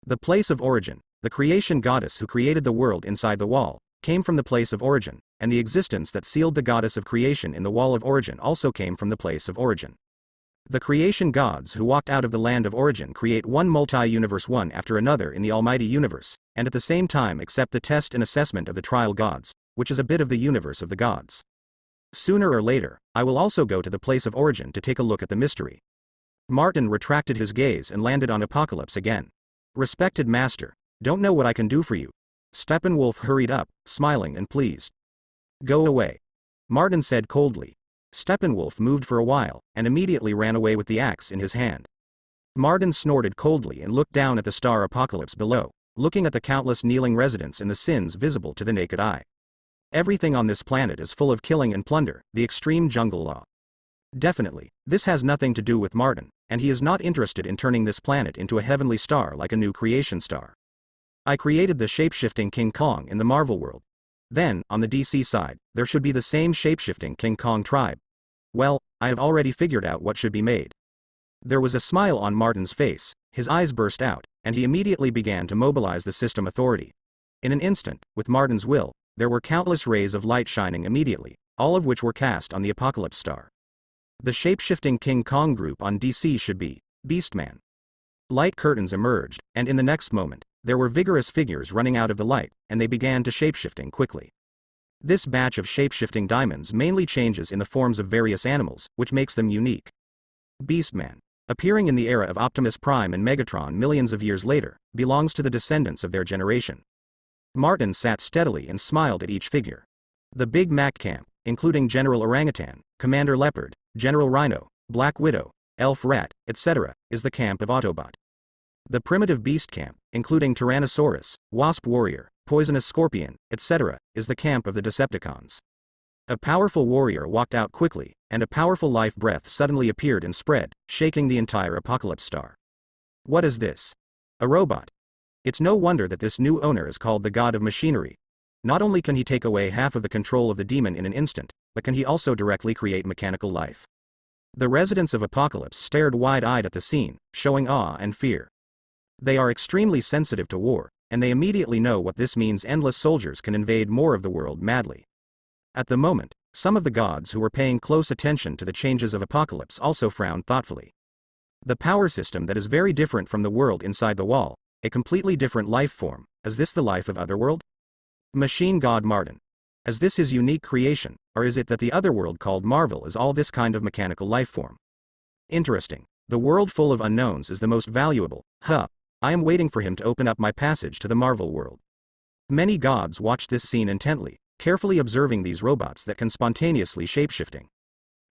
The place of origin, the creation goddess who created the world inside the wall, came from the place of origin, and the existence that sealed the goddess of creation in the wall of origin also came from the place of origin. The creation gods who walked out of the land of origin create one multi-universe one after another in the almighty universe, and at the same time accept the test and assessment of the trial gods, which is a bit of the universe of the gods. Sooner or later, I will also go to the place of origin to take a look at the mystery. Martin retracted his gaze and landed on Apocalypse again. Respected master, don't know what I can do for you. Steppenwolf hurried up, smiling and pleased. Go away. Martin said coldly. Steppenwolf moved for a while, and immediately ran away with the axe in his hand. Martin snorted coldly and looked down at the star Apocalypse below, looking at the countless kneeling residents and the sins visible to the naked eye. Everything on this planet is full of killing and plunder, the extreme jungle law. Definitely, this has nothing to do with Martin, and he is not interested in turning this planet into a heavenly star like a new creation star. I created the shape-shifting King Kong in the Marvel world. Then, on the DC side, there should be the same shape-shifting King Kong tribe. Well, I have already figured out what should be made. There was a smile on Martin's face, his eyes burst out, and he immediately began to mobilize the system authority. In an instant, with Martin's will, there were countless rays of light shining immediately, all of which were cast on the Apocalypse star. The shape-shifting King Kong group on DC should be Beastman. Light curtains emerged, and in the next moment, there were vigorous figures running out of the light, and they began to shapeshifting quickly. This batch of shapeshifting diamonds mainly changes in the forms of various animals, which makes them unique. Beastman, appearing in the era of Optimus Prime and Megatron millions of years later, belongs to the descendants of their generation. Martin sat steadily and smiled at each figure. The Big Mac camp, including General Orangutan, Commander Leopard, General Rhino, Black Widow, Elf Rat, etc., is the camp of Autobot. The primitive beast camp, including Tyrannosaurus, Wasp Warrior, Poisonous Scorpion, etc., is the camp of the Decepticons. A powerful warrior walked out quickly, and a powerful life breath suddenly appeared and spread, shaking the entire Apocalypse star. What is this? A robot. It's no wonder that this new owner is called the God of Machinery. Not only can he take away half of the control of the demon in an instant, but can he also directly create mechanical life. The residents of Apocalypse stared wide-eyed at the scene, showing awe and fear. They are extremely sensitive to war, and they immediately know what this means. Endless soldiers can invade more of the world madly. At the moment, some of the gods who were paying close attention to the changes of Apocalypse also frowned thoughtfully. The power system that is very different from the world inside the wall, a completely different life form, is this the life of Otherworld? Machine God Martin. Is this his unique creation, or is it that the otherworld called Marvel is all this kind of mechanical life form? Interesting. The world full of unknowns is the most valuable. I am waiting for him to open up my passage to the Marvel world. Many gods watched this scene intently, carefully observing these robots that can spontaneously shapeshifting.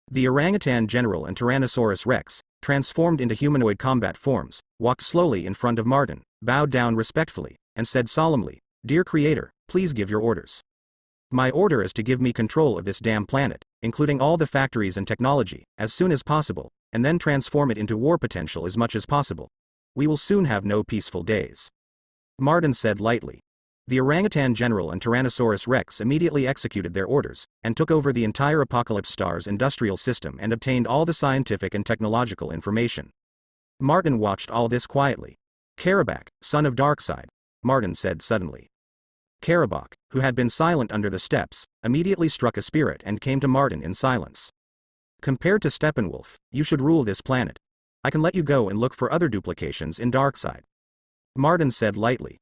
The orangutan general and Tyrannosaurus Rex, transformed into humanoid combat forms, walked slowly in front of Martin, bowed down respectfully, and said solemnly, "Dear Creator, please give your orders. My order is to give me control of this damn planet, including all the factories and technology, as soon as possible, and then transform it into war potential as much as possible. We will soon have no peaceful days." Martin said lightly. The orangutan general and Tyrannosaurus Rex immediately executed their orders, and took over the entire Apocalypse star's industrial system and obtained all the scientific and technological information. Martin watched all this quietly. "Karabak, son of Darkseid," Martin said suddenly. Karabak, who had been silent under the steps, immediately struck a spirit and came to Martin in silence. "Compared to Steppenwolf, you should rule this planet. I can let you go and look for other duplications in Darkseid," Martin said lightly.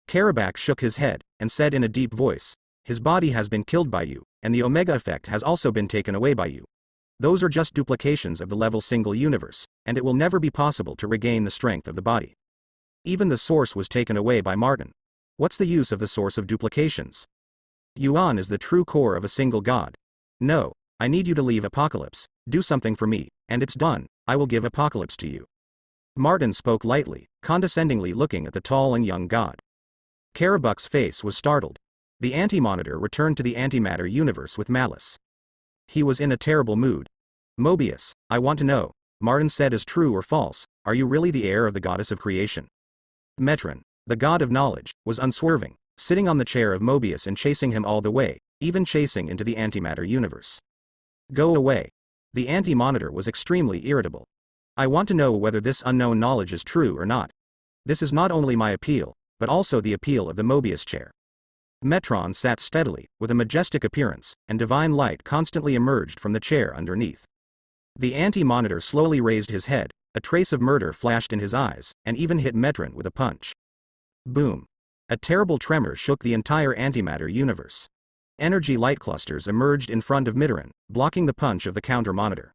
Karabak shook his head, and said in a deep voice, "His body has been killed by you, and the Omega effect has also been taken away by you. Those are just duplications of the level single universe, and it will never be possible to regain the strength of the body. Even the source was taken away by Martin. What's the use of the source of duplications? Yuan is the true core of a single god. No, I need you to leave Apocalypse, do something for me, and it's done, I will give Apocalypse to you." Martin spoke lightly, condescendingly looking at the tall and young god. Karabak's face was startled. The Anti-Monitor returned to the antimatter universe with malice. He was in a terrible mood. "Mobius, I want to know," Martin said, "is true or false, are you really the heir of the goddess of creation?" Metron, the god of knowledge, was unswerving, sitting on the chair of Mobius and chasing him all the way, even chasing into the antimatter universe. "Go away." The Anti-Monitor was extremely irritable. "I want to know whether this unknown knowledge is true or not." This is not only my appeal, but also the appeal of the Mobius chair. Metron sat steadily, with a majestic appearance, and divine light constantly emerged from the chair underneath. The anti-monitor slowly raised his head, a trace of murder flashed in his eyes, and even hit Metron with a punch. Boom. A terrible tremor shook the entire antimatter universe. Energy light clusters emerged in front of Metron, blocking the punch of the counter-monitor.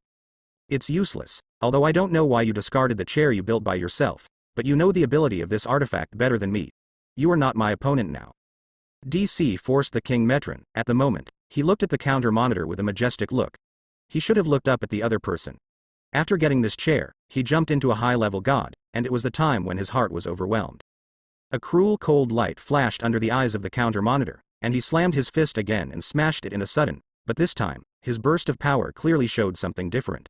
It's useless, although I don't know why you discarded the chair you built by yourself, but you know the ability of this artifact better than me. You are not my opponent now. DC forced the King Metron. At the moment, he looked at the counter-monitor with a majestic look. He should have looked up at the other person. After getting this chair, he jumped into a high-level god, and it was the time when his heart was overwhelmed. A cruel cold light flashed under the eyes of the counter-monitor, and he slammed his fist again and smashed it in a sudden, but this time, his burst of power clearly showed something different.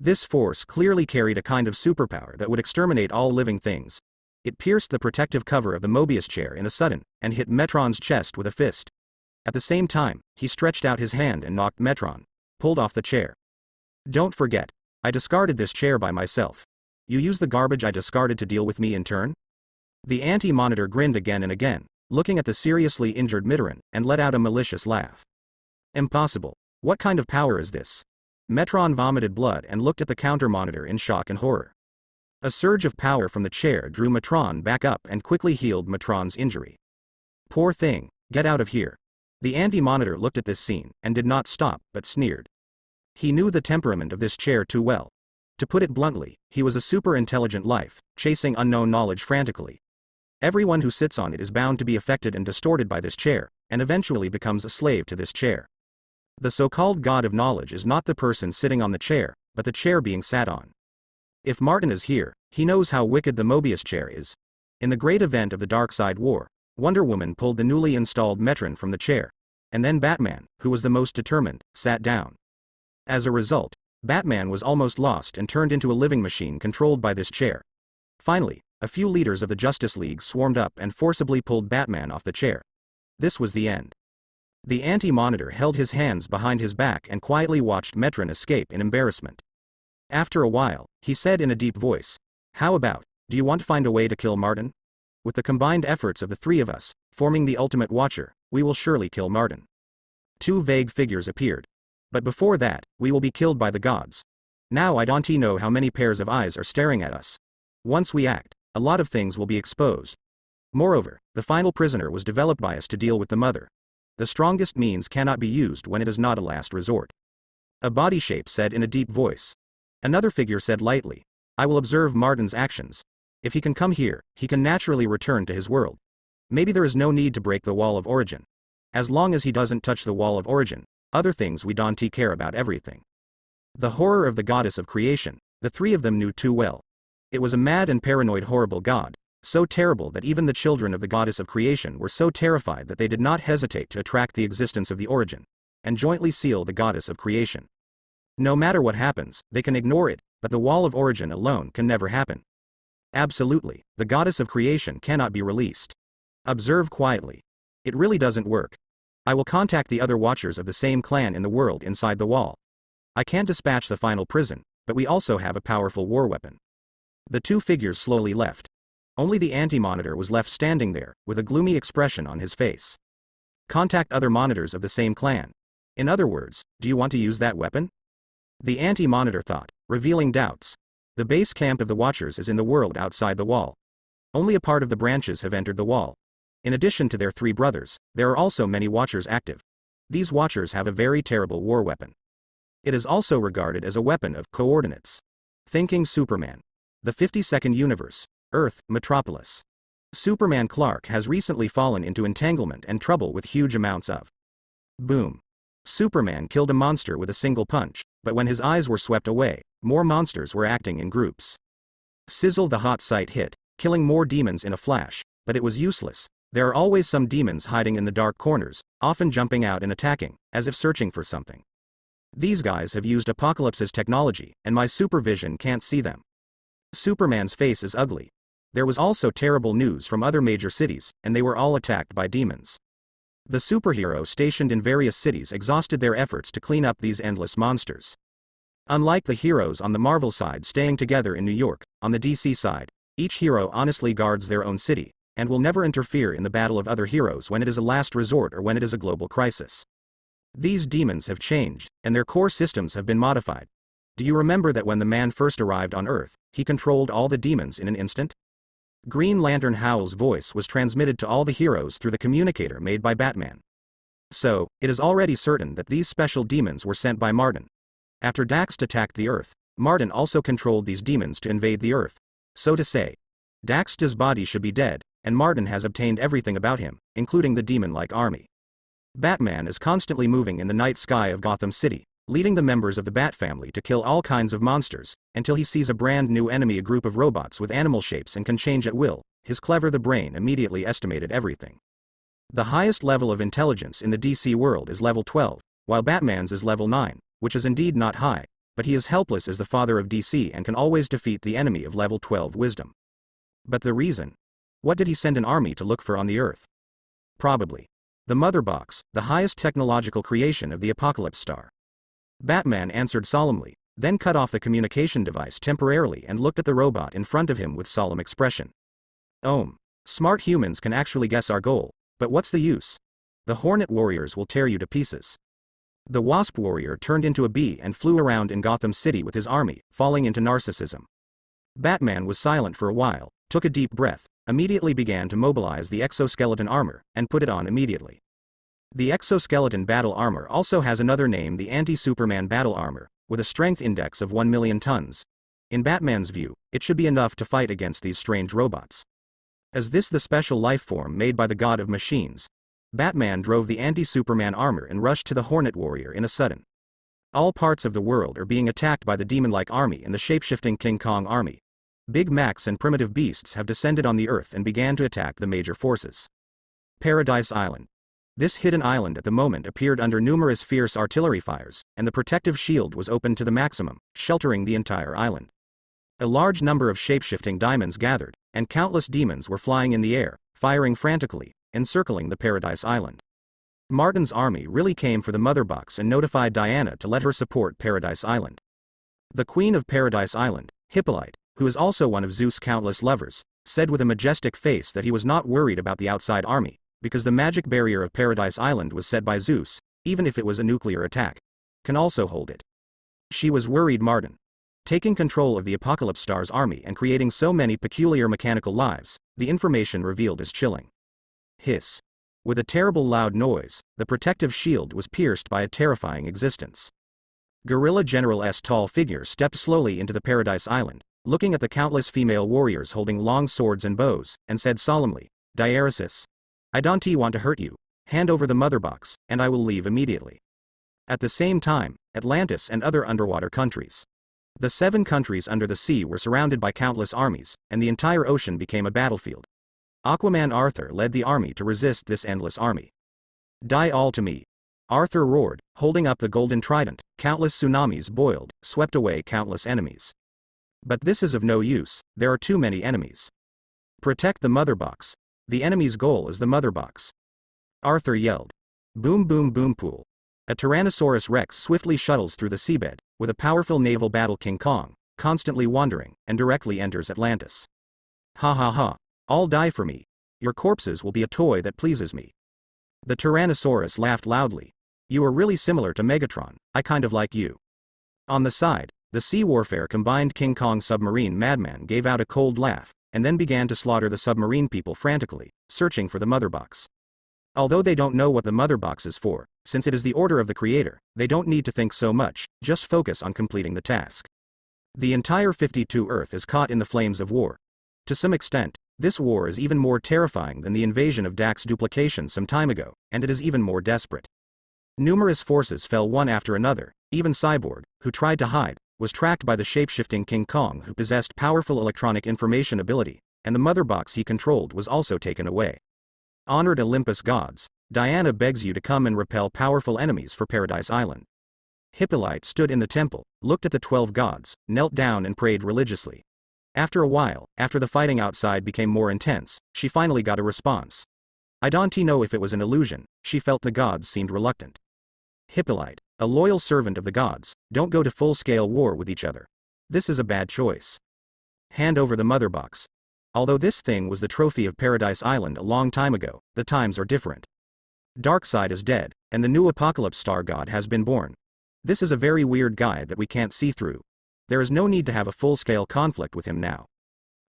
This force clearly carried a kind of superpower that would exterminate all living things. It pierced the protective cover of the Mobius chair in a sudden, and hit Metron's chest with a fist. At the same time, he stretched out his hand and knocked Metron, pulled off the chair. Don't forget, I discarded this chair by myself. You use the garbage I discarded to deal with me in turn? The anti-monitor grinned again and again, looking at the seriously injured Metron, and let out a malicious laugh. Impossible. What kind of power is this? Metron vomited blood and looked at the counter-monitor in shock and horror. A surge of power from the chair drew Metron back up and quickly healed Metron's injury. Poor thing, get out of here. The anti-monitor looked at this scene, and did not stop, but sneered. He knew the temperament of this chair too well. To put it bluntly, he was a super-intelligent life, chasing unknown knowledge frantically. Everyone who sits on it is bound to be affected and distorted by this chair, and eventually becomes a slave to this chair. The so-called god of knowledge is not the person sitting on the chair, but the chair being sat on. If Martin is here, he knows how wicked the Mobius chair is. In the great event of the Darkseid War, Wonder Woman pulled the newly installed Metron from the chair, and then Batman, who was the most determined, sat down. As a result, Batman was almost lost and turned into a living machine controlled by this chair. Finally, a few leaders of the Justice League swarmed up and forcibly pulled Batman off the chair. This was the end. The anti-monitor held his hands behind his back and quietly watched Metron escape in embarrassment. After a while, he said in a deep voice, "How about, do you want to find a way to kill Martin? With the combined efforts of the three of us, forming the Ultimate Watcher, we will surely kill Martin." Two vague figures appeared. But before that, we will be killed by the gods. Now I don't know how many pairs of eyes are staring at us. Once we act, a lot of things will be exposed. Moreover, the final prisoner was developed by us to deal with the mother. The strongest means cannot be used when it is not a last resort. A body shape said in a deep voice. Another figure said lightly, "I will observe Martin's actions. If he can come here, he can naturally return to his world. Maybe there is no need to break the wall of origin. As long as he doesn't touch the wall of origin, other things we don't care about everything." The horror of the goddess of creation, the three of them knew too well. It was a mad and paranoid horrible god, so terrible that even the children of the goddess of creation were so terrified that they did not hesitate to attract the existence of the origin, and jointly seal the goddess of creation. No matter what happens, they can ignore it, but the wall of origin alone can never happen. Absolutely, the goddess of creation cannot be released. Observe quietly. It really doesn't work. I will contact the other watchers of the same clan in the world inside the wall. I can't dispatch the final prison, but we also have a powerful war weapon. The two figures slowly left. Only the anti-monitor was left standing there, with a gloomy expression on his face. Contact other monitors of the same clan. In other words, do you want to use that weapon? The anti-monitor thought, revealing doubts. The base camp of the Watchers is in the world outside the wall. Only a part of the branches have entered the wall. In addition to their three brothers, there are also many Watchers active. These Watchers have a very terrible war weapon. It is also regarded as a weapon of coordinates. Thinking Superman. The 52nd Universe, Earth, Metropolis. Superman Clark has recently fallen into entanglement and trouble with huge amounts of. Boom. Superman killed a monster with a single punch, but when his eyes were swept away, more monsters were acting in groups. Sizzle the hot sight hit, killing more demons in a flash, but it was useless. There are always some demons hiding in the dark corners, often jumping out and attacking, as if searching for something. These guys have used Apocalypse's technology, and my supervision can't see them. Superman's face is ugly. There was also terrible news from other major cities, and they were all attacked by demons. The superhero stationed in various cities exhausted their efforts to clean up these endless monsters. Unlike the heroes on the Marvel side staying together in New York, on the DC side, Each hero honestly guards their own city, and will never interfere in the battle of other heroes when it is a last resort or when it is a global crisis. These demons have changed, and their core systems have been modified. Do you remember that when the man first arrived on Earth, he controlled all the demons in an instant? Green Lantern Howl's voice was transmitted to all the heroes through the communicator made by Batman. So, it is already certain that these special demons were sent by Martin. After Dax attacked the Earth, Martin also controlled these demons to invade the Earth. So to say, Dax's body should be dead, and Martin has obtained everything about him, including the demon-like army. Batman is constantly moving in the night sky of Gotham City, leading the members of the Bat family to kill all kinds of monsters, until he sees a brand new enemy, a group of robots with animal shapes and can change at will. His clever the brain immediately estimated everything. The highest level of intelligence in the DC world is level 12, while Batman's is level 9, which is indeed not high, but he is helpless as the father of DC and can always defeat the enemy of level 12 wisdom. But the reason? What did he send an army to look for on the Earth? Probably the Mother Box, the highest technological creation of the Apocalypse Star. Batman answered solemnly, then cut off the communication device temporarily and looked at the robot in front of him with solemn expression. Smart humans can actually guess our goal, but what's the use? The Hornet warriors will tear you to pieces. The Wasp warrior turned into a bee and flew around in Gotham City with his army, falling into narcissism. Batman was silent for a while, took a deep breath, immediately began to mobilize the exoskeleton armor, and put it on immediately. The exoskeleton battle armor also has another name, the anti-Superman battle armor, with a strength index of 1 million tons. In Batman's view, it should be enough to fight against these strange robots. As this the special life form made by the god of machines, Batman drove the anti-Superman armor and rushed to the Hornet warrior in a sudden. All parts of the world are being attacked by the demon-like army and the shape-shifting King Kong army. Big Macs and primitive beasts have descended on the Earth and began to attack the major forces. Paradise Island. This hidden island at the moment appeared under numerous fierce artillery fires, and the protective shield was opened to the maximum, sheltering the entire island. A large number of shape-shifting diamonds gathered, and countless demons were flying in the air, firing frantically, encircling the Paradise Island. Martin's army really came for the Mother Box and notified Diana to let her support Paradise Island. The Queen of Paradise Island, Hippolyte, who is also one of Zeus' countless lovers, said with a majestic face that he was not worried about the outside army, because the magic barrier of Paradise Island was set by Zeus, even if it was a nuclear attack, can also hold it. She was worried Martin, taking control of the Apocalypse Star's army and creating so many peculiar mechanical lives, the information revealed is chilling. Hiss. With a terrible loud noise, the protective shield was pierced by a terrifying existence. Guerrilla General's tall figure stepped slowly into the Paradise Island, looking at the countless female warriors holding long swords and bows, and said solemnly, Diaresis, I don't want to hurt you, hand over the Mother Box, and I will leave immediately. At the same time, Atlantis and other underwater countries. The 7 countries under the sea were surrounded by countless armies, and the entire ocean became a battlefield. Aquaman Arthur led the army to resist this endless army. Die all to me. Arthur roared, holding up the golden trident. Countless tsunamis boiled, swept away countless enemies. But this is of no use, there are too many enemies. Protect the Mother Box. The enemy's goal is the Mother Box. Arthur yelled. Boom boom boom pool. A Tyrannosaurus Rex swiftly shuttles through the seabed, with a powerful naval battle King Kong, constantly wandering, and directly enters Atlantis. Ha ha ha. All die for me. Your corpses will be a toy that pleases me. The Tyrannosaurus laughed loudly. You are really similar to Megatron, I kind of like you. On the side, the sea warfare combined King Kong submarine madman gave out a cold laugh, and then began to slaughter the submarine people frantically, searching for the Mother Box. Although they don't know what the Mother Box is for, since it is the order of the Creator, they don't need to think so much, just focus on completing the task. The entire 52 Earth is caught in the flames of war. To some extent, this war is even more terrifying than the invasion of Dax duplication some time ago, and it is even more desperate. Numerous forces fell one after another, even Cyborg, who tried to hide, was tracked by the shape-shifting King Kong who possessed powerful electronic information ability, and the Mother Box he controlled was also taken away. Honored Olympus gods, Diana begs you to come and repel powerful enemies for Paradise Island. Hippolyte stood in the temple, looked at the 12 gods, knelt down and prayed religiously. After a while, after the fighting outside became more intense, she finally got a response. I don't know if it was an illusion, she felt the gods seemed reluctant. Hippolyte, a loyal servant of the gods, don't go to full-scale war with each other. This is a bad choice. Hand over the Mother Box. Although this thing was the trophy of Paradise Island a long time ago, the times are different. Darkseid is dead, and the new Apocalypse Star God has been born. This is a very weird guy that we can't see through. There is no need to have a full-scale conflict with him now.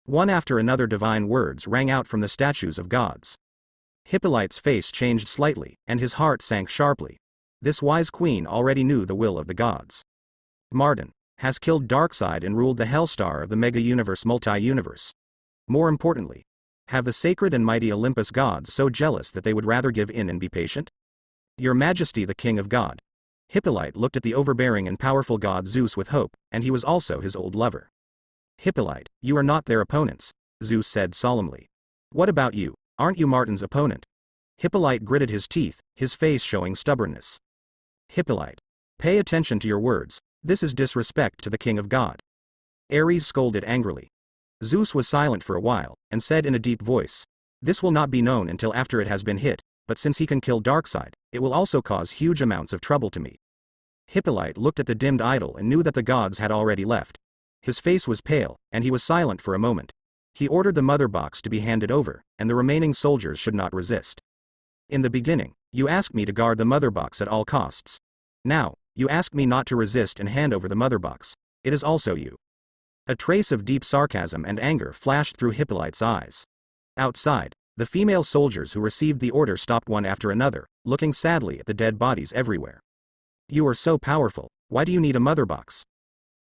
One after another divine words rang out from the statues of gods. Hippolyte's face changed slightly, and his heart sank sharply. This wise queen already knew the will of the gods. Martin has killed Darkseid and ruled the Hellstar of the mega-universe multi-universe. More importantly, have the sacred and mighty Olympus gods so jealous that they would rather give in and be patient? Your Majesty the King of God. Hippolyte looked at the overbearing and powerful god Zeus with hope, and he was also his old lover. Hippolyte, you are not their opponents, Zeus said solemnly. What about you? Aren't you Martin's opponent? Hippolyte gritted his teeth, his face showing stubbornness. Hippolyte, pay attention to your words, this is disrespect to the King of God. Ares scolded angrily. Zeus was silent for a while, and said in a deep voice, this will not be known until after it has been hit, but since he can kill Darkseid, it will also cause huge amounts of trouble to me. Hippolyte looked at the dimmed idol and knew that the gods had already left. His face was pale, and he was silent for a moment. He ordered the mother box to be handed over, and the remaining soldiers should not resist. In the beginning, you asked me to guard the mother box at all costs. Now, you ask me not to resist and hand over the mother box. It is also you. A trace of deep sarcasm and anger flashed through Hippolyte's eyes. Outside, the female soldiers who received the order stopped one after another, looking sadly at the dead bodies everywhere. You are so powerful, why do you need a mother box?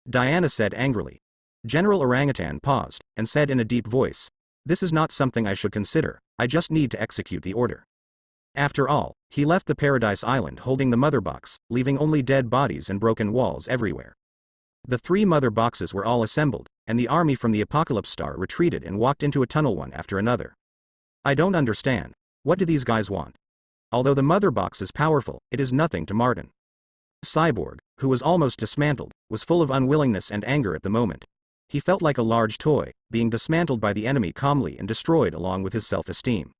Diana said angrily. General Orangutan paused, and said in a deep voice, this is not something I should consider, I just need to execute the order. After all, he left the Paradise Island holding the mother box, leaving only dead bodies and broken walls everywhere. The 3 mother boxes were all assembled, and the army from the Apocalypse Star retreated and walked into a tunnel one after another. I don't understand. What do these guys want? Although the mother box is powerful, it is nothing to Martin. Cyborg, who was almost dismantled, was full of unwillingness and anger at the moment. He felt like a large toy, being dismantled by the enemy calmly and destroyed along with his self-esteem.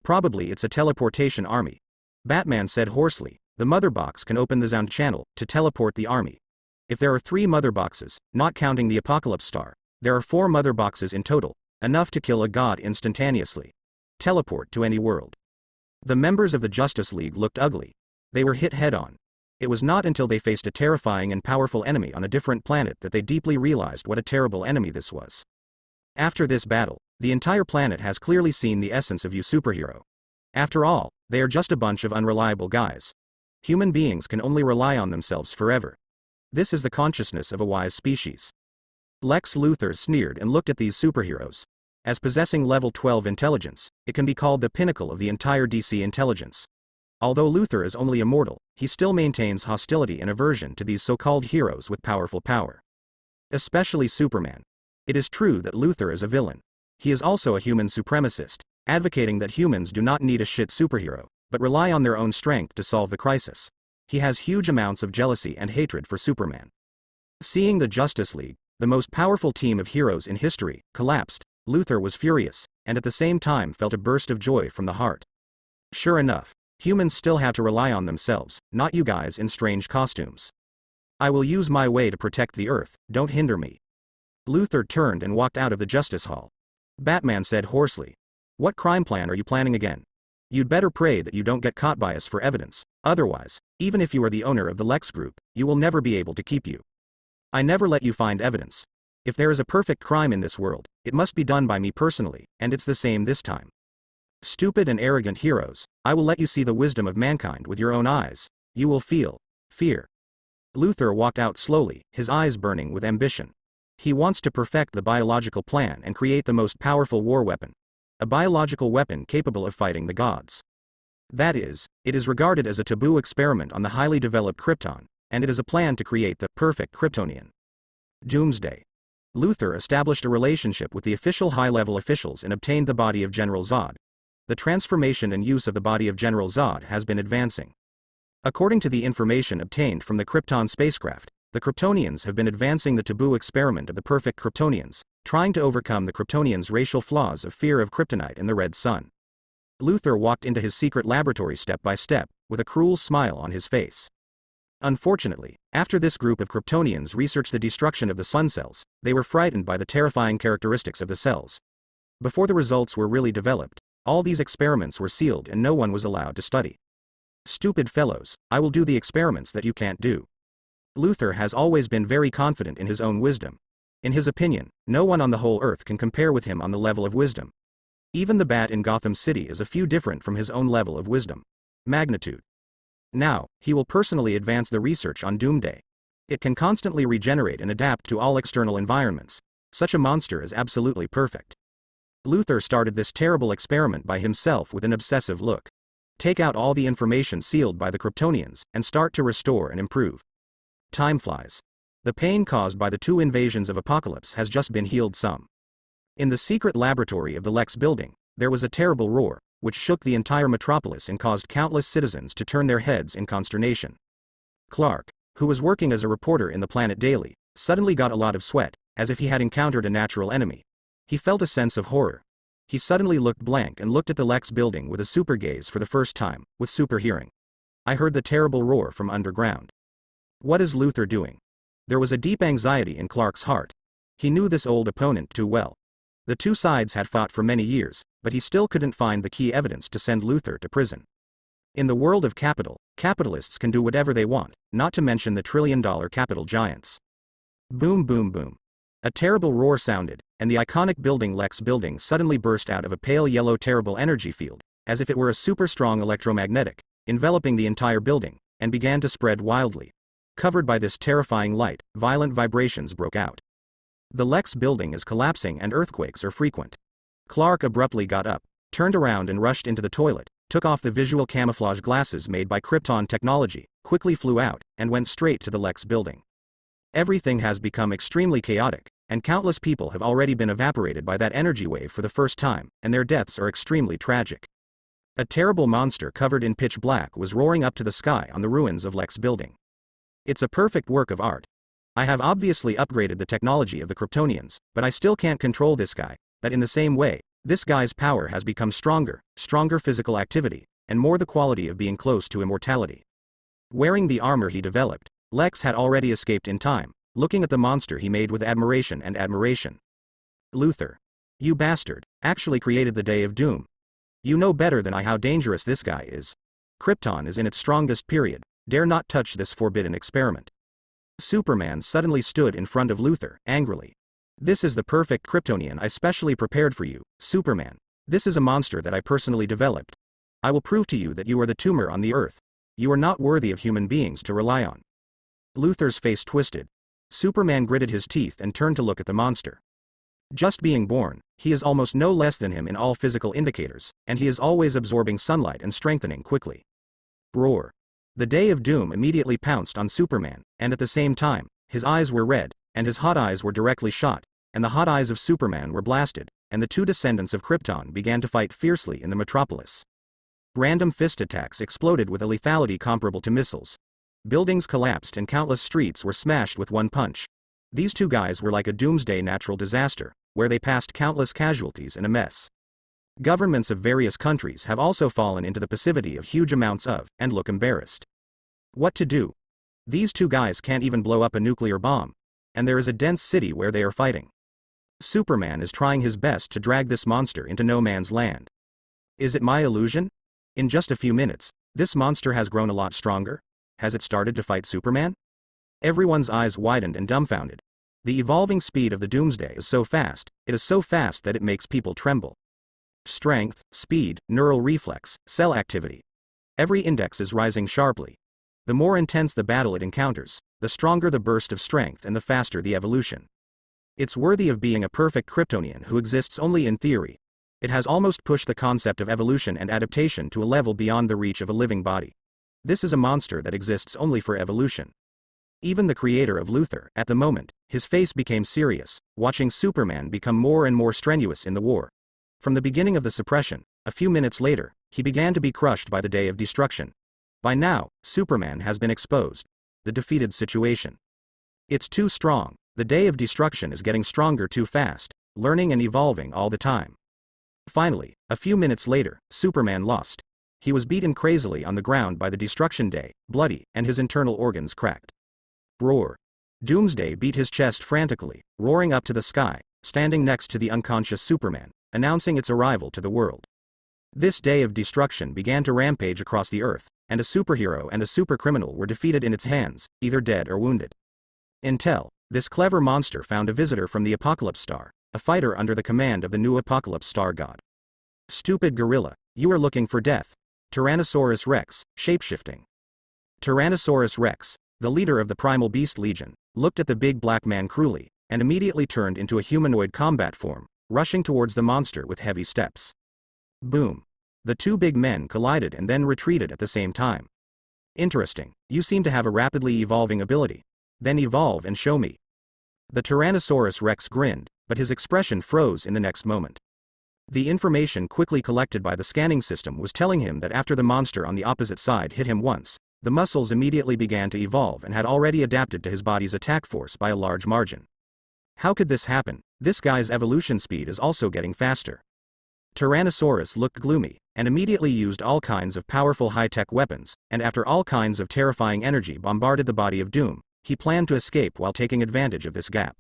Probably it's a teleportation army. Batman said hoarsely, the mother box can open the sound channel to teleport the army. If there are 3 mother boxes, not counting the Apocalypse Star, there are 4 mother boxes in total, enough to kill a god instantaneously. Teleport to any world. The members of the Justice League looked ugly. They were hit head-on. It was not until they faced a terrifying and powerful enemy on a different planet that they deeply realized what a terrible enemy this was. After this battle, the entire planet has clearly seen the essence of you superhero. After all, they are just a bunch of unreliable guys. Human beings can only rely on themselves forever. This is the consciousness of a wise species. Lex Luthor sneered and looked at these superheroes. As possessing level 12 intelligence, it can be called the pinnacle of the entire DC intelligence. Although Luthor is only a mortal, he still maintains hostility and aversion to these so-called heroes with powerful power. Especially Superman. It is true that Luthor is a villain. He is also a human supremacist, advocating that humans do not need a shit superhero, but rely on their own strength to solve the crisis. He has huge amounts of jealousy and hatred for Superman. Seeing the Justice League, the most powerful team of heroes in history, collapsed, Luthor was furious, and at the same time felt a burst of joy from the heart. Sure enough, humans still have to rely on themselves, not you guys in strange costumes. I will use my way to protect the Earth, don't hinder me. Luthor turned and walked out of the Justice Hall. Batman said hoarsely, what crime plan are you planning again? You'd better pray that you don't get caught by us for evidence, otherwise, even if you are the owner of the Lex Group, you will never be able to keep you. I never let you find evidence. If there is a perfect crime in this world, it must be done by me personally, and it's the same this time. Stupid and arrogant heroes, I will let you see the wisdom of mankind with your own eyes. You will feel fear. Luthor walked out slowly, his eyes burning with ambition. He wants to perfect the biological plan and create the most powerful war weapon. A biological weapon capable of fighting the gods. That is, it is regarded as a taboo experiment on the highly developed Krypton, and it is a plan to create the perfect Kryptonian. Doomsday. Luthor established a relationship with the official high-level officials and obtained the body of General Zod. The transformation and use of the body of General Zod has been advancing. According to the information obtained from the Krypton spacecraft, the Kryptonians have been advancing the taboo experiment of the perfect Kryptonians, trying to overcome the Kryptonians' racial flaws of fear of kryptonite and the red sun. Luthor walked into his secret laboratory step by step, with a cruel smile on his face. Unfortunately, after this group of Kryptonians researched the destruction of the sun cells, they were frightened by the terrifying characteristics of the cells. Before the results were really developed, all these experiments were sealed and no one was allowed to study. Stupid fellows, I will do the experiments that you can't do. Luther has always been very confident in his own wisdom. In his opinion, no one on the whole earth can compare with him on the level of wisdom. Even the bat in Gotham City is a few different from his own level of wisdom. Magnitude. Now, he will personally advance the research on Doomsday. It can constantly regenerate and adapt to all external environments. Such a monster is absolutely perfect. Luther started this terrible experiment by himself with an obsessive look. Take out all the information sealed by the Kryptonians, and start to restore and improve. Time flies. The pain caused by the 2 invasions of Apocalypse has just been healed some. In the secret laboratory of the Lex building, there was a terrible roar, which shook the entire metropolis and caused countless citizens to turn their heads in consternation. Clark, who was working as a reporter in the Planet Daily, suddenly got a lot of sweat, as if he had encountered a natural enemy. He felt a sense of horror. He suddenly looked blank and looked at the Lex building with a super gaze for the first time, with super hearing. I heard the terrible roar from underground. What is Luther doing? There was a deep anxiety in Clark's heart. He knew this old opponent too well. The 2 sides had fought for many years, but he still couldn't find the key evidence to send Luther to prison. In the world of capital, capitalists can do whatever they want, not to mention the trillion-dollar capital giants. Boom boom boom. A terrible roar sounded, and the iconic building Lex building suddenly burst out of a pale yellow terrible energy field, as if it were a super strong electromagnetic, enveloping the entire building, and began to spread wildly. Covered by this terrifying light, violent vibrations broke out. The Lex building is collapsing and earthquakes are frequent. Clark abruptly got up, turned around and rushed into the toilet, took off the visual camouflage glasses made by Krypton technology, quickly flew out, and went straight to the Lex building. Everything has become extremely chaotic, and countless people have already been evaporated by that energy wave for the first time, and their deaths are extremely tragic. A terrible monster covered in pitch black was roaring up to the sky on the ruins of Lex building. It's a perfect work of art. I have obviously upgraded the technology of the Kryptonians, but I still can't control this guy, but in the same way, this guy's power has become stronger physical activity, and more the quality of being close to immortality. Wearing the armor he developed, Lex had already escaped in time, looking at the monster he made with admiration and admiration. Luther. You bastard, actually created the Day of Doom. You know better than I how dangerous this guy is. Krypton is in its strongest period, dare not touch this forbidden experiment. Superman suddenly stood in front of Luther, angrily. This is the perfect Kryptonian I specially prepared for you, Superman. This is a monster that I personally developed. I will prove to you that you are the tumor on the earth. You are not worthy of human beings to rely on. Luther's face twisted. Superman gritted his teeth and turned to look at the monster. Just being born, he is almost no less than him in all physical indicators, and he is always absorbing sunlight and strengthening quickly. Roar. The Day of Doom immediately pounced on Superman, and at the same time, his eyes were red, and his hot eyes were directly shot, and the hot eyes of Superman were blasted, and the 2 descendants of Krypton began to fight fiercely in the metropolis. Random fist attacks exploded with a lethality comparable to missiles. Buildings collapsed and countless streets were smashed with one punch. These 2 guys were like a doomsday natural disaster, where they passed countless casualties in a mess. Governments of various countries have also fallen into the passivity of huge amounts of, and look embarrassed. What to do? These 2 guys can't even blow up a nuclear bomb. And there is a dense city where they are fighting. Superman is trying his best to drag this monster into no man's land. Is it my illusion? In just a few minutes, this monster has grown a lot stronger. Has it started to fight Superman? Everyone's eyes widened and dumbfounded. The evolving speed of the Doomsday is so fast, it is so fast that it makes people tremble. Strength, speed, neural reflex, cell activity. Every index is rising sharply. The more intense the battle it encounters, the stronger the burst of strength and the faster the evolution. It's worthy of being a perfect Kryptonian who exists only in theory. It has almost pushed the concept of evolution and adaptation to a level beyond the reach of a living body. This is a monster that exists only for evolution. Even the creator of Luther, at the moment, his face became serious, watching Superman become more and more strenuous in the war. From the beginning of the suppression, a few minutes later, he began to be crushed by the Day of Destruction. By now, Superman has been exposed. The defeated situation. It's too strong. The Day of Destruction is getting stronger too fast, learning and evolving all the time. Finally, a few minutes later, Superman lost. He was beaten crazily on the ground by the Destruction Day, bloody, and his internal organs cracked. Roar. Doomsday beat his chest frantically, roaring up to the sky, standing next to the unconscious Superman, announcing its arrival to the world. This day of destruction began to rampage across the earth, and a superhero and a supercriminal were defeated in its hands, either dead or wounded. Until, this clever monster found a visitor from the Apocalypse Star, a fighter under the command of the new Apocalypse Star god. Stupid gorilla, you are looking for death. Tyrannosaurus Rex, shapeshifting. Tyrannosaurus Rex, the leader of the Primal Beast Legion, looked at the big black man cruelly, and immediately turned into a humanoid combat form, rushing towards the monster with heavy steps. Boom. The two big men collided and then retreated at the same time. Interesting, you seem to have a rapidly evolving ability. Then evolve and show me. The Tyrannosaurus Rex grinned, but his expression froze in the next moment. The information quickly collected by the scanning system was telling him that after the monster on the opposite side hit him once, the muscles immediately began to evolve and had already adapted to his body's attack force by a large margin. How could this happen? This guy's evolution speed is also getting faster. Tyrannosaurus looked gloomy, and immediately used all kinds of powerful high-tech weapons, and after all kinds of terrifying energy bombarded the body of Doom, he planned to escape while taking advantage of this gap.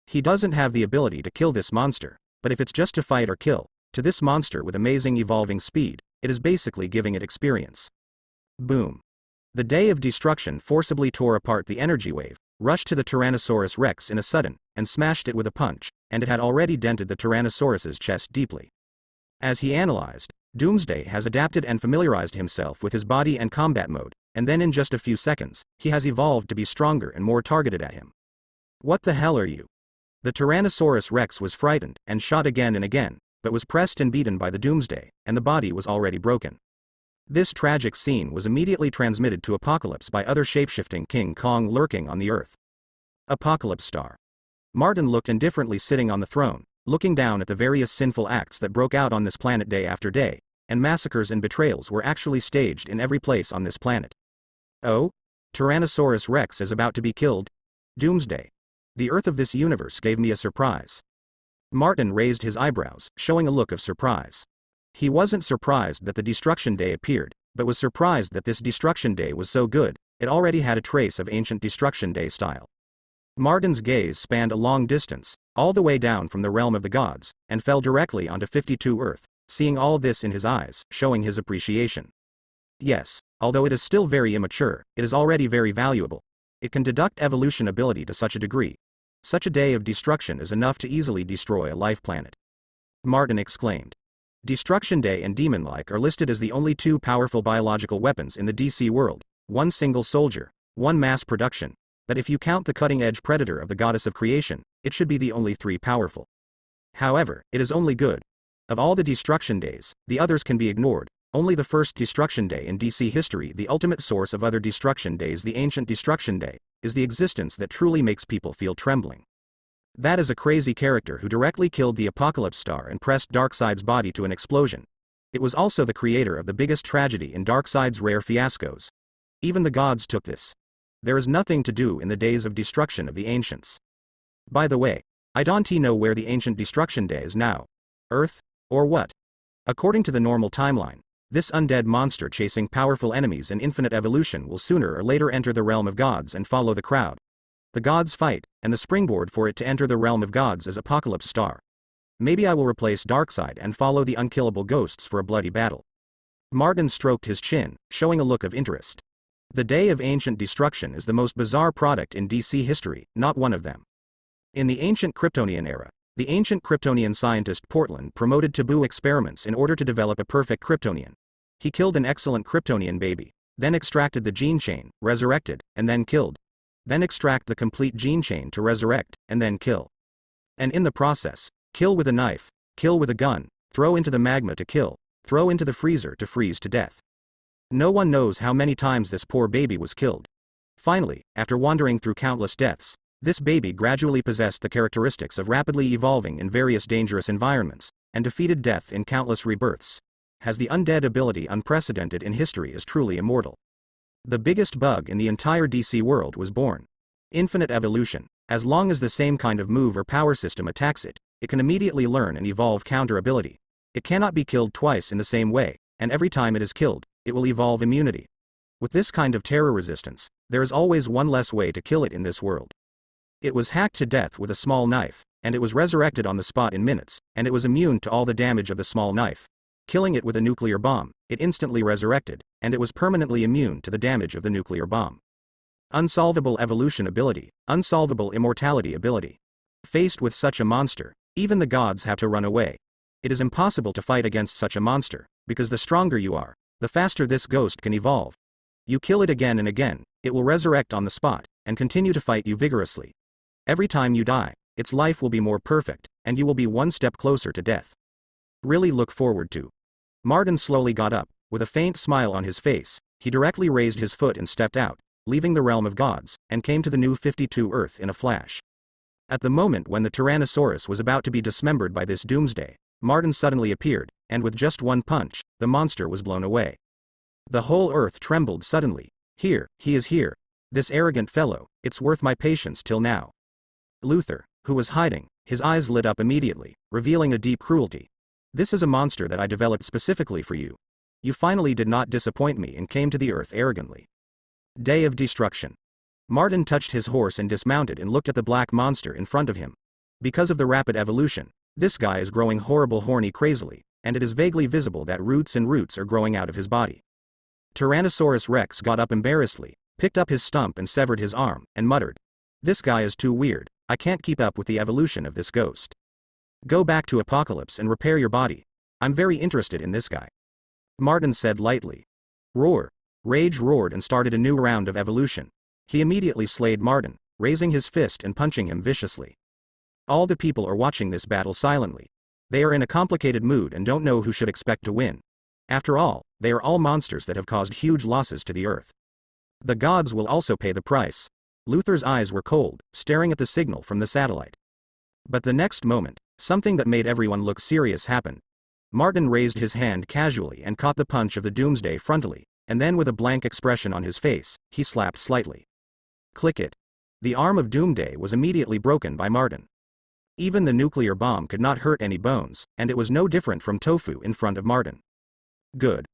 He doesn't have the ability to kill this monster, but if it's just to fight or kill, to this monster with amazing evolving speed, it is basically giving it experience. Boom. The day of destruction forcibly tore apart the energy wave, rushed to the Tyrannosaurus Rex in a sudden, and smashed it with a punch, and it had already dented the Tyrannosaurus's chest deeply. As he analyzed, Doomsday has adapted and familiarized himself with his body and combat mode, and then in just a few seconds, he has evolved to be stronger and more targeted at him. What the hell are you? The Tyrannosaurus Rex was frightened, and shot again and again, but was pressed and beaten by the Doomsday, and the body was already broken. This tragic scene was immediately transmitted to Apocalypse by other shapeshifting King Kong lurking on the earth. Apocalypse Star. Martin looked indifferently sitting on the throne, looking down at the various sinful acts that broke out on this planet day after day, and massacres and betrayals were actually staged in every place on this planet. Oh? Tyrannosaurus Rex is about to be killed? Doomsday. The Earth of this universe gave me a surprise. Martin raised his eyebrows, showing a look of surprise. He wasn't surprised that the Destruction Day appeared, but was surprised that this Destruction Day was so good, it already had a trace of ancient Destruction Day style. Martin's gaze spanned a long distance, all the way down from the realm of the gods, and fell directly onto 52 Earth, seeing all this in his eyes, showing his appreciation. Yes, although it is still very immature, it is already very valuable. It can deduct evolution ability to such a degree. Such a day of destruction is enough to easily destroy a life planet. Martin exclaimed. Destruction Day and Demon-like are listed as the only two powerful biological weapons in the DC world, one single soldier, one mass production, but if you count the cutting-edge predator of the goddess of creation, it should be the only three powerful. However, it is only good. Of all the Destruction Days, the others can be ignored. Only the first Destruction Day in DC history, the ultimate source of other Destruction Days, the ancient Destruction Day, is the existence that truly makes people feel trembling. That is a crazy character who directly killed the Apocalypse Star and pressed Darkseid's body to an explosion. It was also the creator of the biggest tragedy in Darkseid's rare fiascos. Even the gods took this. There is nothing to do in the days of destruction of the ancients. By the way, I don't know where the ancient Destruction Day is now. Earth? Or what? According to the normal timeline, this undead monster chasing powerful enemies and infinite evolution will sooner or later enter the realm of gods and follow the crowd. The gods fight, and the springboard for it to enter the realm of gods is Apocalypse Star. Maybe I will replace Darkseid and follow the unkillable ghosts for a bloody battle. Martin stroked his chin, showing a look of interest. The Day of Ancient Destruction is the most bizarre product in DC history, not one of them. In the ancient Kryptonian era, the ancient Kryptonian scientist Portland promoted taboo experiments in order to develop a perfect Kryptonian. He killed an excellent Kryptonian baby, then extracted the gene chain, resurrected, and then killed. Then extract the complete gene chain to resurrect, and then kill. And in the process, kill with a knife, kill with a gun, throw into the magma to kill, throw into the freezer to freeze to death. No one knows how many times this poor baby was killed. Finally, after wandering through countless deaths, this baby gradually possessed the characteristics of rapidly evolving in various dangerous environments, and defeated death in countless rebirths. Has the undead ability unprecedented in history, is truly immortal. The biggest bug in the entire DC world was born. Infinite evolution. As long as the same kind of move or power system attacks it, it can immediately learn and evolve counter ability. It cannot be killed twice in the same way, and every time it is killed, it will evolve immunity. With this kind of terror resistance, there is always one less way to kill it in this world. It was hacked to death with a small knife, and it was resurrected on the spot in minutes, and it was immune to all the damage of the small knife. Killing it with a nuclear bomb, it instantly resurrected, and it was permanently immune to the damage of the nuclear bomb. Unsolvable evolution ability, unsolvable immortality ability. Faced with such a monster, even the gods have to run away. It is impossible to fight against such a monster, because the stronger you are, the faster this ghost can evolve. You kill it again and again, it will resurrect on the spot, and continue to fight you vigorously. Every time you die, its life will be more perfect, and you will be one step closer to death. Really look forward to. Martin slowly got up, with a faint smile on his face. He directly raised his foot and stepped out, leaving the realm of gods, and came to the new 52 Earth in a flash. At the moment when the Tyrannosaurus was about to be dismembered by this doomsday, Martin suddenly appeared, and with just one punch, the monster was blown away. The whole Earth trembled suddenly. Here, he is here. This arrogant fellow, it's worth my patience till now. Luther, who was hiding, his eyes lit up immediately, revealing a deep cruelty. This is a monster that I developed specifically for you. You finally did not disappoint me and came to the Earth arrogantly. Day of Destruction. Martin touched his horse and dismounted and looked at the black monster in front of him. Because of the rapid evolution, this guy is growing horrible horny crazily, and it is vaguely visible that roots are growing out of his body. Tyrannosaurus Rex got up embarrassedly, picked up his stump and severed his arm, and muttered. This guy is too weird, I can't keep up with the evolution of this ghost. Go back to Apocalypse and repair your body. I'm very interested in this guy. Martin said lightly. Roar. Rage roared and started a new round of evolution. He immediately slayed Martin, raising his fist and punching him viciously. All the people are watching this battle silently. They are in a complicated mood and don't know who should expect to win. After all, they are all monsters that have caused huge losses to the Earth. The gods will also pay the price. Luther's eyes were cold, staring at the signal from the satellite. But the next moment, something that made everyone look serious happened. Martin raised his hand casually and caught the punch of the Doomsday frontally, and then with a blank expression on his face, he slapped slightly. Click it. The arm of Doomsday was immediately broken by Martin. Even the nuclear bomb could not hurt any bones, and it was no different from tofu in front of Martin. Good.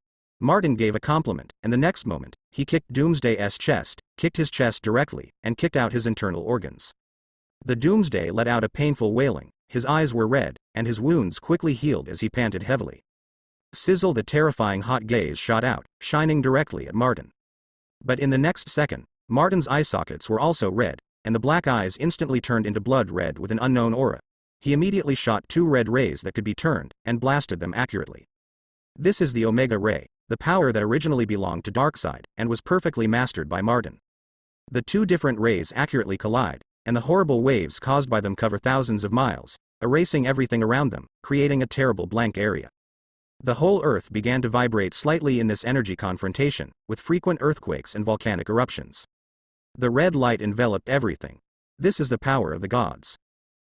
Martin gave a compliment, and the next moment, he kicked Doomsday's chest, kicked his chest directly, and kicked out his internal organs. The Doomsday let out a painful wailing, his eyes were red, and his wounds quickly healed as he panted heavily. Sizzle, the terrifying hot gaze shot out, shining directly at Martin. But in the next second, Martin's eye sockets were also red, and the black eyes instantly turned into blood red with an unknown aura. He immediately shot 2 red rays that could be turned, and blasted them accurately. This is the Omega Ray, the power that originally belonged to Darkseid, and was perfectly mastered by Martin. The 2 different rays accurately collide, and the horrible waves caused by them cover thousands of miles, erasing everything around them, creating a terrible blank area. The whole Earth began to vibrate slightly in this energy confrontation, with frequent earthquakes and volcanic eruptions. The red light enveloped everything. This is the power of the gods.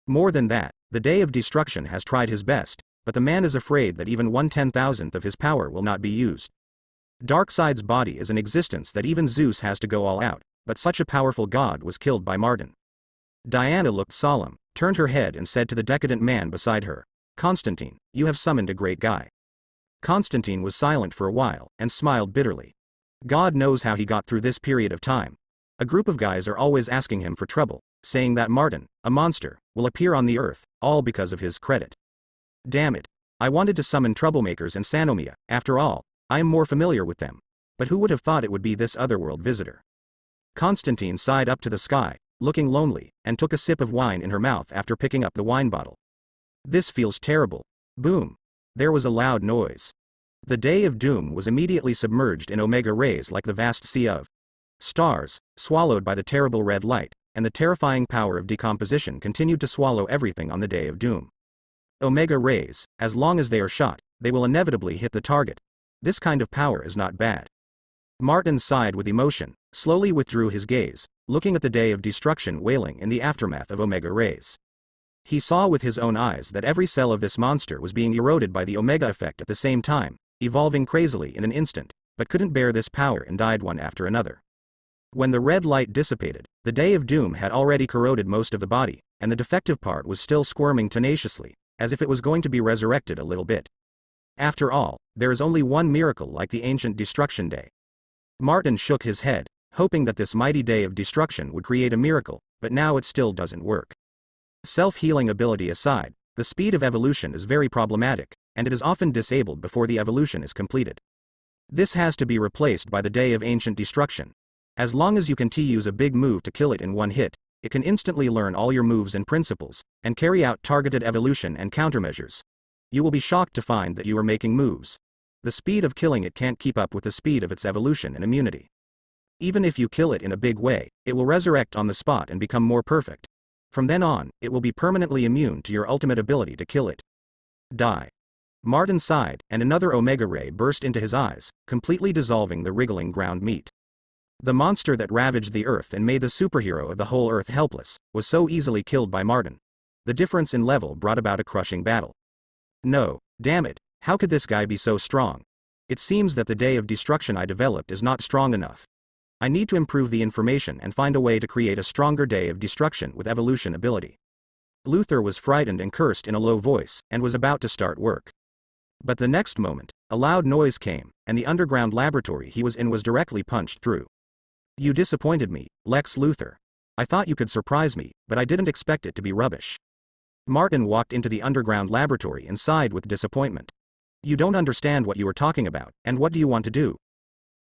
More than that, the Day of Destruction has tried his best, but the man is afraid that even 1/10,000th of his power will not be used. Darkseid's body is an existence that even Zeus has to go all out, but such a powerful god was killed by Martin. Diana looked solemn, turned her head and said to the decadent man beside her, Constantine, you have summoned a great guy. Constantine was silent for a while, and smiled bitterly. God knows how he got through this period of time. A group of guys are always asking him for trouble, saying that Martin, a monster, will appear on the Earth, all because of his credit. Damn it. I wanted to summon troublemakers and Sanomia, after all, I am more familiar with them. But who would have thought it would be this otherworld visitor? Constantine sighed up to the sky, looking lonely, and took a sip of wine in her mouth after picking up the wine bottle. This feels terrible. Boom. There was a loud noise. The Day of Doom was immediately submerged in Omega rays like the vast sea of stars, swallowed by the terrible red light, and the terrifying power of decomposition continued to swallow everything on the Day of Doom. Omega rays, as long as they are shot, they will inevitably hit the target. This kind of power is not bad. Martin sighed with emotion, slowly withdrew his gaze, looking at the Day of Destruction wailing in the aftermath of Omega rays. He saw with his own eyes that every cell of this monster was being eroded by the Omega effect at the same time, evolving crazily in an instant, but couldn't bear this power and died one after another. When the red light dissipated, the Day of Doom had already corroded most of the body, and the defective part was still squirming tenaciously, as if it was going to be resurrected a little bit. After all, there is only one miracle like the ancient Destruction Day. Martin shook his head, hoping that this mighty Day of Destruction would create a miracle, but now it still doesn't work. Self-healing ability aside, the speed of evolution is very problematic, and it is often disabled before the evolution is completed. This has to be replaced by the Day of Ancient Destruction. As long as you can use a big move to kill it in one hit, it can instantly learn all your moves and principles, and carry out targeted evolution and countermeasures. You will be shocked to find that you are making moves. The speed of killing it can't keep up with the speed of its evolution and immunity. Even if you kill it in a big way, it will resurrect on the spot and become more perfect. From then on, it will be permanently immune to your ultimate ability to kill it. Die. Martin sighed, and another Omega Ray burst into his eyes, completely dissolving the wriggling ground meat. The monster that ravaged the Earth and made the superhero of the whole Earth helpless, was so easily killed by Martin. The difference in level brought about a crushing battle. No, damn it, how could this guy be so strong? It seems that the Day of Destruction I developed is not strong enough. I need to improve the information and find a way to create a stronger Day of Destruction with evolution ability. Luther was frightened and cursed in a low voice, and was about to start work. But the next moment, a loud noise came, and the underground laboratory he was in was directly punched through. You disappointed me, Lex Luthor. I thought you could surprise me, but I didn't expect it to be rubbish. Martin walked into the underground laboratory and sighed with disappointment. You don't understand what you are talking about, and what do you want to do?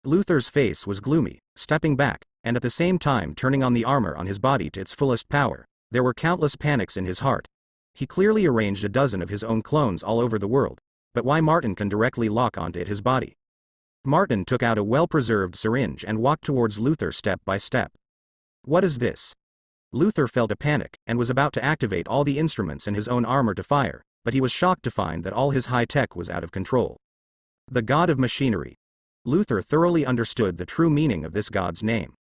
Luthor's face was gloomy, stepping back, and at the same time turning on the armor on his body to its fullest power. There were countless panics in his heart. He clearly arranged a dozen of his own clones all over the world, but why Martin can directly lock onto his body? Martin took out a well-preserved syringe and walked towards Luthor step by step. What is this? Luthor felt a panic, and was about to activate all the instruments in his own armor to fire, but he was shocked to find that all his high-tech was out of control. The God of Machinery. Luthor thoroughly understood the true meaning of this god's name.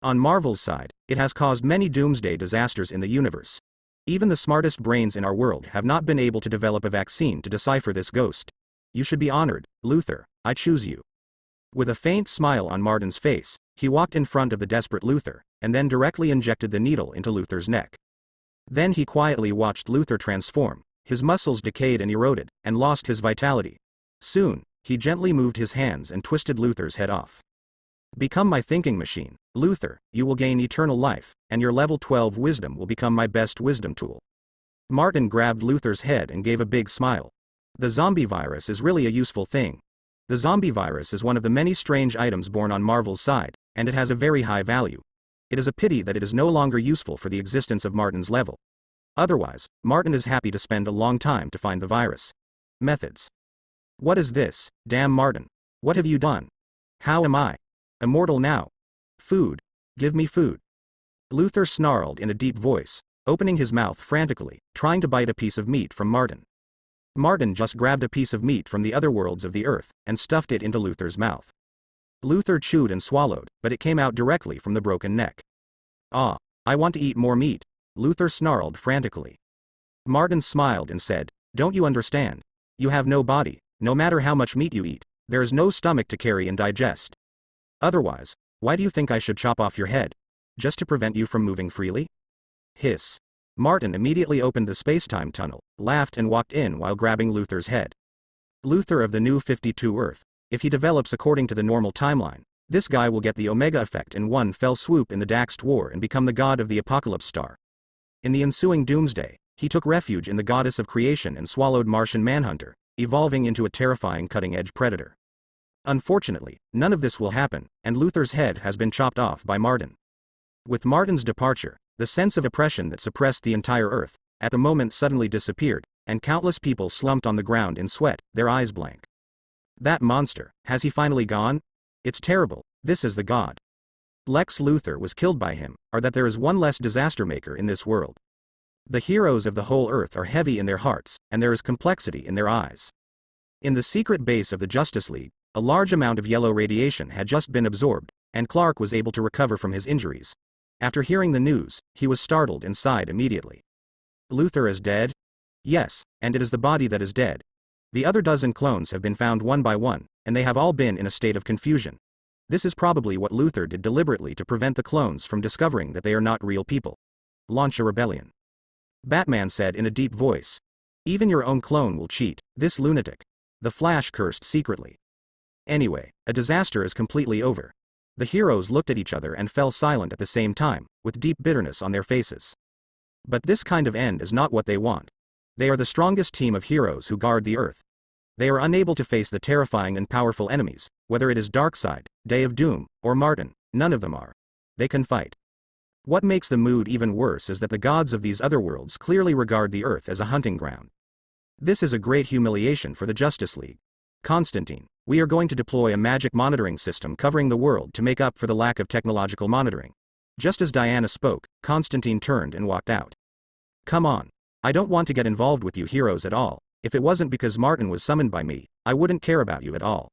On Marvel's side, it has caused many doomsday disasters in the universe. Even the smartest brains in our world have not been able to develop a vaccine to decipher this ghost. You should be honored, Luthor, I choose you. With a faint smile on Martin's face, he walked in front of the desperate Luthor, and then directly injected the needle into Luthor's neck. Then he quietly watched Luthor transform. His muscles decayed and eroded, and lost his vitality. Soon, he gently moved his hands and twisted Luthor's head off. Become my thinking machine, Luthor, you will gain eternal life, and your level 12 wisdom will become my best wisdom tool. Martin grabbed Luthor's head and gave a big smile. The zombie virus is really a useful thing. The zombie virus is one of the many strange items born on Marvel's side, and it has a very high value. It is a pity that it is no longer useful for the existence of Martin's level. Otherwise, Martin is happy to spend a long time to find the virus. Methods. What is this? Damn Martin. What have you done? How am I immortal now? Food. Give me food. Luthor snarled in a deep voice, opening his mouth frantically, trying to bite a piece of meat from Martin. Martin just grabbed a piece of meat from the other worlds of the Earth, and stuffed it into Luthor's mouth. Luthor chewed and swallowed, but it came out directly from the broken neck. Ah, I want to eat more meat, Luthor snarled frantically. Martin smiled and said, don't you understand? You have no body, no matter how much meat you eat, there is no stomach to carry and digest. Otherwise, why do you think I should chop off your head? Just to prevent you from moving freely? Hiss. Martin immediately opened the space-time tunnel, laughed and walked in while grabbing Luthor's head. Luthor of the New 52 Earth, if he develops according to the normal timeline, this guy will get the Omega effect in one fell swoop in the Daxed War and become the god of the Apocalypse Star. In the ensuing doomsday, he took refuge in the goddess of creation and swallowed Martian Manhunter, evolving into a terrifying cutting-edge predator. Unfortunately, none of this will happen, and Luthor's head has been chopped off by Martin. With Martin's departure, the sense of oppression that suppressed the entire Earth, at the moment suddenly disappeared, and countless people slumped on the ground in sweat, their eyes blank. That monster, has he finally gone? It's terrible, this is the god. Lex Luthor was killed by him, or that there is one less disaster maker in this world. The heroes of the whole Earth are heavy in their hearts, and there is complexity in their eyes. In the secret base of the Justice League, a large amount of yellow radiation had just been absorbed, and Clark was able to recover from his injuries. After hearing the news, he was startled and sighed immediately. Luthor is dead? Yes, and it is the body that is dead. The other dozen clones have been found one by one, and they have all been in a state of confusion. This is probably what Luthor did deliberately to prevent the clones from discovering that they are not real people. Launch a rebellion. Batman said in a deep voice. Even your own clone will cheat, this lunatic. The Flash cursed secretly. Anyway, a disaster is completely over. The heroes looked at each other and fell silent at the same time, with deep bitterness on their faces. But this kind of end is not what they want. They are the strongest team of heroes who guard the Earth. They are unable to face the terrifying and powerful enemies, whether it is Darkseid, Day of Doom, or Martin, none of them are. They can fight. What makes the mood even worse is that the gods of these other worlds clearly regard the Earth as a hunting ground. This is a great humiliation for the Justice League. Constantine, we are going to deploy a magic monitoring system covering the world to make up for the lack of technological monitoring. Just as Diana spoke, Constantine turned and walked out. Come on. I don't want to get involved with you heroes at all. If it wasn't because Martin was summoned by me, I wouldn't care about you at all.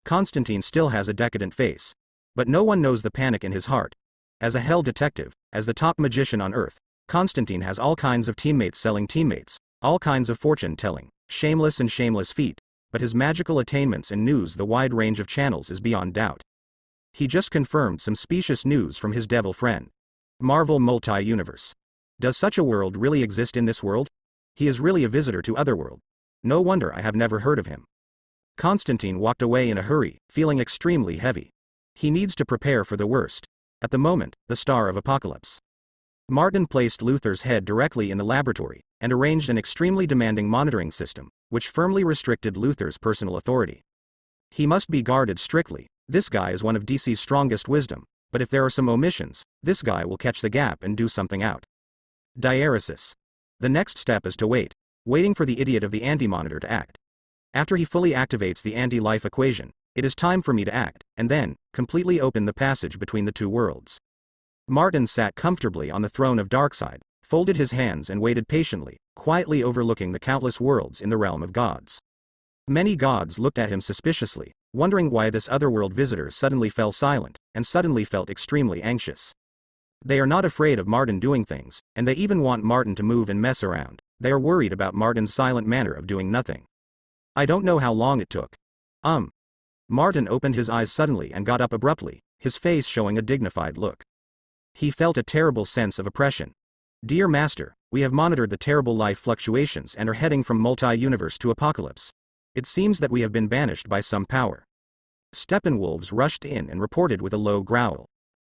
Constantine still has a decadent face. But no one knows the panic in his heart. As a hell detective, as the top magician on Earth, Constantine has all kinds of teammates selling teammates, all kinds of fortune-telling, shameless feat, but his magical attainments and news the wide range of channels is beyond doubt. He just confirmed some specious news from his devil friend. Marvel Multi-Universe. Does such a world really exist in this world? He is really a visitor to Otherworld. No wonder I have never heard of him. Constantine walked away in a hurry, feeling extremely heavy. He needs to prepare for the worst. At the moment, the star of Apocalypse. Martin placed Luthor's head directly in the laboratory, and arranged an extremely demanding monitoring system, which firmly restricted Luthor's personal authority. He must be guarded strictly. This guy is one of DC's strongest wisdom, but if there are some omissions, this guy will catch the gap and do something out. Diaresis. The next step is to wait, waiting for the idiot of the anti-monitor to act. After he fully activates the anti-life equation, it is time for me to act, and then, completely open the passage between the two worlds. Martin sat comfortably on the throne of Darkseid, folded his hands and waited patiently, quietly overlooking the countless worlds in the realm of gods. Many gods looked at him suspiciously, wondering why this otherworld visitor suddenly fell silent, and suddenly felt extremely anxious. They are not afraid of Martin doing things, and they even want Martin to move and mess around. They are worried about Martin's silent manner of doing nothing. I don't know how long it took. Martin opened his eyes suddenly and got up abruptly, his face showing a dignified look. He felt a terrible sense of oppression. Dear Master, we have monitored the terrible life fluctuations and are heading from multi-universe to Apocalypse. It seems that we have been banished by some power. Steppenwolves rushed in and reported with a low growl.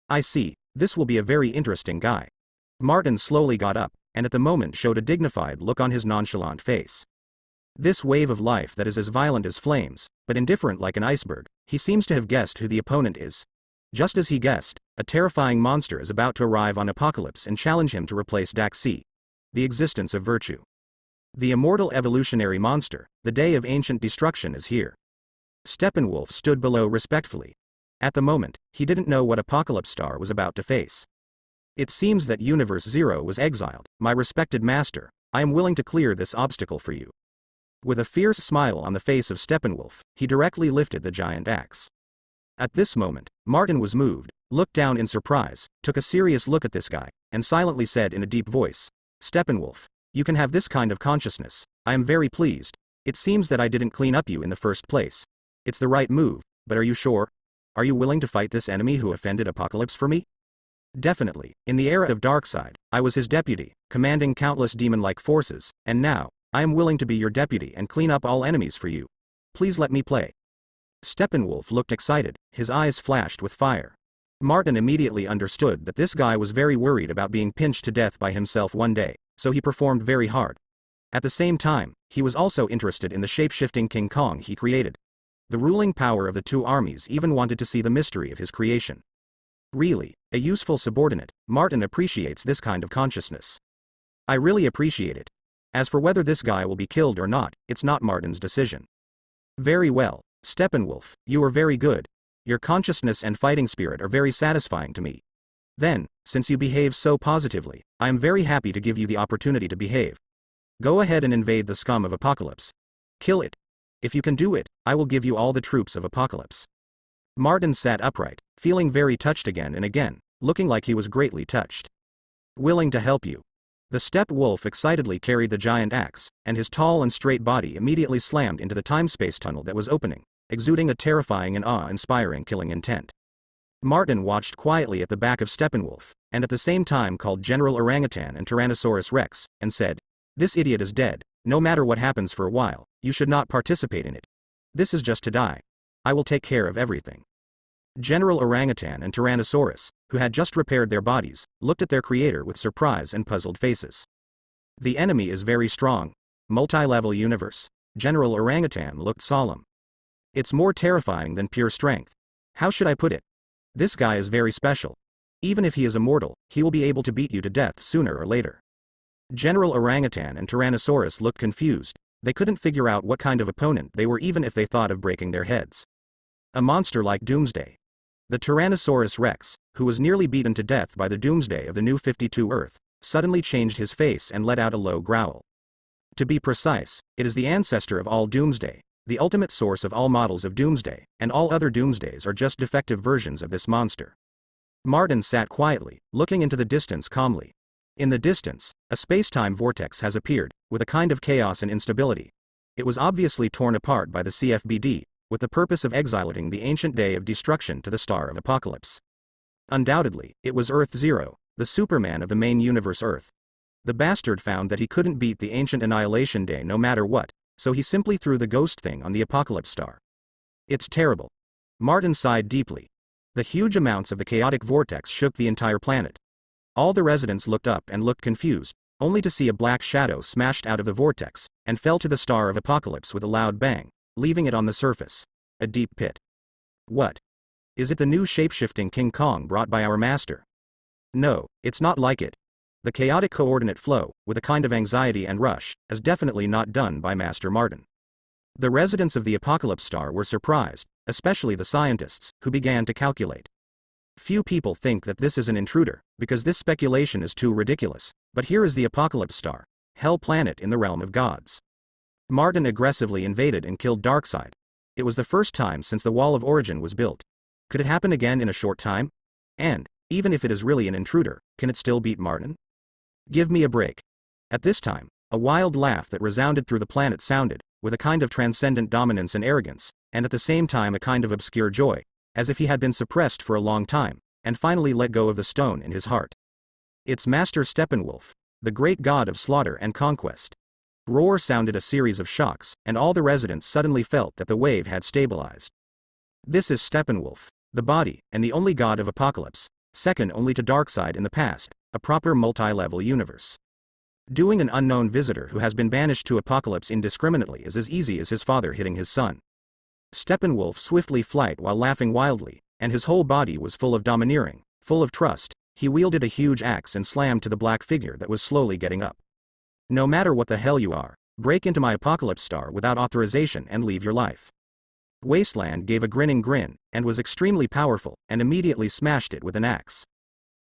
I see, this will be a very interesting guy. Martin slowly got up, and at the moment showed a dignified look on his nonchalant face. This wave of life that is as violent as flames, but indifferent like an iceberg, he seems to have guessed who the opponent is. Just as he guessed, a terrifying monster is about to arrive on Apocalypse and challenge him to replace Daxi. The existence of virtue. The immortal evolutionary monster, the day of ancient destruction is here. Steppenwolf stood below respectfully. At the moment, he didn't know what Apocalypse Star was about to face. It seems that Universe Zero was exiled. My respected master, I am willing to clear this obstacle for you. With a fierce smile on the face of Steppenwolf, he directly lifted the giant axe. At this moment, Martin was moved, looked down in surprise, took a serious look at this guy, and silently said in a deep voice, Steppenwolf, you can have this kind of consciousness. I am very pleased. It seems that I didn't clean up you in the first place. It's the right move, but are you sure? Are you willing to fight this enemy who offended Apocalypse for me? Definitely. In the era of Darkseid, I was his deputy, commanding countless demon-like forces, and now, I am willing to be your deputy and clean up all enemies for you. Please let me play. Steppenwolf looked excited, his eyes flashed with fire. Martin immediately understood that this guy was very worried about being pinched to death by himself one day, so he performed very hard. At the same time, he was also interested in the shape-shifting King Kong he created. The ruling power of the two armies even wanted to see the mystery of his creation. Really, a useful subordinate, Martin appreciates this kind of consciousness. I really appreciate it. As for whether this guy will be killed or not, it's not Martin's decision. Very well, Steppenwolf, you are very good. Your consciousness and fighting spirit are very satisfying to me. Then, since you behave so positively, I am very happy to give you the opportunity to behave. Go ahead and invade the scum of Apocalypse. Kill it. If you can do it, I will give you all the troops of Apocalypse. Martin sat upright, feeling very touched again and again, looking like he was greatly touched. Willing to help you. The steppe wolf excitedly carried the giant axe, and his tall and straight body immediately slammed into the time-space tunnel that was opening, exuding a terrifying and awe-inspiring killing intent. Martin watched quietly at the back of Steppenwolf, and at the same time called General Orangutan and Tyrannosaurus Rex, and said, "This idiot is dead. No matter what happens for a while, you should not participate in it. This is just to die. I will take care of everything." General Orangutan and Tyrannosaurus, who had just repaired their bodies, looked at their creator with surprise and puzzled faces. The enemy is very strong. Multi-level universe. General Orangutan looked solemn. It's more terrifying than pure strength. How should I put it? This guy is very special. Even if he is immortal, he will be able to beat you to death sooner or later. General Orangutan and Tyrannosaurus looked confused. They couldn't figure out what kind of opponent they were even if they thought of breaking their heads. A monster like Doomsday. The Tyrannosaurus Rex, who was nearly beaten to death by the Doomsday of the New 52 Earth, suddenly changed his face and let out a low growl. To be precise, it is the ancestor of all Doomsday, the ultimate source of all models of Doomsday, and all other Doomsdays are just defective versions of this monster. Martin sat quietly, looking into the distance calmly. In the distance, a space-time vortex has appeared, with a kind of chaos and instability. It was obviously torn apart by the CFBD, with the purpose of exiling the ancient day of destruction to the star of apocalypse. Undoubtedly, it was Earth Zero, the Superman of the main universe Earth. The bastard found that he couldn't beat the ancient annihilation day no matter what, so he simply threw the ghost thing on the apocalypse star. It's terrible. Martin sighed deeply. The huge amounts of the chaotic vortex shook the entire planet. All the residents looked up and looked confused, only to see a black shadow smashed out of the vortex, and fell to the star of apocalypse with a loud bang, leaving it on the surface. A deep pit. What? Is it the new shape-shifting King Kong brought by our master? No, it's not like it. The chaotic coordinate flow, with a kind of anxiety and rush, is definitely not done by Master Martin. The residents of the apocalypse star were surprised, especially the scientists, who began to calculate. Few people think that this is an intruder, because this speculation is too ridiculous, but here is the apocalypse star, hell planet in the realm of gods. Martin aggressively invaded and killed Darkseid. It was the first time since the Wall of Origin was built. Could it happen again in a short time? And, even if it is really an intruder, can it still beat Martin? Give me a break. At this time, a wild laugh that resounded through the planet sounded, with a kind of transcendent dominance and arrogance, and at the same time a kind of obscure joy, as if he had been suppressed for a long time, and finally let go of the stone in his heart. It's Master Steppenwolf, the great god of slaughter and conquest. Roar sounded a series of shocks, and all the residents suddenly felt that the wave had stabilized. This is Steppenwolf, the body, and the only god of apocalypse, second only to Darkseid in the past, a proper multi-level universe. Doing an unknown visitor who has been banished to apocalypse indiscriminately is as easy as his father hitting his son. Steppenwolf swiftly flight while laughing wildly, and his whole body was full of domineering, full of trust. He wielded a huge axe and slammed to the black figure that was slowly getting up. No matter what the hell you are, break into my apocalypse star without authorization and leave your life. Wasteland gave a grinning grin, and was extremely powerful, and immediately smashed it with an axe.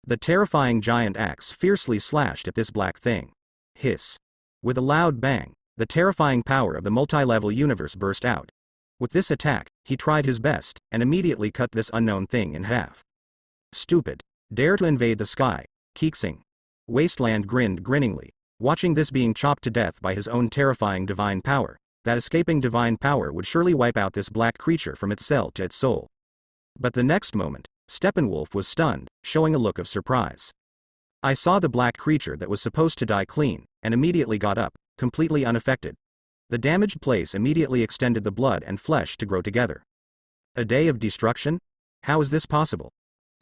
The terrifying giant axe fiercely slashed at this black thing. Hiss. With a loud bang, the terrifying power of the multi-level universe burst out. With this attack, he tried his best, and immediately cut this unknown thing in half. Stupid. Dare to invade the sky, Keeksing. Wasteland grinned grinningly, watching this being chopped to death by his own terrifying divine power. That escaping divine power would surely wipe out this black creature from its cell to its soul. But the next moment, Steppenwolf was stunned, showing a look of surprise. I saw the black creature that was supposed to die clean, and immediately got up, completely unaffected. The damaged place immediately extended the blood and flesh to grow together. A day of destruction? How is this possible?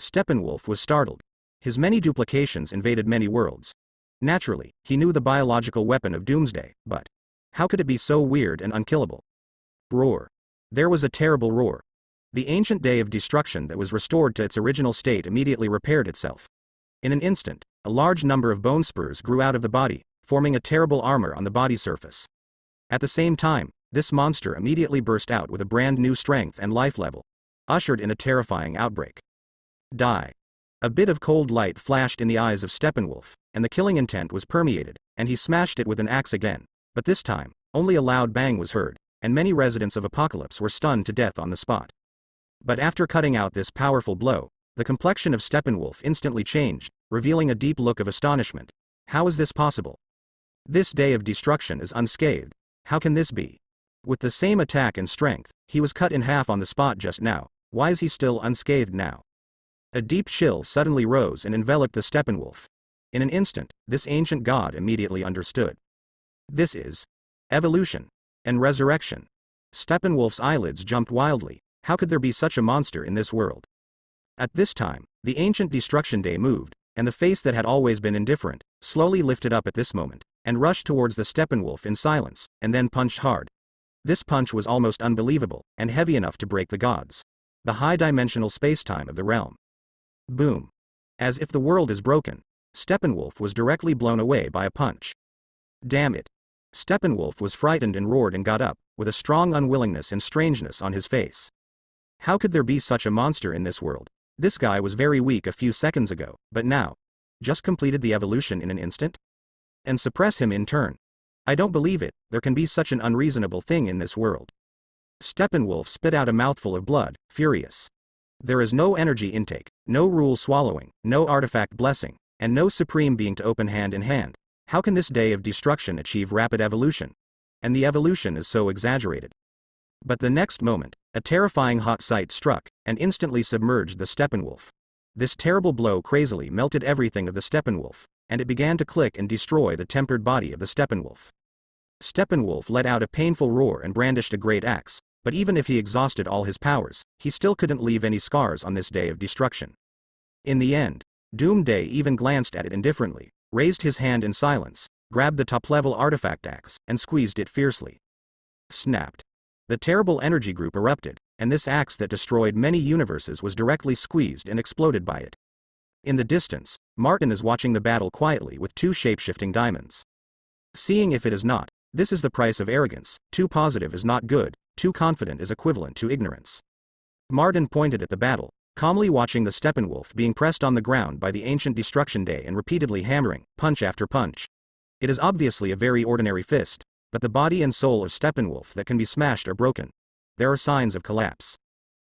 Steppenwolf was startled. His many duplications invaded many worlds. Naturally, he knew the biological weapon of Doomsday, but how could it be so weird and unkillable? Roar. There was a terrible roar. The ancient day of destruction that was restored to its original state immediately repaired itself. In an instant, a large number of bone spurs grew out of the body, forming a terrible armor on the body surface. At the same time, this monster immediately burst out with a brand new strength and life level, ushered in a terrifying outbreak. Die. A bit of cold light flashed in the eyes of Steppenwolf, and the killing intent was permeated, and he smashed it with an axe again, but this time, only a loud bang was heard, and many residents of Apocalypse were stunned to death on the spot. But after cutting out this powerful blow, the complexion of Steppenwolf instantly changed, revealing a deep look of astonishment. How is this possible? This day of destruction is unscathed. How can this be? With the same attack and strength, he was cut in half on the spot just now. Why is he still unscathed now? A deep chill suddenly rose and enveloped the Steppenwolf. In an instant, this ancient god immediately understood. This is evolution and resurrection. Steppenwolf's eyelids jumped wildly. How could there be such a monster in this world? At this time, the ancient destruction day moved, and the face that had always been indifferent, slowly lifted up at this moment, and rushed towards the Steppenwolf in silence, and then punched hard. This punch was almost unbelievable, and heavy enough to break the gods. The high-dimensional space-time of the realm. Boom. As if the world is broken, Steppenwolf was directly blown away by a punch. Damn it. Steppenwolf was frightened and roared and got up, with a strong unwillingness and strangeness on his face. How could there be such a monster in this world? This guy was very weak a few seconds ago, but now, just completed the evolution in an instant? And suppress him in turn. I don't believe it, there can be such an unreasonable thing in this world. Steppenwolf spit out a mouthful of blood, furious. There is no energy intake, no rule swallowing, no artifact blessing, and no supreme being to open hand in hand. How can this day of destruction achieve rapid evolution? And the evolution is so exaggerated. But the next moment, a terrifying hot sight struck, and instantly submerged the Steppenwolf. This terrible blow crazily melted everything of the Steppenwolf, and it began to click and destroy the tempered body of the Steppenwolf. Steppenwolf let out a painful roar and brandished a great axe, but even if he exhausted all his powers, he still couldn't leave any scars on this day of destruction. In the end, Doomday even glanced at it indifferently, raised his hand in silence, grabbed the top-level artifact axe, and squeezed it fiercely. Snapped. The terrible energy group erupted, and this axe that destroyed many universes was directly squeezed and exploded by it. In the distance, Martin is watching the battle quietly with two shape-shifting diamonds. Seeing if it is not, this is the price of arrogance, too positive is not good, too confident is equivalent to ignorance. Martin pointed at the battle, calmly watching the Steppenwolf being pressed on the ground by the ancient destruction day and repeatedly hammering, punch after punch. It is obviously a very ordinary fist, but the body and soul of Steppenwolf that can be smashed are broken. There are signs of collapse.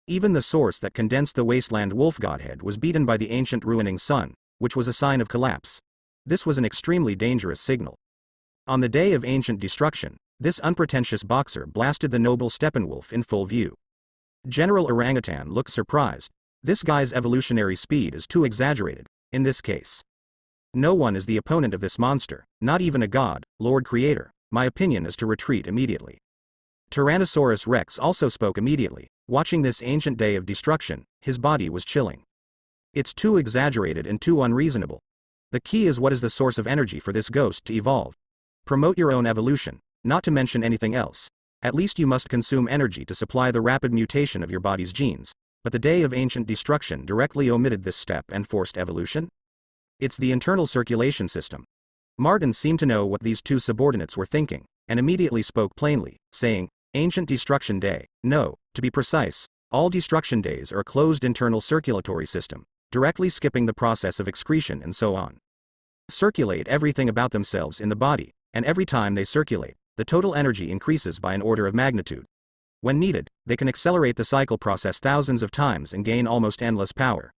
Even the source that condensed the wasteland wolf godhead was beaten by the ancient ruining sun, which was a sign of collapse. This was an extremely dangerous signal. On the day of ancient destruction, this unpretentious boxer blasted the noble Steppenwolf in full view. General Orangutan looked surprised. This guy's evolutionary speed is too exaggerated, in this case. No one is the opponent of this monster, not even a god, Lord Creator. My opinion is to retreat immediately. Tyrannosaurus Rex also spoke immediately. Watching this ancient day of destruction, his body was chilling. It's too exaggerated and too unreasonable. The key is what is the source of energy for this ghost to evolve. Promote your own evolution, not to mention anything else. At least you must consume energy to supply the rapid mutation of your body's genes. But the day of ancient destruction directly omitted this step and forced evolution? It's the internal circulation system. Martin seemed to know what these two subordinates were thinking, and immediately spoke plainly, saying, Ancient destruction day, no, to be precise, all destruction days are a closed internal circulatory system, directly skipping the process of excretion and so on. Circulate everything about themselves in the body, and every time they circulate, the total energy increases by an order of magnitude. When needed, they can accelerate the cycle process thousands of times and gain almost endless power.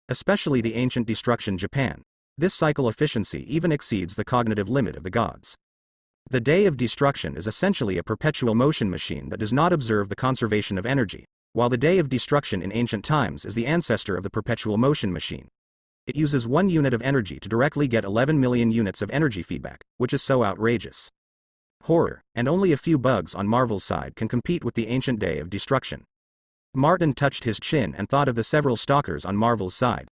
Especially the ancient destruction Japan. This cycle efficiency even exceeds the cognitive limit of the gods. The day of destruction is essentially a perpetual motion machine that does not observe the conservation of energy, while the day of destruction in ancient times is the ancestor of the perpetual motion machine. It uses 1 unit of energy to directly get 11 million units of energy feedback, which is so outrageous. Horror, and only a few bugs on Marvel's side can compete with the ancient day of destruction. Martin touched his chin and thought of the several stalkers on Marvel's side.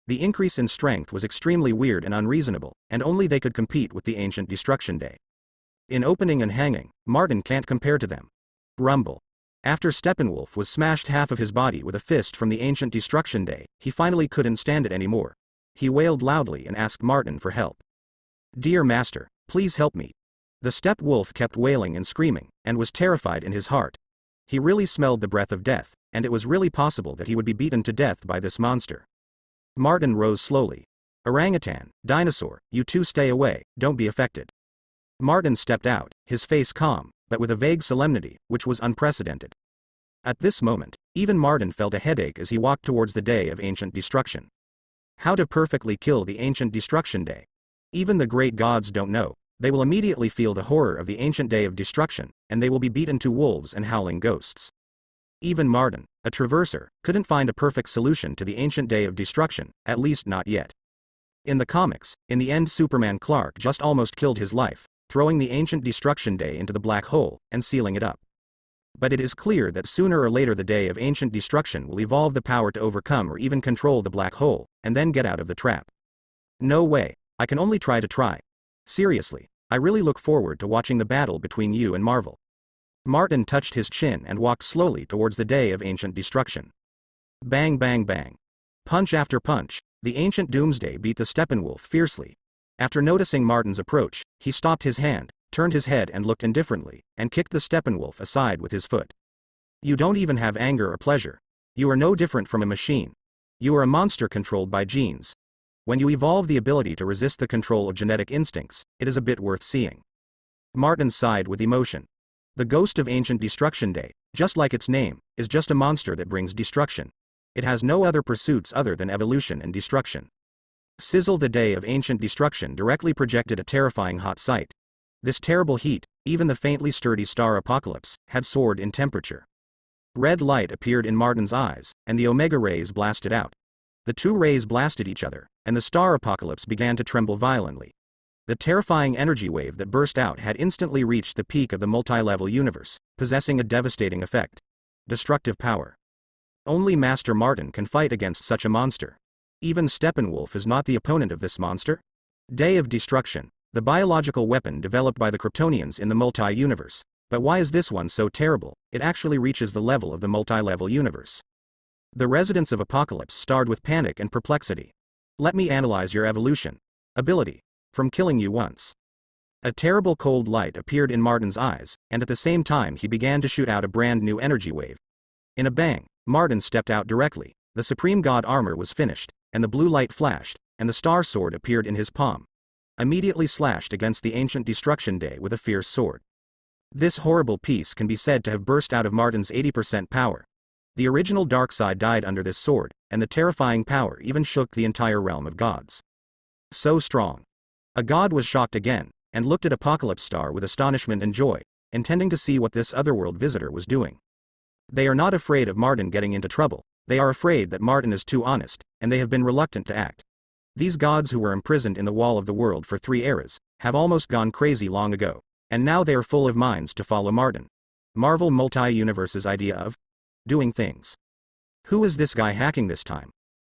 The increase in strength was extremely weird and unreasonable, and only they could compete with the ancient destruction day. In opening and hanging, Martin can't compare to them. Rumble. After Steppenwolf was smashed half of his body with a fist from the ancient destruction day, he finally couldn't stand it anymore. He wailed loudly and asked Martin for help. Dear master, please help me. The steppe wolf kept wailing and screaming, and was terrified in his heart. He really smelled the breath of death, and it was really possible that he would be beaten to death by this monster. Martin rose slowly. Orangutan, dinosaur, you two stay away, don't be affected. Martin stepped out, his face calm, but with a vague solemnity, which was unprecedented. At this moment, even Martin felt a headache as he walked towards the day of ancient destruction. How to perfectly kill the ancient destruction day? Even the great gods don't know. They will immediately feel the horror of the ancient day of destruction, and they will be beaten to wolves and howling ghosts. Even Martin, a traverser, couldn't find a perfect solution to the ancient day of destruction, at least not yet. In the comics, in the end Superman Clark just almost killed his life, throwing the ancient destruction day into the black hole, and sealing it up. But it is clear that sooner or later the day of ancient destruction will evolve the power to overcome or even control the black hole, and then get out of the trap. No way, I can only try to try. Seriously, I really look forward to watching the battle between you and Marvel. Martin touched his chin and walked slowly towards the day of ancient destruction. Bang bang bang. Punch after punch, the ancient doomsday beat the Steppenwolf fiercely. After noticing Martin's approach, he stopped his hand, turned his head and looked indifferently, and kicked the Steppenwolf aside with his foot. You don't even have anger or pleasure. You are no different from a machine. You are a monster controlled by genes. When you evolve the ability to resist the control of genetic instincts, it is a bit worth seeing. Martin sighed with emotion. The ghost of ancient destruction day, just like its name, is just a monster that brings destruction. It has no other pursuits other than evolution and destruction. Sizzle, the day of ancient destruction directly projected a terrifying hot sight. This terrible heat, even the faintly sturdy star Apocalypse, had soared in temperature. Red light appeared in Martin's eyes, and the Omega rays blasted out. The two rays blasted each other, and the star Apocalypse began to tremble violently. The terrifying energy wave that burst out had instantly reached the peak of the multi-level universe, possessing a devastating effect. Destructive power. Only Master Martin can fight against such a monster. Even Steppenwolf is not the opponent of this monster. Day of Destruction, the biological weapon developed by the Kryptonians in the multi-universe. But why is this one so terrible? It actually reaches the level of the multi-level universe. The residents of Apocalypse stared with panic and perplexity. Let me analyze your evolution. Ability. From killing you once. A terrible cold light appeared in Martin's eyes, and at the same time he began to shoot out a brand new energy wave. In a bang, Martin stepped out directly, the Supreme God armor was finished, and the blue light flashed, and the star sword appeared in his palm. Immediately slashed against the ancient destruction day with a fierce sword. This horrible piece can be said to have burst out of Martin's 80% power. The original Darkseid died under this sword, and the terrifying power even shook the entire realm of gods. So strong. A god was shocked again, and looked at Apocalypse Star with astonishment and joy, intending to see what this otherworld visitor was doing. They are not afraid of Martin getting into trouble, they are afraid that Martin is too honest, and they have been reluctant to act. These gods who were imprisoned in the wall of the world for 3 eras, have almost gone crazy long ago, and now they are full of minds to follow Martin. Marvel Multi-Universe's idea of doing things. Who is this guy hacking this time?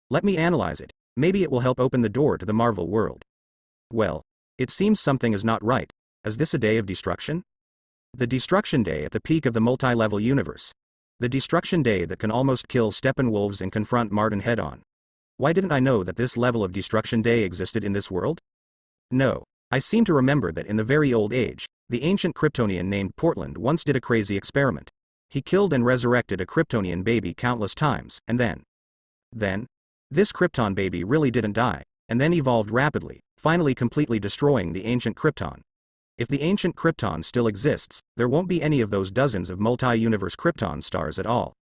Let me analyze it, maybe it will help open the door to the Marvel world. Well, it seems something is not right. Is this a day of destruction? The destruction day at the peak of the multi-level universe. The destruction day that can almost kill Steppenwolves and confront Martin head-on. Why didn't I know that this level of destruction day existed in this world? No, I seem to remember that in the very old age, the ancient Kryptonian named Portland once did a crazy experiment. He killed and resurrected a Kryptonian baby countless times, and then, this Krypton baby really didn't die, and then evolved rapidly, finally completely destroying the ancient Krypton. If the ancient Krypton still exists, there won't be any of those dozens of multi-universe Krypton stars at all.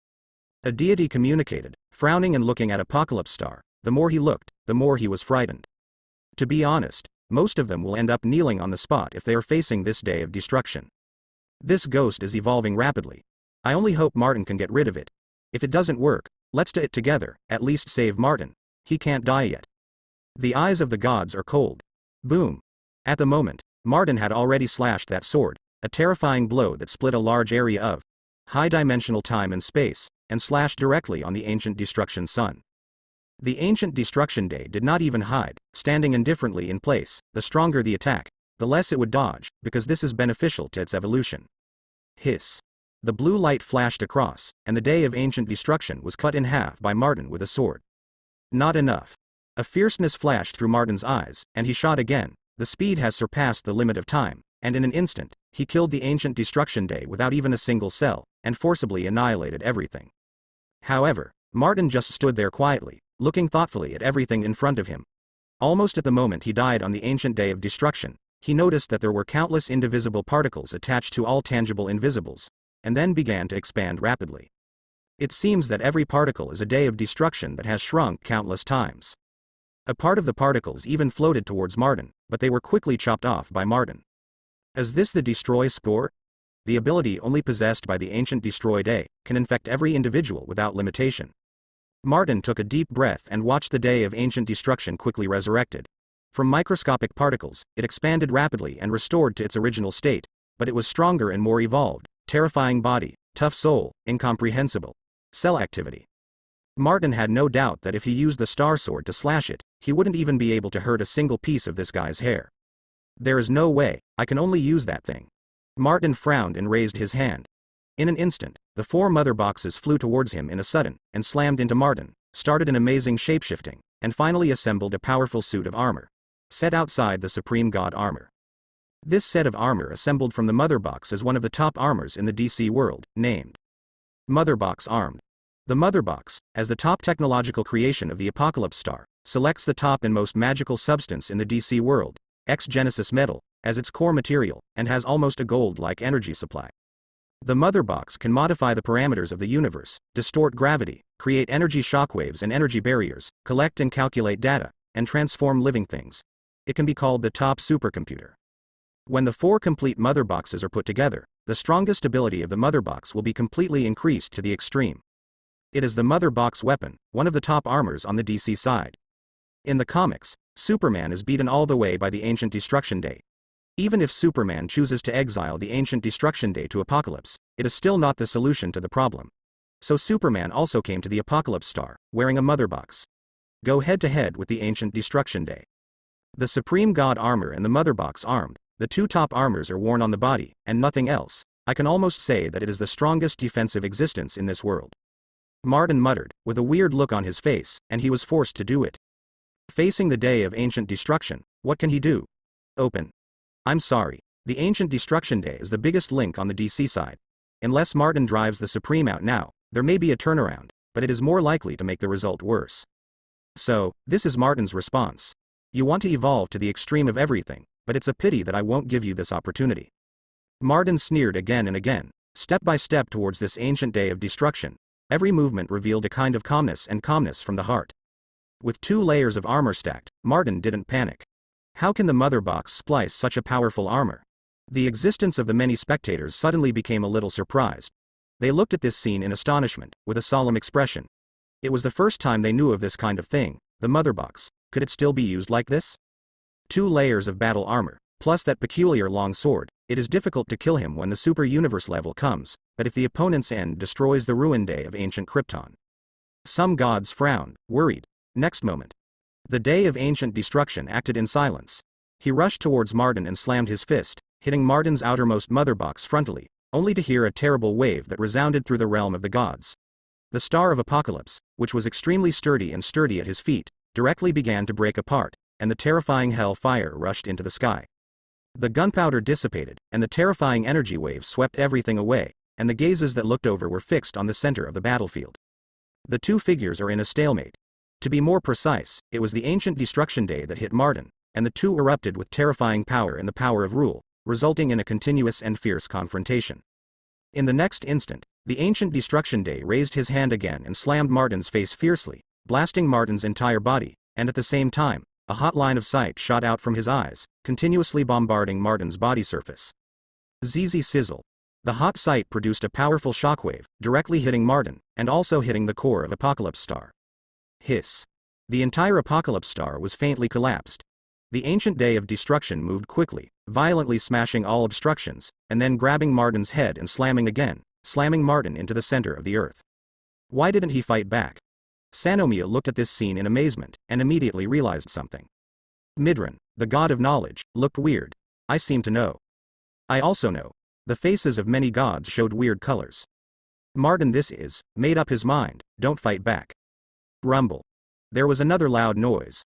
A deity communicated, frowning and looking at Apocalypse Star. The more he looked, the more he was frightened. To be honest, most of them will end up kneeling on the spot if they are facing this day of destruction. This ghost is evolving rapidly. I only hope Martin can get rid of it. If it doesn't work, let's do it together, at least save Martin. He can't die yet. The eyes of the gods are cold. Boom. At the moment, Martin had already slashed that sword, a terrifying blow that split a large area of high-dimensional time and space, and slashed directly on the ancient destruction sun. The ancient destruction day did not even hide, standing indifferently in place. The stronger the attack, the less it would dodge, because this is beneficial to its evolution. Hiss. The blue light flashed across, and the day of ancient destruction was cut in half by Martin with a sword. Not enough. A fierceness flashed through Martin's eyes, and he shot again. The speed has surpassed the limit of time, and in an instant, he killed the ancient destruction day without even a single cell, and forcibly annihilated everything. However, Martin just stood there quietly, looking thoughtfully at everything in front of him. Almost at the moment he died on the ancient day of destruction, he noticed that there were countless indivisible particles attached to all tangible invisibles, and then began to expand rapidly. It seems that every particle is a day of destruction that has shrunk countless times. A part of the particles even floated towards Martin, but they were quickly chopped off by Martin. Is this the Destroy Spore? The ability only possessed by the ancient Destroy Day, can infect every individual without limitation. Martin took a deep breath and watched the day of ancient destruction quickly resurrected. From microscopic particles, it expanded rapidly and restored to its original state, but it was stronger and more evolved. Terrifying body, tough soul, incomprehensible. Cell activity. Martin had no doubt that if he used the star sword to slash it, he wouldn't even be able to hurt a single piece of this guy's hair. There is no way, I can only use that thing. Martin frowned and raised his hand. In an instant, the 4 mother boxes flew towards him in a sudden, and slammed into Martin, started an amazing shapeshifting, and finally assembled a powerful suit of armor. Set outside the Supreme God armor. This set of armor assembled from the mother box as one of the top armors in the DC world, named Mother Box Armed. The Mother Box, as the top technological creation of the Apocalypse Star, selects the top and most magical substance in the DC world, X-Genesis metal, as its core material, and has almost a gold-like energy supply. The Mother Box can modify the parameters of the universe, distort gravity, create energy shockwaves and energy barriers, collect and calculate data, and transform living things. It can be called the top supercomputer. When the 4 complete Mother Boxes are put together, the strongest ability of the Mother Box will be completely increased to the extreme. It is the Mother Box weapon, one of the top armors on the DC side. In the comics, Superman is beaten all the way by the Ancient Destruction Day. Even if Superman chooses to exile the Ancient Destruction Day to Apocalypse, it is still not the solution to the problem. So Superman also came to the Apocalypse Star, wearing a Mother Box. Go head to head with the Ancient Destruction Day. The Supreme God armor and the Mother Box armed, the 2 top armors are worn on the body, and nothing else. I can almost say that it is the strongest defensive existence in this world. Martin muttered, with a weird look on his face, and he was forced to do it. Facing the day of ancient destruction, what can he do? Open. I'm sorry. The Ancient Destruction Day is the biggest link on the DC side. Unless Martin drives the Supreme out now, there may be a turnaround, but it is more likely to make the result worse. So, this is Martin's response. You want to evolve to the extreme of everything, but it's a pity that I won't give you this opportunity. Martin sneered again and again, step by step towards this ancient day of destruction. Every movement revealed a kind of calmness from the heart. With 2 layers of armor stacked, Martin didn't panic. How can the Mother Box splice such a powerful armor? The existence of the many spectators suddenly became a little surprised. They looked at this scene in astonishment, with a solemn expression. It was the first time they knew of this kind of thing, the Mother Box. Could it still be used like this? 2 layers of battle armor, plus that peculiar long sword. It is difficult to kill him when the super universe level comes, but if the opponent's end destroys the ruin day of ancient Krypton. Some gods frowned, worried. Next moment, the day of ancient destruction acted in silence. He rushed towards Martin and slammed his fist, hitting Martin's outermost Mother Box frontally, only to hear a terrible wave that resounded through the realm of the gods. The Star of Apocalypse, which was extremely sturdy at his feet, directly began to break apart, and the terrifying hell fire rushed into the sky. The gunpowder dissipated, and the terrifying energy waves swept everything away, and the gazes that looked over were fixed on the center of the battlefield. The 2 figures are in a stalemate. To be more precise, it was the Ancient Destruction Day that hit Martin, and the 2 erupted with terrifying power and the power of rule, resulting in a continuous and fierce confrontation. In the next instant, the Ancient Destruction Day raised his hand again and slammed Martin's face fiercely, blasting Martin's entire body, and at the same time, a hot line of sight shot out from his eyes, continuously bombarding Martin's body surface. ZZ sizzle. The hot sight produced a powerful shockwave, directly hitting Martin, and also hitting the core of Apocalypse Star. Hiss. The entire Apocalypse Star was faintly collapsed. The ancient day of destruction moved quickly, violently smashing all obstructions, and then grabbing Martin's head and slamming again, slamming Martin into the center of the earth. Why didn't he fight back? Sanomia looked at this scene in amazement, and immediately realized something. Midran, the god of knowledge, looked weird. I seem to know. I also know. The faces of many gods showed weird colors. Martin made up his mind, don't fight back. Rumble. There was another loud noise.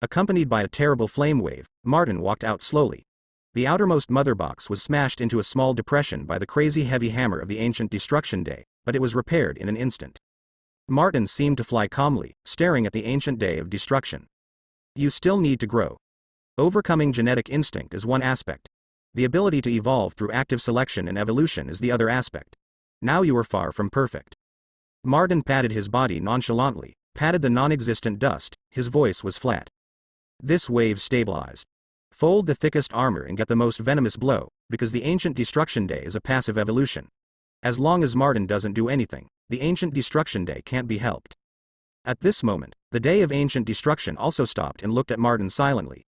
Accompanied by a terrible flame wave, Martin walked out slowly. The outermost Mother Box was smashed into a small depression by the crazy heavy hammer of the Ancient Destruction Day, but it was repaired in an instant. Martin seemed to fly calmly, staring at the ancient day of destruction. You still need to grow. Overcoming genetic instinct is one aspect. The ability to evolve through active selection and evolution is the other aspect. Now you are far from perfect. Martin patted his body nonchalantly, patted the non-existent dust, his voice was flat. This wave stabilized. Fold the thickest armor and get the most venomous blow, because the Ancient Destruction Day is a passive evolution. As long as Martin doesn't do anything, the Ancient Destruction Day can't be helped. At this moment, the day of ancient destruction also stopped and looked at Martin silently.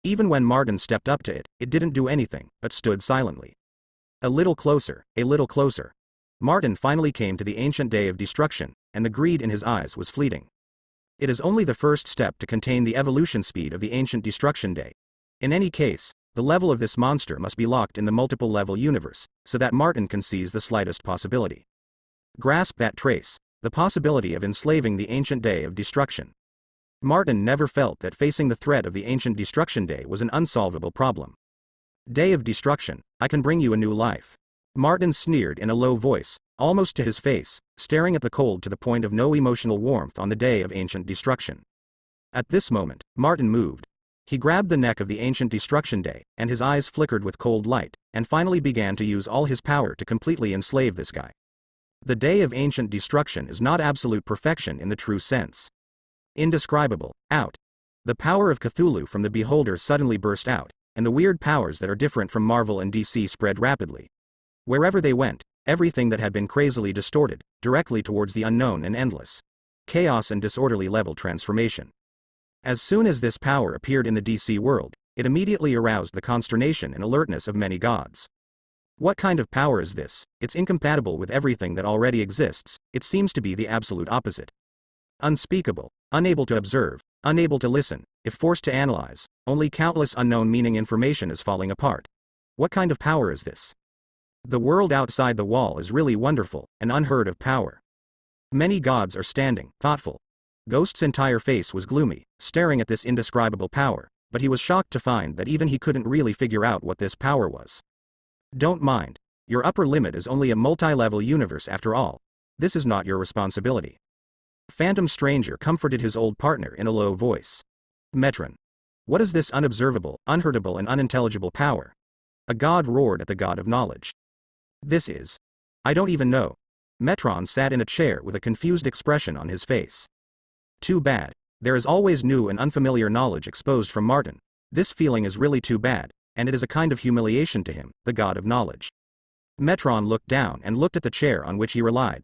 Even when Martin stepped up to it, it didn't do anything, but stood silently. A little closer, a little closer. Martin finally came to the ancient day of destruction, and the greed in his eyes was fleeting. It is only the first step to contain the evolution speed of the ancient destruction day. In any case, the level of this monster must be locked in the multiple level universe, so that Martin can seize the slightest possibility. Grasp that trace, the possibility of enslaving the ancient day of destruction. Martin never felt that facing the threat of the ancient destruction day was an unsolvable problem. Day of destruction, I can bring you a new life. Martin sneered in a low voice, almost to his face, staring at the cold to the point of no emotional warmth on the day of ancient destruction. At this moment, Martin moved. He grabbed the neck of the ancient destruction day, and his eyes flickered with cold light, and finally began to use all his power to completely enslave this guy. The day of ancient destruction is not absolute perfection in the true sense. Indescribable, out. The power of Cthulhu from the beholder suddenly burst out, and the weird powers that are different from Marvel and DC spread rapidly. Wherever they went, everything that had been crazily distorted, directly towards the unknown and endless. Chaos and disorderly level transformation. As soon as this power appeared in the DC world, it immediately aroused the consternation and alertness of many gods. What kind of power is this? It's incompatible with everything that already exists, it seems to be the absolute opposite. Unspeakable, unable to observe, unable to listen, if forced to analyze, only countless unknown meaning information is falling apart. What kind of power is this? The world outside the wall is really wonderful, an unheard of power. Many gods are standing, thoughtful. Ghost's entire face was gloomy, staring at this indescribable power, but he was shocked to find that even he couldn't really figure out what this power was. Don't mind. Your upper limit is only a multi-level universe after all. This is not your responsibility. Phantom Stranger comforted his old partner in a low voice. Megatron. What is this unobservable, unheardable and unintelligible power? A god roared at the god of knowledge. This is. I don't even know. Megatron sat in a chair with a confused expression on his face. Too bad. There is always new and unfamiliar knowledge exposed from Martin. This feeling is really too bad, and it is a kind of humiliation to him, the god of knowledge. Megatron looked down and looked at the chair on which he relied.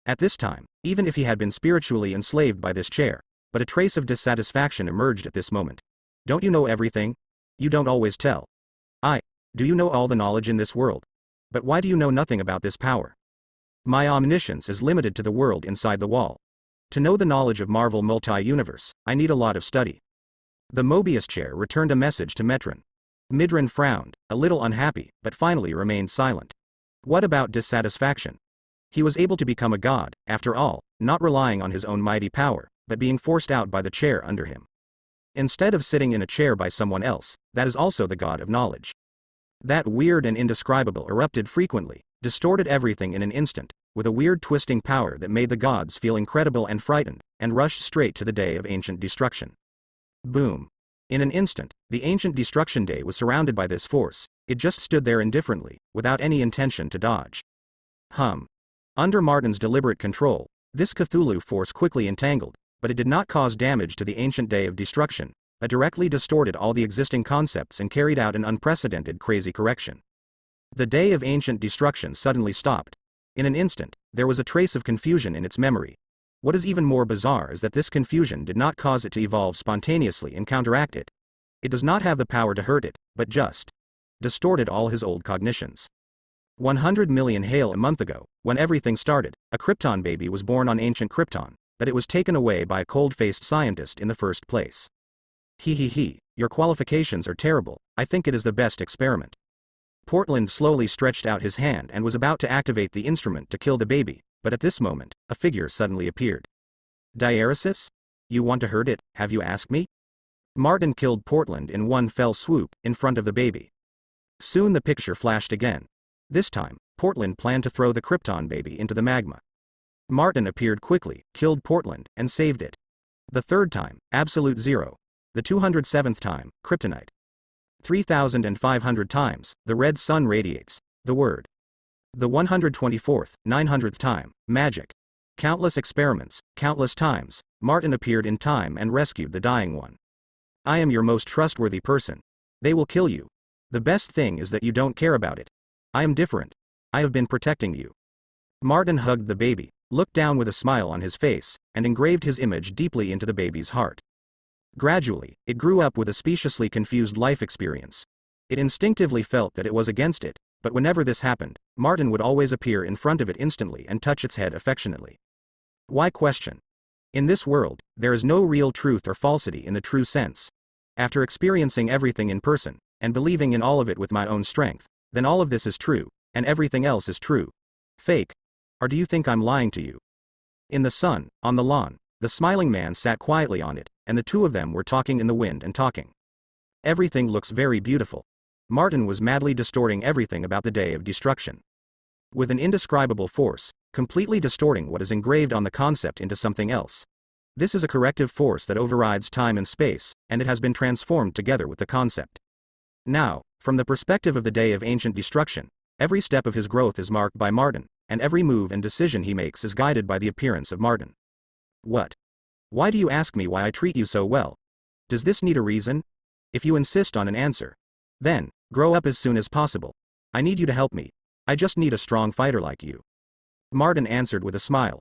At this time, even if he had been spiritually enslaved by this chair, but a trace of dissatisfaction emerged at this moment. Don't you know everything? You don't always tell. Do you know all the knowledge in this world? But why do you know nothing about this power? My omniscience is limited to the world inside the wall. To know the knowledge of Marvel multi-universe, I need a lot of study. The Mobius chair returned a message to Megatron. Megatron frowned, a little unhappy, but finally remained silent. What about dissatisfaction? He was able to become a god, after all, not relying on his own mighty power, but being forced out by the chair under him. Instead of sitting in a chair by someone else, that is also the god of knowledge. That weird and indescribable erupted frequently, distorted everything in an instant, with a weird twisting power that made the gods feel incredible and frightened, and rushed straight to the day of ancient destruction. Boom. In an instant, the ancient destruction day was surrounded by this force, it just stood there indifferently, without any intention to dodge. Under Martin's deliberate control, this Cthulhu force quickly entangled, but it did not cause damage to the ancient day of destruction, but directly distorted all the existing concepts and carried out an unprecedented crazy correction. The day of ancient destruction suddenly stopped. In an instant, there was a trace of confusion in its memory. What is even more bizarre is that this confusion did not cause it to evolve spontaneously and counteract it. It does not have the power to hurt it, but just distorted all his old cognitions. 100 million hail a month ago, when everything started, a Krypton baby was born on ancient Krypton, but it was taken away by a cold-faced scientist in the first place. Your qualifications are terrible, I think it is the best experiment. Portland slowly stretched out his hand and was about to activate the instrument to kill the baby, but at this moment, a figure suddenly appeared. Diaresis? You want to hurt it, have you asked me? Martin killed Portland in one fell swoop, in front of the baby. Soon the picture flashed again. This time, Portland planned to throw the Krypton baby into the magma. Martin appeared quickly, killed Portland, and saved it. The third time, absolute zero. The 207th time, kryptonite. 3,500 times, the red sun radiates, the word. The 124th, 900th time, magic. Countless experiments, countless times, Martin appeared in time and rescued the dying one. I am your most trustworthy person. They will kill you. The best thing is that you don't care about it. I am different. I have been protecting you. Martin hugged the baby, looked down with a smile on his face, and engraved his image deeply into the baby's heart. Gradually, it grew up with a speciously confused life experience. It instinctively felt that it was against it, but whenever this happened, Martin would always appear in front of it instantly and touch its head affectionately. Why question? In this world, there is no real truth or falsity in the true sense. After experiencing everything in person, and believing in all of it with my own strength, then all of this is true, and everything else is true. Fake? Or do you think I'm lying to you? In the sun, on the lawn, the smiling man sat quietly on it, and the two of them were talking in the wind and talking. Everything looks very beautiful. Martin was madly distorting everything about the day of destruction. With an indescribable force, completely distorting what is engraved on the concept into something else. This is a corrective force that overrides time and space, and it has been transformed together with the concept. Now, from the perspective of the day of ancient destruction, every step of his growth is marked by Martin, and every move and decision he makes is guided by the appearance of Martin. What? Why do you ask me why I treat you so well? Does this need a reason? If you insist on an answer, then, grow up as soon as possible. I need you to help me. I just need a strong fighter like you. Martin answered with a smile.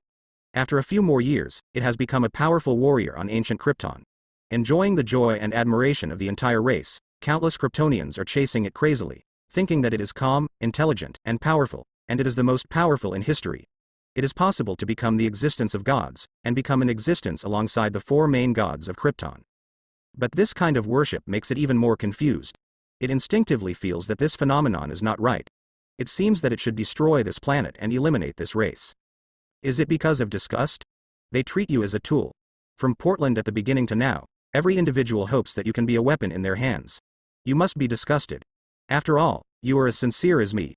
After a few more years, it has become a powerful warrior on ancient Krypton. Enjoying the joy and admiration of the entire race, countless Kryptonians are chasing it crazily, thinking that it is calm, intelligent, and powerful, and it is the most powerful in history. It is possible to become the existence of gods, and become an existence alongside the four main gods of Krypton. But this kind of worship makes it even more confused. It instinctively feels that this phenomenon is not right. It seems that it should destroy this planet and eliminate this race. Is it because of disgust? They treat you as a tool. From Portland at the beginning to now, every individual hopes that you can be a weapon in their hands. You must be disgusted. After all, you are as sincere as me.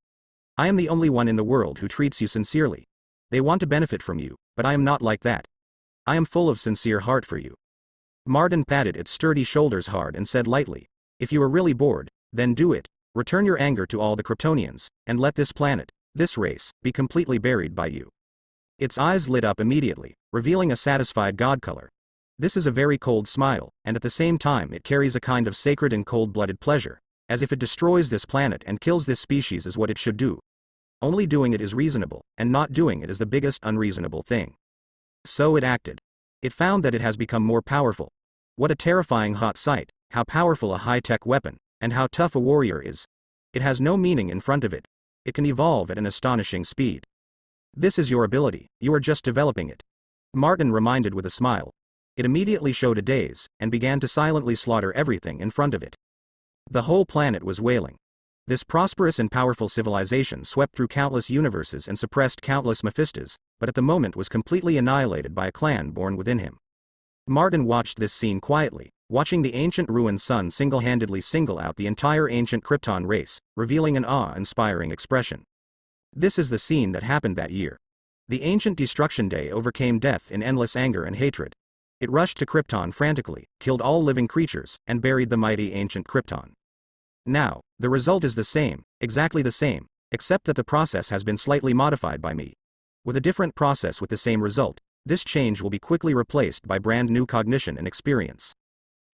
I am the only one in the world who treats you sincerely. They want to benefit from you, but I am not like that. I am full of sincere heart for you. Martin patted its sturdy shoulders hard and said lightly, if you are really bored, then do it. Return your anger to all the Kryptonians, and let this planet, this race, be completely buried by you. Its eyes lit up immediately, revealing a satisfied god color. This is a very cold smile, and at the same time it carries a kind of sacred and cold-blooded pleasure, as if it destroys this planet and kills this species is what it should do. Only doing it is reasonable, and not doing it is the biggest unreasonable thing. So it acted. It found that it has become more powerful. What a terrifying hot sight, how powerful a high-tech weapon, and how tough a warrior is. It has no meaning in front of it. It can evolve at an astonishing speed. This is your ability, you are just developing it. Martin reminded with a smile. It immediately showed a daze, and began to silently slaughter everything in front of it. The whole planet was wailing. This prosperous and powerful civilization swept through countless universes and suppressed countless Mephistos, but at the moment was completely annihilated by a clan born within him. Martin watched this scene quietly, watching the ancient ruined sun single-handedly single out the entire ancient Krypton race, revealing an awe-inspiring expression. This is the scene that happened that year. The ancient destruction day overcame death in endless anger and hatred. It rushed to Krypton frantically, killed all living creatures, and buried the mighty ancient Krypton. Now, the result is the same, exactly the same, except that the process has been slightly modified by me. With a different process with the same result, this change will be quickly replaced by brand new cognition and experience.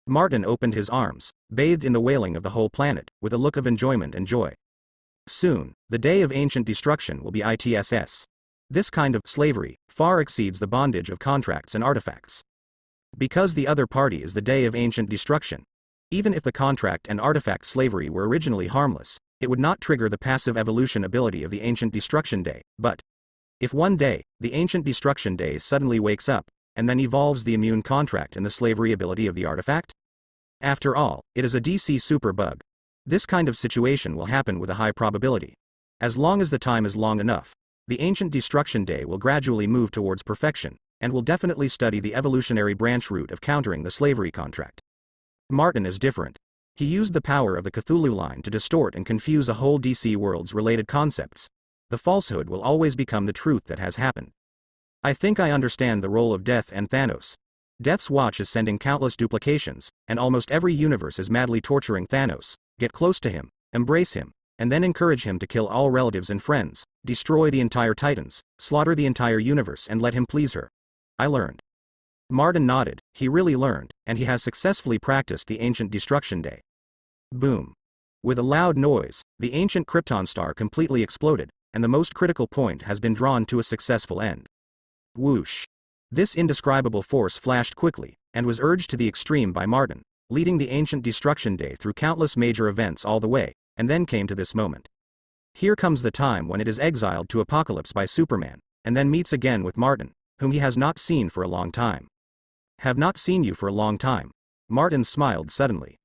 Martin opened his arms, bathed in the wailing of the whole planet, with a look of enjoyment and joy. Soon, the day of ancient destruction will be ITSS. This kind of slavery far exceeds the bondage of contracts and artifacts. Because the other party is the day of ancient destruction. Even if the contract and artifact slavery were originally harmless, it would not trigger the passive evolution ability of the ancient destruction day, but if one day, the ancient destruction day suddenly wakes up, and then evolves the immune contract and the slavery ability of the artifact? After all, it is a DC super bug. This kind of situation will happen with a high probability. As long as the time is long enough, the ancient destruction day will gradually move towards perfection, and will definitely study the evolutionary branch route of countering the slavery contract. Martin is different. He used the power of the Cthulhu line to distort and confuse a whole DC world's related concepts. The falsehood will always become the truth that has happened. I think I understand the role of Death and Thanos. Death's watch is sending countless duplications, and almost every universe is madly torturing Thanos. Get close to him, embrace him, and then encourage him to kill all relatives and friends, destroy the entire Titans, slaughter the entire universe and let him please her. I learned. Martin nodded. He really learned, and he has successfully practiced the ancient destruction day. Boom. With a loud noise, the ancient Krypton star completely exploded, and the most critical point has been drawn to a successful end. Whoosh. This indescribable force flashed quickly, and was urged to the extreme by Martin, leading the ancient destruction day through countless major events all the way, and then came to this moment. Here comes the time when it is exiled to Apocalypse by Superman, and then meets again with Martin, whom he has not seen for a long time. Have not seen you for a long time. Martin smiled suddenly.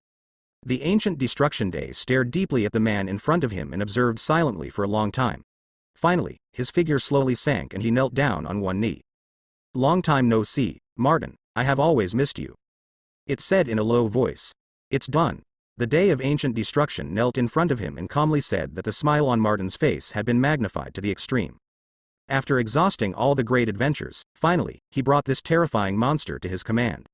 The ancient Destruction Day stared deeply at the man in front of him and observed silently for a long time. Finally, his figure slowly sank and he knelt down on one knee. Long time no see, Martin, I have always missed you. It said in a low voice. It's done. The Day of Ancient Destruction knelt in front of him and calmly said that the smile on Martin's face had been magnified to the extreme. After exhausting all the great adventures, finally, he brought this terrifying monster to his command.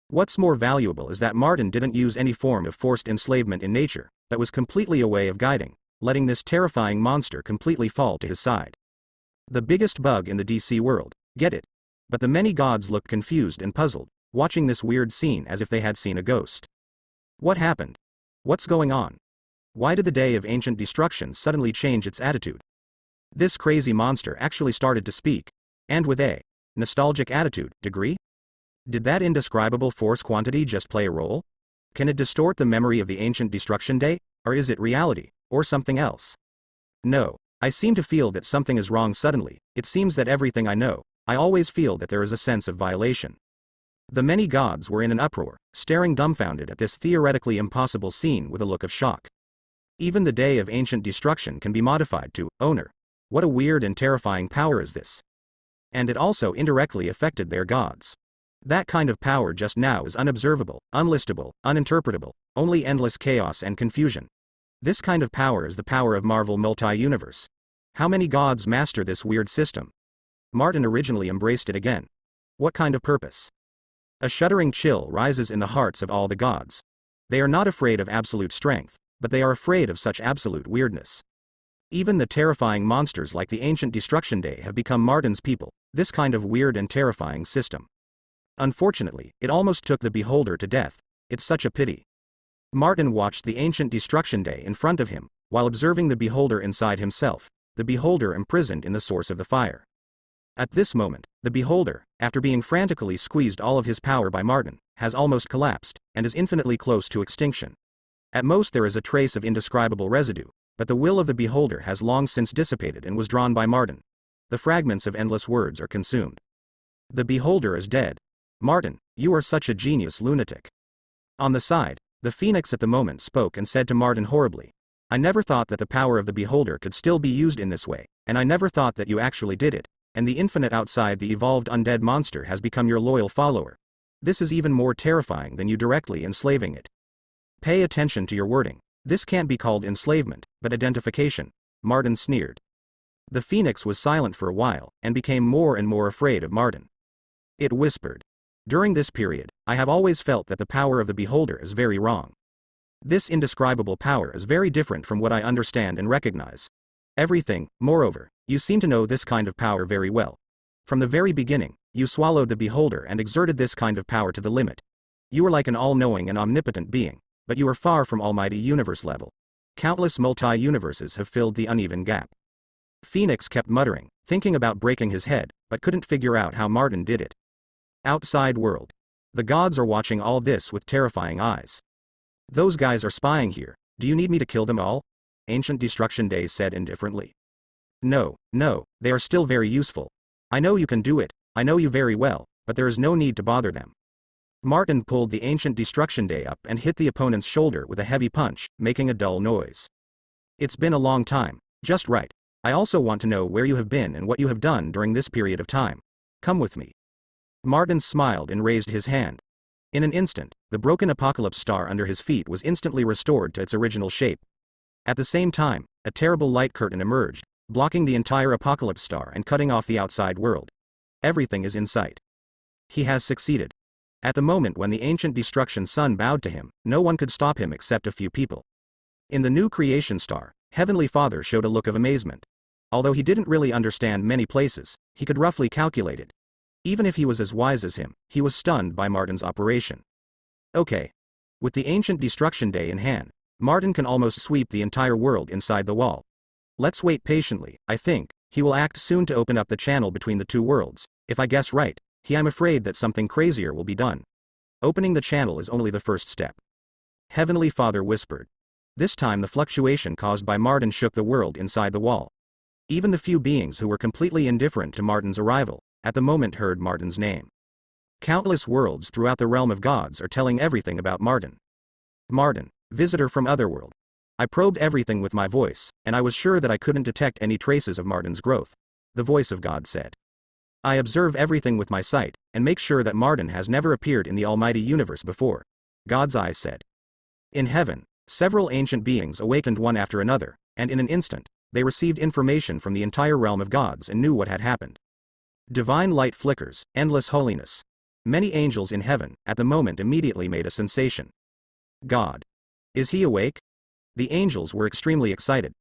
What's more valuable is that Martin didn't use any form of forced enslavement in nature, but was completely a way of guiding, letting this terrifying monster completely fall to his side. The biggest bug in the DC world, get it? But the many gods looked confused and puzzled, watching this weird scene as if they had seen a ghost. What happened? What's going on? Why did the Day of Ancient Destruction suddenly change its attitude? This crazy monster actually started to speak, and with a nostalgic attitude, degree? Did that indescribable force quantity just play a role? Can it distort the memory of the Ancient Destruction Day, or is it reality, or something else? No, I seem to feel that something is wrong suddenly. It seems that everything I know, I always feel that there is a sense of violation. The many gods were in an uproar, staring dumbfounded at this theoretically impossible scene with a look of shock. Even the Day of Ancient Destruction can be modified to owner. What a weird and terrifying power is this? And it also indirectly affected their gods. That kind of power just now is unobservable, unlistable, uninterpretable, only endless chaos and confusion. This kind of power is the power of Marvel multi-universe. How many gods master this weird system? Martin originally embraced it again. What kind of purpose? A shuddering chill rises in the hearts of all the gods. They are not afraid of absolute strength, but they are afraid of such absolute weirdness. Even the terrifying monsters like the Ancient Destruction Day have become Martin's people, this kind of weird and terrifying system. Unfortunately, it almost took the beholder to death. It's such a pity. Martin watched the Ancient Destruction Day in front of him, while observing the beholder inside himself, the beholder imprisoned in the source of the fire. At this moment, the beholder, after being frantically squeezed all of his power by Martin, has almost collapsed, and is infinitely close to extinction. At most there is a trace of indescribable residue, but the will of the beholder has long since dissipated and was drawn by Martin. The fragments of endless words are consumed. The beholder is dead. Martin, you are such a genius lunatic. On the side, the Phoenix at the moment spoke and said to Martin horribly, I never thought that the power of the beholder could still be used in this way, and I never thought that you actually did it, and the infinite outside the evolved undead monster has become your loyal follower. This is even more terrifying than you directly enslaving it. Pay attention to your wording. This can't be called enslavement, but identification, Martin sneered. The Phoenix was silent for a while, and became more and more afraid of Martin. It whispered. During this period, I have always felt that the power of the beholder is very wrong. This indescribable power is very different from what I understand and recognize. Everything, moreover, you seem to know this kind of power very well. From the very beginning, you swallowed the beholder and exerted this kind of power to the limit. You are like an all-knowing and omnipotent being, but you are far from almighty universe level. Countless multi-universes have filled the uneven gap. Phoenix kept muttering, thinking about breaking his head, but couldn't figure out how Martin did it. Outside world. The gods are watching all this with terrifying eyes. Those guys are spying here. Do you need me to kill them all? Ancient Destruction Day said indifferently. No, they are still very useful. I know you can do it, I know you very well, but there is no need to bother them. Martin pulled the Ancient Destruction Day up and hit the opponent's shoulder with a heavy punch, making a dull noise. It's been a long time, just right. I also want to know where you have been and what you have done during this period of time. Come with me. Martin smiled and raised his hand. In an instant, the broken Apocalypse star under his feet was instantly restored to its original shape. At the same time, a terrible light curtain emerged, blocking the entire Apocalypse star and cutting off the outside world. Everything is in sight. He has succeeded. At the moment when the Ancient Destruction Sun bowed to him, no one could stop him except a few people. In the new creation star, Heavenly Father showed a look of amazement. Although he didn't really understand many places, he could roughly calculate it. Even if he was as wise as him, he was stunned by Martin's operation. Okay. With the Ancient Destruction Day in hand, Martin can almost sweep the entire world inside the wall. Let's wait patiently. I think he will act soon to open up the channel between the two worlds. If I guess right, I'm afraid that something crazier will be done. Opening the channel is only the first step. Heavenly Father whispered. This time the fluctuation caused by Martin shook the world inside the wall. Even the few beings who were completely indifferent to Martin's arrival, at the moment heard Martin's name. Countless worlds throughout the realm of gods are telling everything about Martin. Martin, visitor from Otherworld. I probed everything with my voice, and I was sure that I couldn't detect any traces of Martin's growth. The voice of God said. I observe everything with my sight, and make sure that Martin has never appeared in the almighty universe before. God's eyes said. In heaven, several ancient beings awakened one after another, and in an instant, they received information from the entire realm of gods and knew what had happened. Divine light flickers, endless holiness. Many angels in heaven, at the moment immediately made a sensation. God. Is he awake? The angels were extremely excited.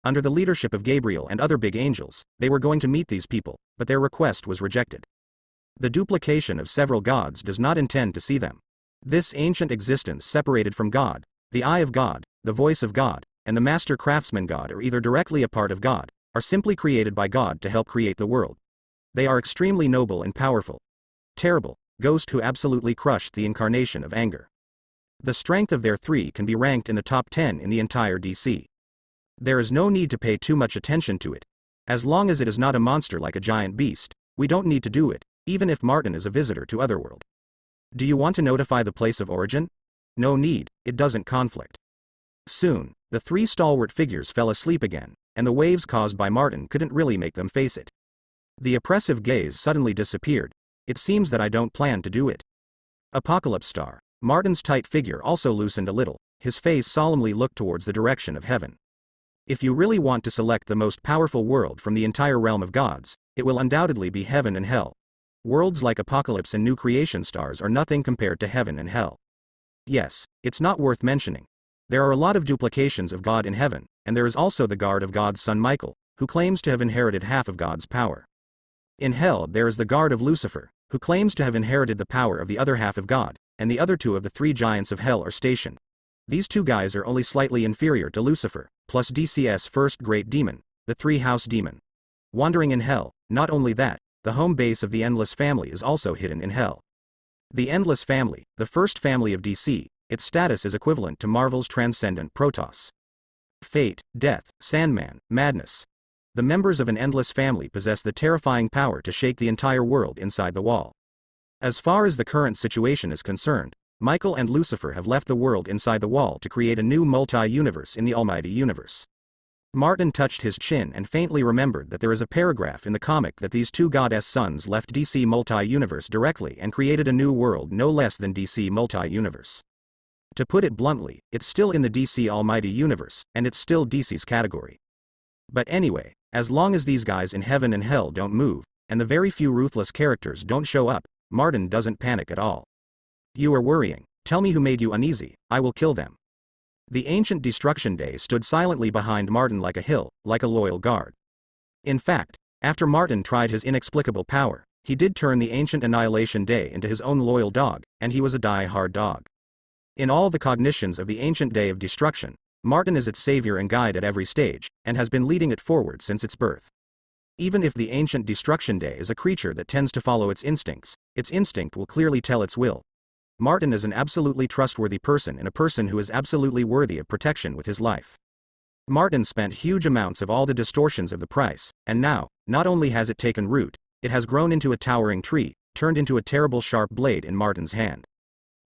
Under the leadership of Gabriel and other big angels, they were going to meet these people, but their request was rejected. The duplication of several gods does not intend to see them. This ancient existence separated from God, the eye of God, the voice of God, and the master craftsman God are either directly a part of God, or simply created by God to help create the world. They are extremely noble and powerful. Terrible, ghost who absolutely crushed the incarnation of anger. The strength of their three can be ranked in the top 10 in the entire DC. There is no need to pay too much attention to it. As long as it is not a monster like a giant beast, we don't need to do it, even if Martin is a visitor to Otherworld. Do you want to notify the place of origin? No need, it doesn't conflict. Soon, the three stalwart figures fell asleep again, and the waves caused by Martin couldn't really make them face it. The oppressive gaze suddenly disappeared. It seems that I don't plan to do it. Apocalypse Star. Martin's tight figure also loosened a little, his face solemnly looked towards the direction of heaven. If you really want to select the most powerful world from the entire realm of gods, it will undoubtedly be heaven and hell. Worlds like Apocalypse and New Creation Stars are nothing compared to heaven and hell. Yes, it's not worth mentioning. There are a lot of duplications of God in heaven, and there is also the guard of God's son Michael, who claims to have inherited half of God's power. In hell there is the guard of Lucifer, who claims to have inherited the power of the other half of God, and the other two of the three giants of hell are stationed. These two guys are only slightly inferior to Lucifer, plus DC's first great demon, the three-house demon. Wandering in hell, not only that, the home base of the Endless family is also hidden in hell. The Endless family, the first family of DC, its status is equivalent to Marvel's transcendent Protoss. Fate, Death, Sandman, Madness. The members of an Endless family possess the terrifying power to shake the entire world inside the wall. As far as the current situation is concerned, Michael and Lucifer have left the world inside the wall to create a new multi-universe in the almighty universe. Martin touched his chin and faintly remembered that there is a paragraph in the comic that these two goddess sons left DC multi-universe directly and created a new world no less than DC multi-universe. To put it bluntly, it's still in the DC almighty universe, and it's still DC's category. But anyway, as long as these guys in heaven and hell don't move, and the very few ruthless characters don't show up, Martin doesn't panic at all. You are worrying. Tell me who made you uneasy, I will kill them. The ancient Destruction Day stood silently behind Martin like a hill, like a loyal guard. In fact, after Martin tried his inexplicable power, he did turn the ancient Annihilation Day into his own loyal dog, and he was a die-hard dog. In all the cognitions of the ancient Day of Destruction, Martin is its savior and guide at every stage, and has been leading it forward since its birth. Even if the ancient Destruction Day is a creature that tends to follow its instinct will clearly tell its will. Martin is an absolutely trustworthy person and a person who is absolutely worthy of protection with his life. Martin spent huge amounts of all the distortions of the price, and now, not only has it taken root, it has grown into a towering tree, turned into a terrible sharp blade in Martin's hand.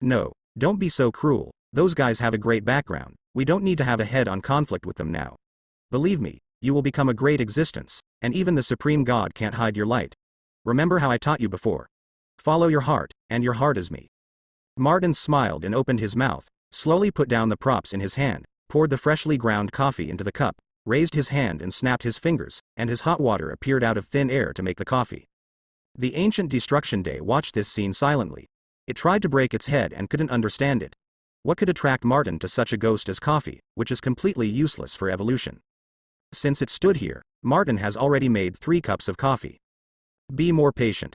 No, don't be so cruel, those guys have a great background, we don't need to have a head-on conflict with them now. Believe me, you will become a great existence, and even the Supreme God can't hide your light. Remember how I taught you before. Follow your heart, and your heart is me. Martin smiled and opened his mouth, slowly put down the props in his hand, poured the freshly ground coffee into the cup, raised his hand and snapped his fingers, and his hot water appeared out of thin air to make the coffee. The ancient Destruction Day watched this scene silently. It tried to break its head and couldn't understand it. What could attract Martin to such a ghost as coffee, which is completely useless for evolution? Since it stood here, Martin has already made 3 cups of coffee. Be more patient.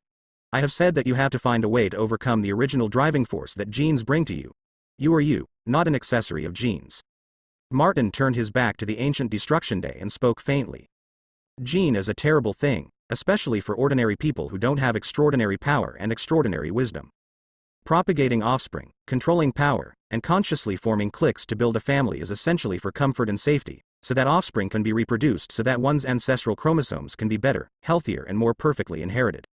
I have said that you have to find a way to overcome the original driving force that genes bring to you. You are you, not an accessory of genes. Martin turned his back to the ancient Destruction Day and spoke faintly. Gene is a terrible thing, especially for ordinary people who don't have extraordinary power and extraordinary wisdom. Propagating offspring, controlling power, and consciously forming cliques to build a family is essentially for comfort and safety, so that offspring can be reproduced so that one's ancestral chromosomes can be better, healthier and more perfectly inherited.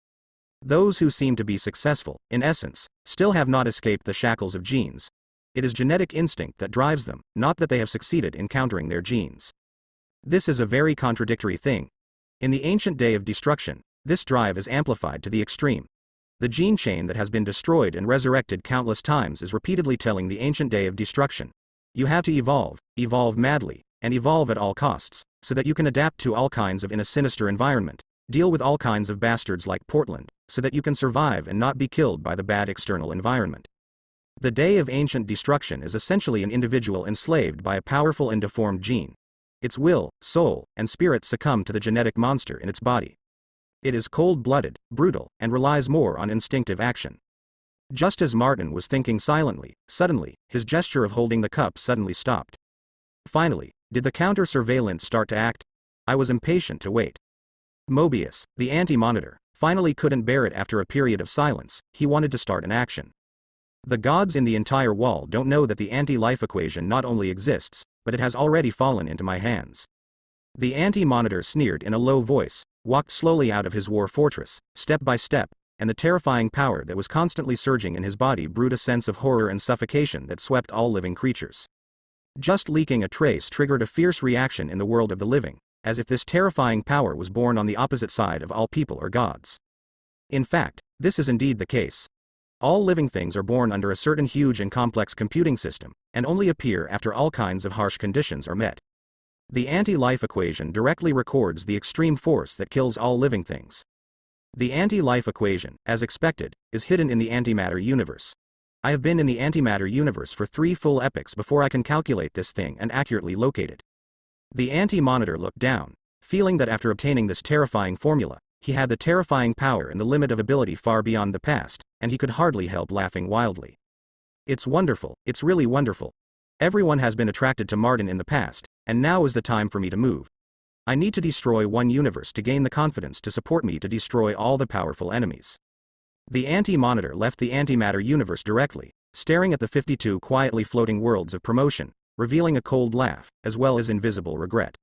Those who seem to be successful, in essence, still have not escaped the shackles of genes. It is genetic instinct that drives them, not that they have succeeded in countering their genes. This is a very contradictory thing. In the ancient day of destruction, this drive is amplified to the extreme. The gene chain that has been destroyed and resurrected countless times is repeatedly telling the ancient day of destruction. You have to evolve madly, and evolve at all costs, so that you can adapt to all kinds of in a sinister environment, deal with all kinds of bastards like Portland, so that you can survive and not be killed by the bad external environment. The day of ancient destruction is essentially an individual enslaved by a powerful and deformed gene. Its will, soul, and spirit succumb to the genetic monster in its body. It is cold-blooded, brutal, and relies more on instinctive action. Just as Martin was thinking silently, suddenly, his gesture of holding the cup suddenly stopped. Finally, did the counter-surveillance start to act? I was impatient to wait. Mobius, the anti-monitor, finally couldn't bear it after a period of silence. He wanted to start an action. The gods in the entire wall don't know that the anti-life equation not only exists, but it has already fallen into my hands. The anti-monitor sneered in a low voice, walked slowly out of his war fortress, step by step, and the terrifying power that was constantly surging in his body brewed a sense of horror and suffocation that swept all living creatures. Just leaking a trace triggered a fierce reaction in the world of the living, as if this terrifying power was born on the opposite side of all people or gods. In fact, this is indeed the case. All living things are born under a certain huge and complex computing system, and only appear after all kinds of harsh conditions are met. The anti-life equation directly records the extreme force that kills all living things. The anti-life equation, as expected, is hidden in the antimatter universe. I have been in the antimatter universe for 3 full epochs before I can calculate this thing and accurately locate it. The anti-monitor looked down, feeling that after obtaining this terrifying formula, he had the terrifying power and the limit of ability far beyond the past, and he could hardly help laughing wildly. It's wonderful, it's really wonderful. Everyone has been attracted to Martin in the past, and now is the time for me to move. I need to destroy one universe to gain the confidence to support me to destroy all the powerful enemies. The anti-monitor left the antimatter universe directly, staring at the 52 quietly floating worlds of promotion, revealing a cold laugh, as well as invisible regret.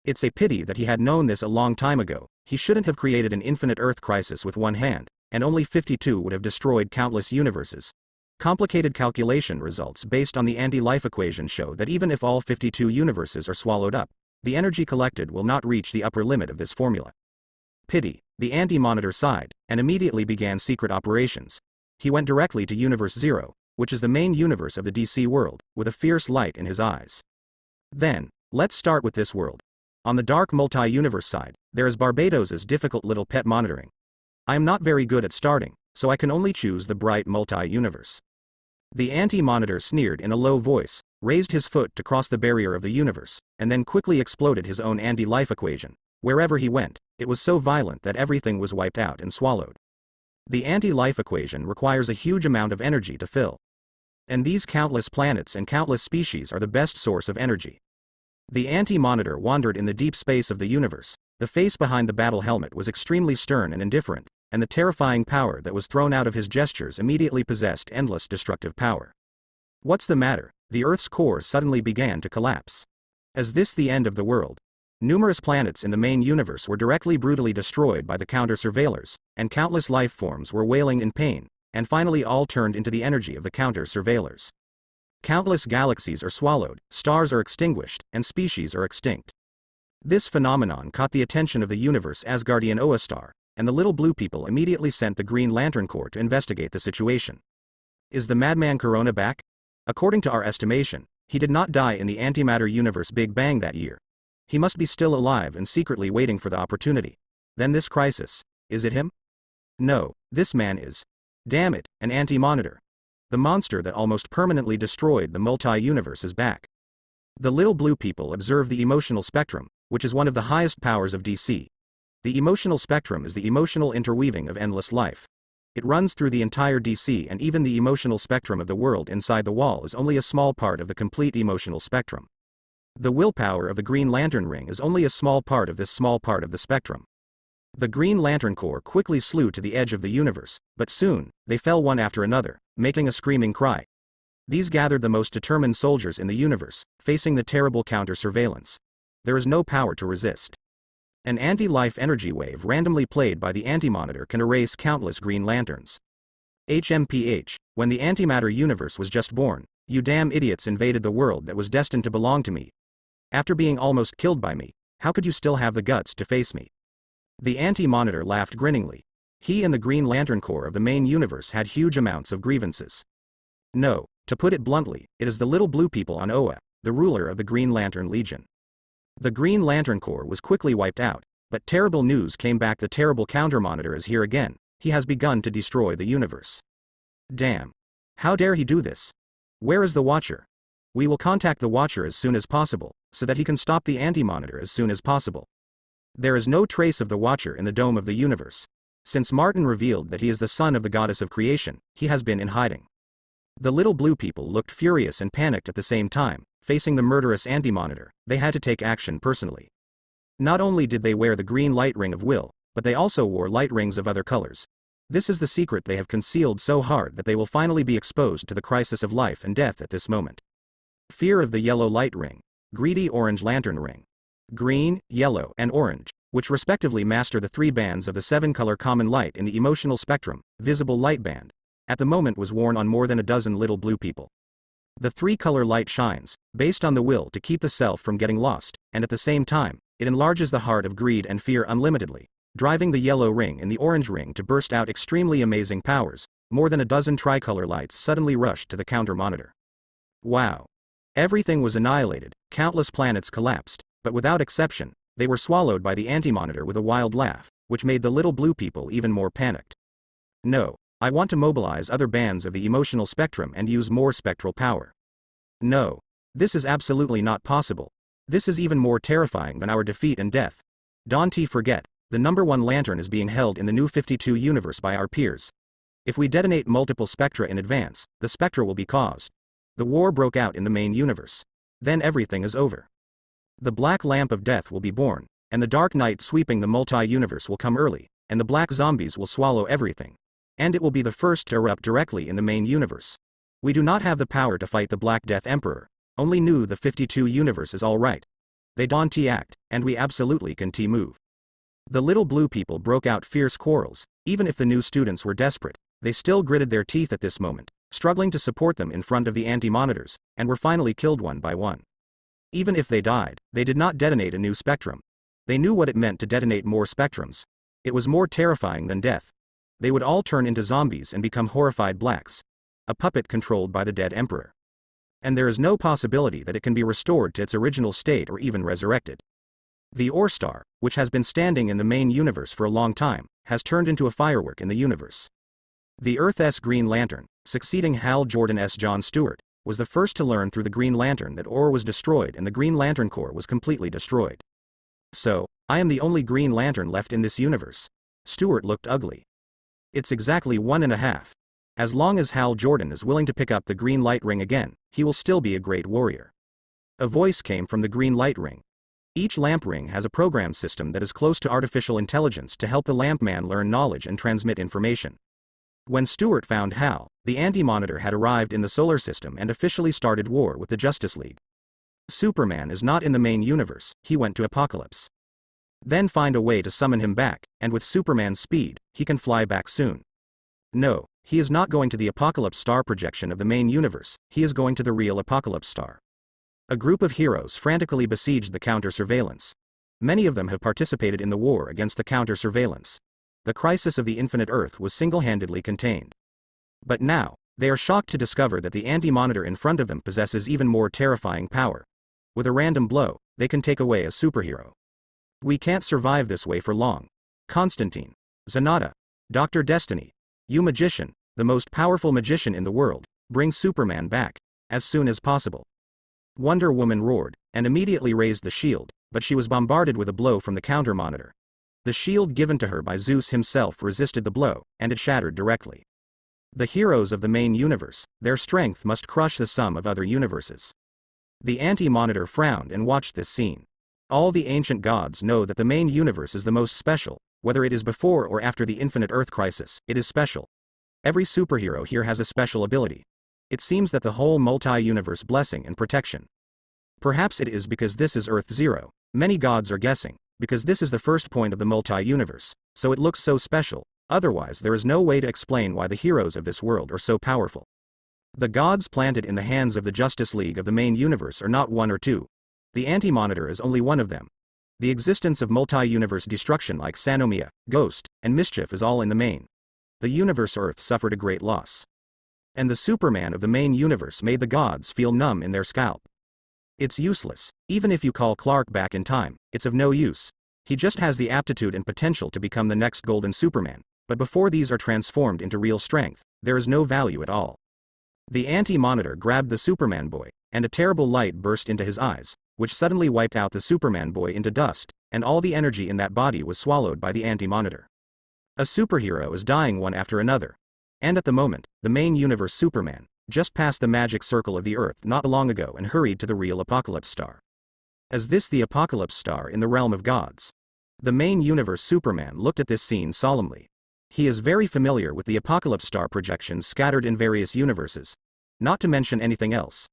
It's a pity that he had known this a long time ago. He shouldn't have created an infinite Earth crisis with one hand, and only 52 would have destroyed countless universes. Complicated calculation results based on the anti-life equation show that even if all 52 universes are swallowed up, the energy collected will not reach the upper limit of this formula. Pity, the anti-monitor sighed, and immediately began secret operations. He went directly to Universe 0, which is the main universe of the DC world, with a fierce light in his eyes. Then, let's start with this world. On the dark multi-universe side, there is Barbados's difficult little pet monitoring. I am not very good at starting, so I can only choose the bright multi-universe. The anti-monitor sneered in a low voice, raised his foot to cross the barrier of the universe, and then quickly exploded his own anti-life equation. Wherever he went, it was so violent that everything was wiped out and swallowed. The anti-life equation requires a huge amount of energy to fill. And these countless planets and countless species are the best source of energy. The anti-monitor wandered in the deep space of the universe. The face behind the battle helmet was extremely stern and indifferent, and the terrifying power that was thrown out of his gestures immediately possessed endless destructive power. What's the matter? The Earth's core suddenly began to collapse. Is this the end of the world? Numerous planets in the main universe were directly brutally destroyed by the counter-surveillers, and countless life forms were wailing in pain, and finally all turned into the energy of the counter-surveillers. Countless galaxies are swallowed, stars are extinguished, and species are extinct. This phenomenon caught the attention of the universe Asgardian Oastar, and the little blue people immediately sent the Green Lantern Corps to investigate the situation. Is the madman Corona back? According to our estimation, he did not die in the antimatter universe Big Bang that year. He must be still alive and secretly waiting for the opportunity. Then this crisis, is it him? No, this man is. Damn it, an anti-monitor. The monster that almost permanently destroyed the multi-universe is back. The little blue people observe the emotional spectrum, which is one of the highest powers of DC. The emotional spectrum is the emotional interweaving of endless life. It runs through the entire DC, and even the emotional spectrum of the world inside the wall is only a small part of the complete emotional spectrum. The willpower of the Green Lantern Ring is only a small part of this small part of the spectrum. The Green Lantern Corps quickly slew to the edge of the universe, but soon, they fell one after another, making a screaming cry. These gathered the most determined soldiers in the universe, facing the terrible counter-surveillance. There is no power to resist. An anti-life energy wave randomly played by the anti-monitor can erase countless Green Lanterns. HMPH, when the antimatter universe was just born, you damn idiots invaded the world that was destined to belong to me. After being almost killed by me, how could you still have the guts to face me? The anti-monitor laughed grinningly. He and the Green Lantern Corps of the main universe had huge amounts of grievances. No, to put it bluntly, it is the little blue people on Oa, the ruler of the Green Lantern Legion. The Green Lantern Corps was quickly wiped out, but terrible news came back. The terrible counter-monitor is here again. He has begun to destroy the universe. Damn. How dare he do this? Where is the Watcher? We will contact the Watcher as soon as possible, so that he can stop the anti-monitor as soon as possible. There is no trace of the Watcher in the dome of the universe. Since Martin revealed that he is the son of the goddess of creation, he has been in hiding. The little blue people looked furious and panicked at the same time. Facing the murderous anti-monitor, they had to take action personally. Not only did they wear the green light ring of will, but they also wore light rings of other colors. This is the secret they have concealed so hard that they will finally be exposed to the crisis of life and death at this moment. Fear of the yellow light ring, greedy orange lantern ring, green, yellow, and orange, which respectively master the 3 bands of the 7-color common light in the emotional spectrum, visible light band, at the moment was worn on more than a dozen little blue people. The 3-color light shines, based on the will to keep the self from getting lost, and at the same time, it enlarges the heart of greed and fear unlimitedly, driving the yellow ring and the orange ring to burst out extremely amazing powers. More than a dozen tricolor lights suddenly rushed to the counter-monitor. Wow. Everything was annihilated, countless planets collapsed, but without exception, they were swallowed by the anti-monitor with a wild laugh, which made the little blue people even more panicked. No. I want to mobilize other bands of the emotional spectrum and use more spectral power. No. This is absolutely not possible. This is even more terrifying than our defeat and death. Don't forget, the #1 lantern is being held in the New 52 universe by our peers. If we detonate multiple spectra in advance, the spectra will be caused. The war broke out in the main universe. Then everything is over. The black lamp of death will be born, and the dark night sweeping the multi-universe will come early, and the black zombies will swallow everything. And it will be the first to erupt directly in the main universe. We do not have the power to fight the Black Death Emperor, only New the 52 universe is alright. They don't act, and we absolutely can move. The little blue people broke out fierce quarrels. Even if the new students were desperate, they still gritted their teeth at this moment, struggling to support them in front of the anti-monitors, and were finally killed one by one. Even if they died, they did not detonate a new spectrum. They knew what it meant to detonate more spectrums. It was more terrifying than death. They would all turn into zombies and become horrified blacks. A puppet controlled by the dead emperor. And there is no possibility that it can be restored to its original state or even resurrected. The Ore Star, which has been standing in the main universe for a long time, has turned into a firework in the universe. The Earth's Green Lantern, succeeding Hal Jordan's John Stewart, was the first to learn through the Green Lantern that Ore was destroyed and the Green Lantern Corps was completely destroyed. So, I am the only Green Lantern left in this universe. Stewart looked ugly. It's exactly 1.5. As long as Hal Jordan is willing to pick up the green light ring again, he will still be a great warrior. A voice came from the green light ring. Each lamp ring has a program system that is close to artificial intelligence to help the lamp man learn knowledge and transmit information. When Stewart found Hal, the anti-monitor had arrived in the solar system and officially started war with the Justice League. Superman is not in the main universe, he went to Apocalypse. Then find a way to summon him back, and with Superman's speed, he can fly back soon. No, he is not going to the Apocalypse Star projection of the main universe, he is going to the real Apocalypse Star. A group of heroes frantically besieged the counter-surveillance. Many of them have participated in the war against the counter-surveillance. The crisis of the infinite Earth was single-handedly contained. But now, they are shocked to discover that the anti-monitor in front of them possesses even more terrifying power. With a random blow, they can take away a superhero. We can't survive this way for long. Constantine, Zanata, Dr. Destiny, you magician, the most powerful magician in the world, bring Superman back, as soon as possible. Wonder Woman roared, and immediately raised the shield, but she was bombarded with a blow from the counter-monitor. The shield given to her by Zeus himself resisted the blow, and it shattered directly. The heroes of the main universe, their strength must crush the sum of other universes. The anti-monitor frowned and watched this scene. All the ancient gods know that the main universe is the most special, whether it is before or after the infinite Earth crisis, it is special. Every superhero here has a special ability. It seems that the whole multi-universe blessing and protection. Perhaps it is because this is Earth Zero. Many gods are guessing, because this is the first point of the multi-universe, so it looks so special. Otherwise there is no way to explain why the heroes of this world are so powerful. The gods planted in the hands of the Justice League of the main universe are not one or two. The Anti-Monitor is only one of them. The existence of multi-universe destruction like Sanomia, Ghost, and Mischief is all in the main. The universe Earth suffered a great loss. And the Superman of the main universe made the gods feel numb in their scalp. It's useless. Even if you call Clark back in time, it's of no use. He just has the aptitude and potential to become the next Golden Superman, but before these are transformed into real strength, there is no value at all. The Anti-Monitor grabbed the Superman boy, and a terrible light burst into his eyes, which suddenly wiped out the Superman boy into dust, and all the energy in that body was swallowed by the Anti-Monitor. A superhero is dying one after another. And at the moment, the main universe Superman just passed the magic circle of the Earth not long ago and hurried to the real Apocalypse Star. Is this the Apocalypse Star in the realm of gods? The main universe Superman looked at this scene solemnly. He is very familiar with the Apocalypse Star projections scattered in various universes. Not to mention anything else.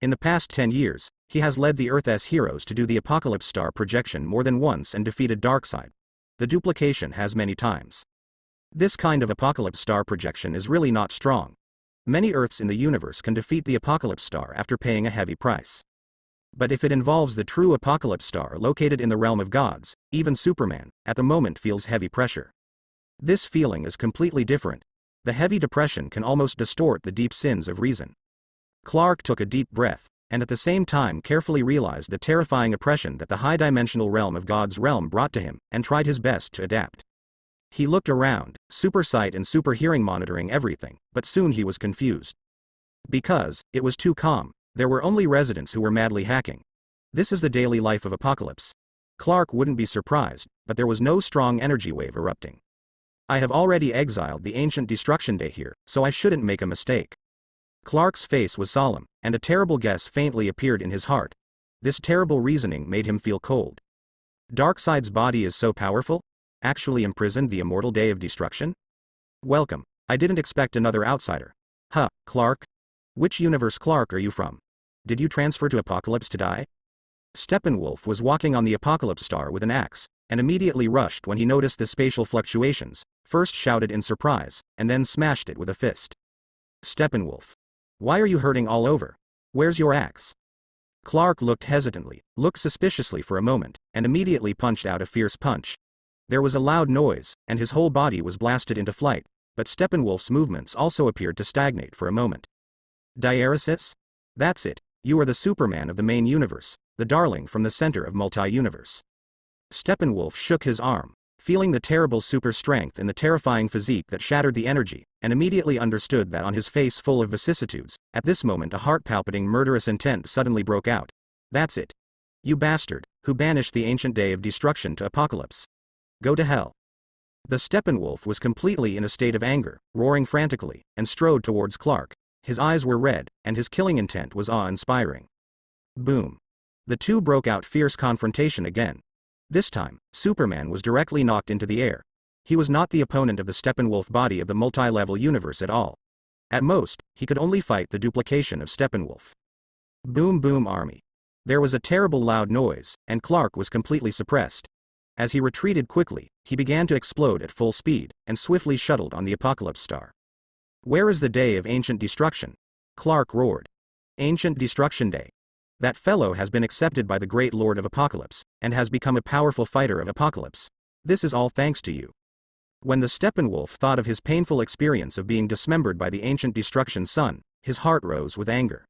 In the past 10 years, he has led the Earth's heroes to do the Apocalypse Star projection more than once and defeated Darkseid. The duplication has many times. This kind of Apocalypse Star projection is really not strong. Many Earths in the universe can defeat the Apocalypse Star after paying a heavy price. But if it involves the true Apocalypse Star located in the realm of gods, even Superman, at the moment feels heavy pressure. This feeling is completely different. The heavy depression can almost distort the deep sins of reason. Clark took a deep breath, and at the same time carefully realized the terrifying oppression that the high-dimensional realm of God's realm brought to him, and tried his best to adapt. He looked around, super sight and super hearing monitoring everything, but soon he was confused. Because it was too calm, there were only residents who were madly hacking. This is the daily life of Apocalypse. Clark wouldn't be surprised, but there was no strong energy wave erupting. I have already exiled the ancient Destruction Day here, so I shouldn't make a mistake. Clark's face was solemn, and a terrible guess faintly appeared in his heart. This terrible reasoning made him feel cold. Darkseid's body is so powerful? Actually imprisoned the immortal Day of Destruction? Welcome. I didn't expect another outsider. Huh, Clark? Which universe Clark are you from? Did you transfer to Apocalypse to die? Steppenwolf was walking on the Apocalypse Star with an axe, and immediately rushed when he noticed the spatial fluctuations, first shouted in surprise, and then smashed it with a fist. Steppenwolf. Why are you hurting all over? Where's your axe? Clark looked hesitantly, looked suspiciously for a moment, and immediately punched out a fierce punch. There was a loud noise, and his whole body was blasted into flight, but Steppenwolf's movements also appeared to stagnate for a moment. Diaresis? That's it, you are the Superman of the main universe, the darling from the center of multi-universe. Steppenwolf shook his arm, feeling the terrible super strength and the terrifying physique that shattered the energy, and immediately understood that on his face full of vicissitudes, at this moment a heart-palpitating murderous intent suddenly broke out. That's it. You bastard, who banished the ancient Day of Destruction to Apocalypse. Go to hell. The Steppenwolf was completely in a state of anger, roaring frantically, and strode towards Clark. His eyes were red, and his killing intent was awe-inspiring. Boom. The two broke out fierce confrontation again. This time, Superman was directly knocked into the air. He was not the opponent of the Steppenwolf body of the multi-level universe at all. At most, he could only fight the duplication of Steppenwolf. Boom boom army. There was a terrible loud noise, and Clark was completely suppressed. As he retreated quickly, he began to explode at full speed, and swiftly shuttled on the Apocalypse Star. Where is the Day of Ancient Destruction? Clark roared. Ancient Destruction Day. That fellow has been accepted by the great Lord of Apocalypse, and has become a powerful fighter of Apocalypse. This is all thanks to you. When the Steppenwolf thought of his painful experience of being dismembered by the ancient Destruction Sun, his heart rose with anger.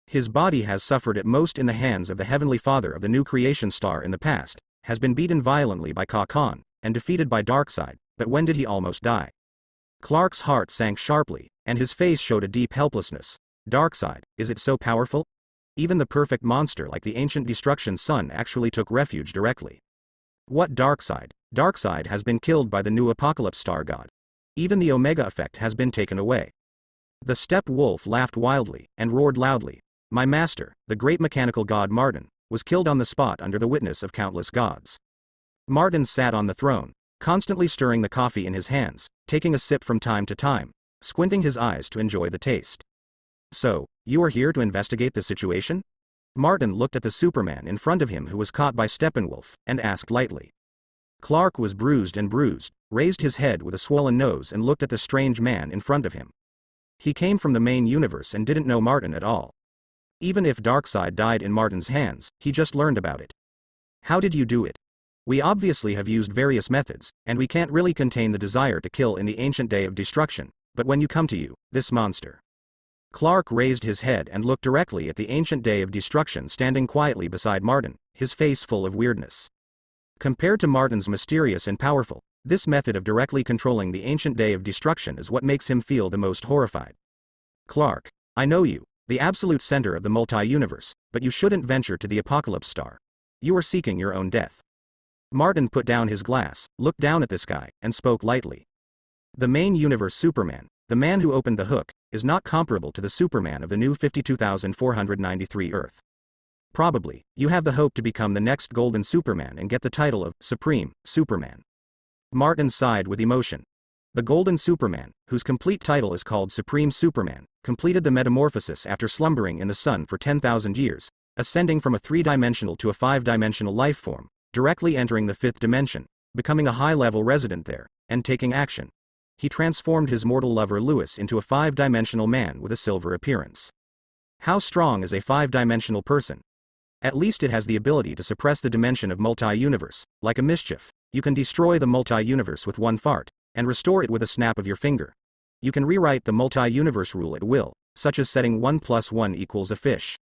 His body has suffered at most in the hands of the Heavenly Father of the new creation star in the past, has been beaten violently by Khan, and defeated by Darkseid, but when did he almost die? Clark's heart sank sharply, and his face showed a deep helplessness. Darkseid, is it so powerful? Even the perfect monster like the ancient Destruction Sun actually took refuge directly. What Darkseid? Darkseid has been killed by the new Apocalypse Star God. Even the Omega effect has been taken away. The Steppenwolf laughed wildly, and roared loudly. My master, the great mechanical god Martin, was killed on the spot under the witness of countless gods. Martin sat on the throne, constantly stirring the coffee in his hands, taking a sip from time to time, squinting his eyes to enjoy the taste. So, you are here to investigate the situation? Martin looked at the Superman in front of him who was caught by Steppenwolf, and asked lightly. Clark was bruised, raised his head with a swollen nose and looked at the strange man in front of him. He came from the main universe and didn't know Martin at all. Even if Darkseid died in Martin's hands, he just learned about it. How did you do it? We obviously have used various methods, and we can't really contain the desire to kill in the ancient day of destruction, but when you come to you, this monster. Clark raised his head and looked directly at the ancient day of destruction standing quietly beside Martin, his face full of weirdness. Compared to Martin's mysterious and powerful, this method of directly controlling the ancient day of destruction is what makes him feel the most horrified. Clark, I know you, the absolute center of the multi-universe, but you shouldn't venture to the Apocalypse Star. You are seeking your own death. Martin put down his glass, looked down at this guy, and spoke lightly. The main universe Superman, the man who opened the hook, is not comparable to the Superman of the new 52,493 Earth. Probably, you have the hope to become the next Golden Superman and get the title of Supreme Superman. Martin sighed with emotion. The Golden Superman, whose complete title is called Supreme Superman, completed the metamorphosis after slumbering in the sun for 10,000 years, ascending from a three-dimensional to a five-dimensional life form, directly entering the fifth dimension, becoming a high-level resident there, and taking action. He transformed his mortal lover Louis into a five-dimensional man with a silver appearance. How strong is a five-dimensional person? At least it has the ability to suppress the dimension of multi-universe. Like a mischief, you can destroy the multi-universe with one fart, and restore it with a snap of your finger. You can rewrite the multi-universe rule at will, such as setting 1 + 1 = a fish.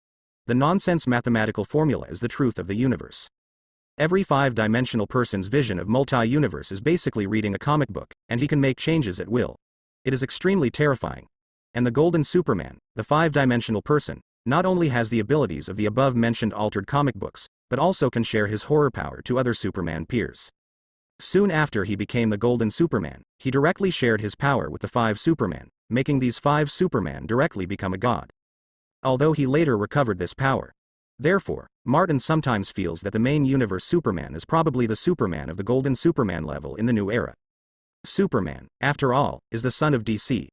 The nonsense mathematical formula is the truth of the universe. Every five-dimensional person's vision of multi-universe is basically reading a comic book, and he can make changes at will. It is extremely terrifying. And the Golden Superman, the five-dimensional person, not only has the abilities of the above-mentioned altered comic books, but also can share his horror power to other Superman peers. Soon after he became the Golden Superman, he directly shared his power with the five Superman, making these five Superman directly become a god. Although he later recovered this power. Therefore, Martin sometimes feels that the main universe Superman is probably the Superman of the Golden Superman level in the new era. Superman, after all, is the son of DC.